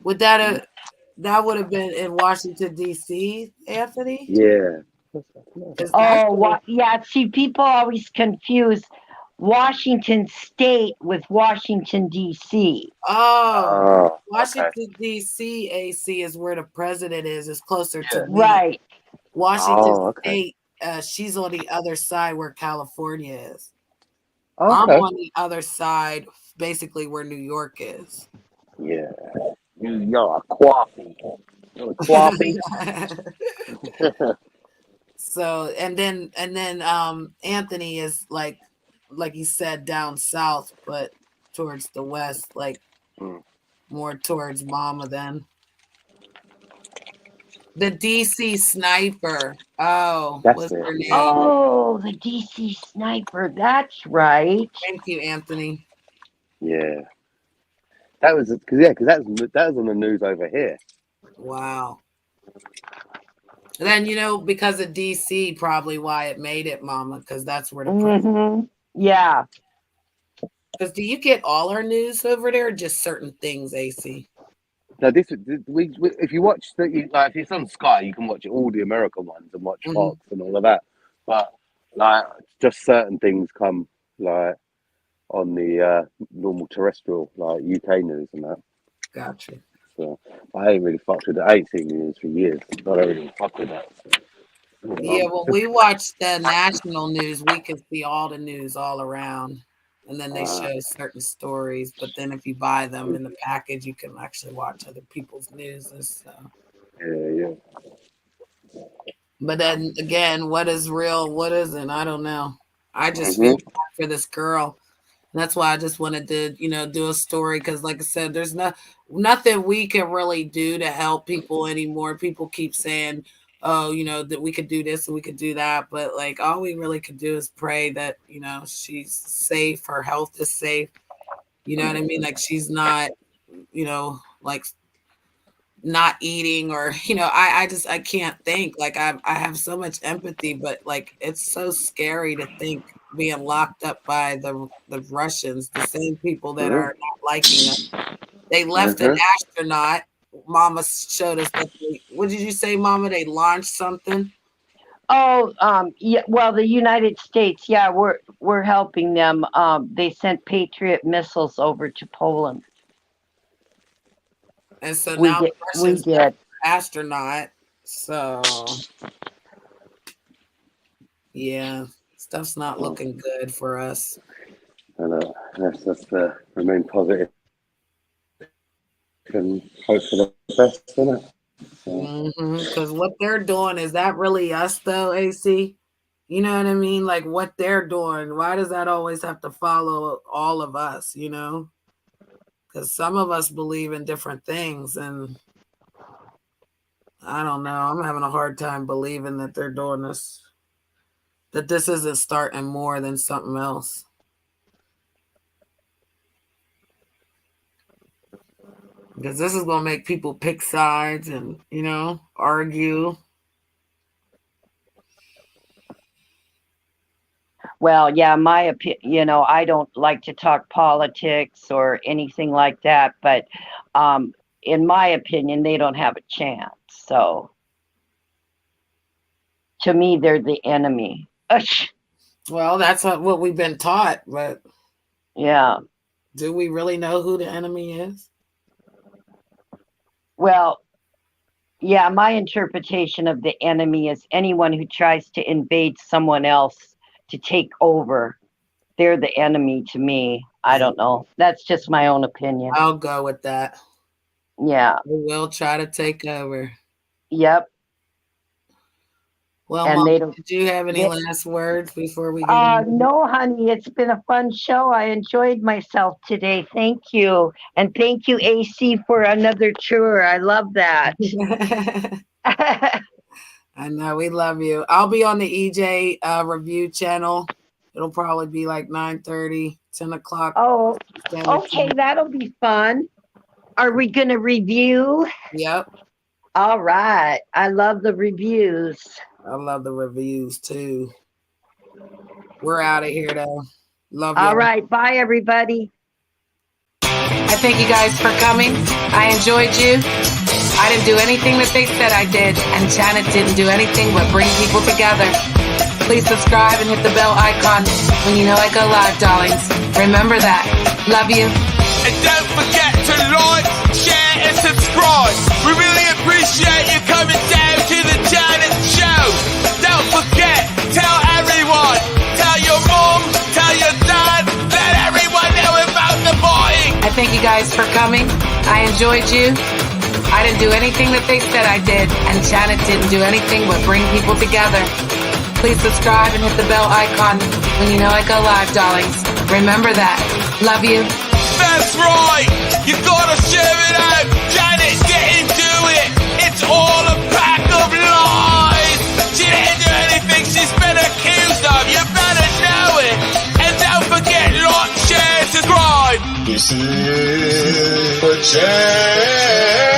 Would that would have been in Washington D.C., Anthony? Yeah. Oh, yeah. See, people always confuse Washington State with Washington D.C. Oh, Washington D.C. AC is where the president is. It's closer to me. Right. Washington State. She's on the other side where California is. Okay. I'm on the other side, basically where New York is. Yeah. You're a coffee. You're a coffee. So and then Anthony is like you said, down south, but towards the west, like more towards Mama then. The DC sniper. Oh, what's her name? Oh, the DC sniper. That's right. Thank you, Anthony. Yeah. That was because that was on the news over here. Wow. And then because of DC, probably why it made it, Mama, because that's where the president. Yeah. Because do you get all our news over there, or just certain things, AC? No, if you watch if it's on Sky, you can watch all the American ones and watch Fox and all of that. But like, just certain things come like on the normal terrestrial, like UK news and that. Gotcha. So I ain't really fucked with the 18 news for years. I don't really fuck with that. So, yeah, well, we watch the national news. We can see all the news all around. And then they show certain stories. But then if you buy them in the package, you can actually watch other people's news and stuff. Yeah. But then again, what is real? What isn't? I don't know. I just feel bad for this girl. And that's why I just wanted to, do a story. Because like I said, there's nothing we can really do to help people anymore. People keep saying, oh, that we could do this and we could do that. But like, all we really could do is pray that, she's safe. Her health is safe. You know what I mean? Like she's not, like not eating or, I can't think. Like I have so much empathy, but like, it's so scary to think being locked up by the Russians, the same people that are not liking us. They left an astronaut. Mama showed us that. What did you say, Mama? They launched something. Oh, yeah. Well, the United States, yeah, we're helping them. They sent Patriot missiles over to Poland. And so now the Russians left an astronaut. So yeah, stuff's not looking good for us. I know. Let's just remain positive. and hope for the best, isn't it? Because what they're doing, is that really us though, AC? You know what I mean? Like what they're doing, why does that always have to follow all of us, you know? Because some of us believe in different things, and I don't know. I'm having a hard time believing that they're doing this, that this isn't starting more than something else. Because this is going to make people pick sides and, you know, argue. Well, yeah, my opinion, you know, I don't like to talk politics or anything like that, but in my opinion, they don't have a chance. So to me, they're the enemy. Well, that's what we've been taught, but yeah. Do we really know who the enemy is? Well, yeah, my interpretation of the enemy is anyone who tries to invade someone else to take over. They're the enemy to me. I don't know. That's just my own opinion. I'll go with that. Yeah. We will try to take over. Yep. Well, and Mom, did you have any last words before we get no, honey, it's been a fun show. I enjoyed myself today. Thank you. And thank you, AC, for another tour. I love that. I know, we love you. I'll be on the EJ review channel. It'll probably be like 9:30, 10 o'clock. Oh, okay, that'll be fun. Are we going to review? Yep. All right. I love the reviews. I love the reviews too. We're out of here though. Love you. All right. Bye, everybody. I thank you guys for coming. I enjoyed you. I didn't do anything that they said I did, and Janet didn't do anything but bring people together. Please subscribe and hit the bell icon when you know I go live, darlings. Remember that. Love you. And don't forget to like, share, and subscribe. We really appreciate you coming down to the Janet Show. Don't forget, tell everyone. Tell your mom, tell your dad, let everyone know about the buying. I thank you guys for coming. I enjoyed you. I didn't do anything that they said I did, and Janet didn't do anything but bring people together. Please subscribe and hit the bell icon when you know I go live, darlings. Remember that. Love you. That's right. You gotta share it out. Janet's getting to it. It's all a pack of lies. She didn't do anything she's been accused of. You better know it. And don't forget, like, share, subscribe. This is for Janet.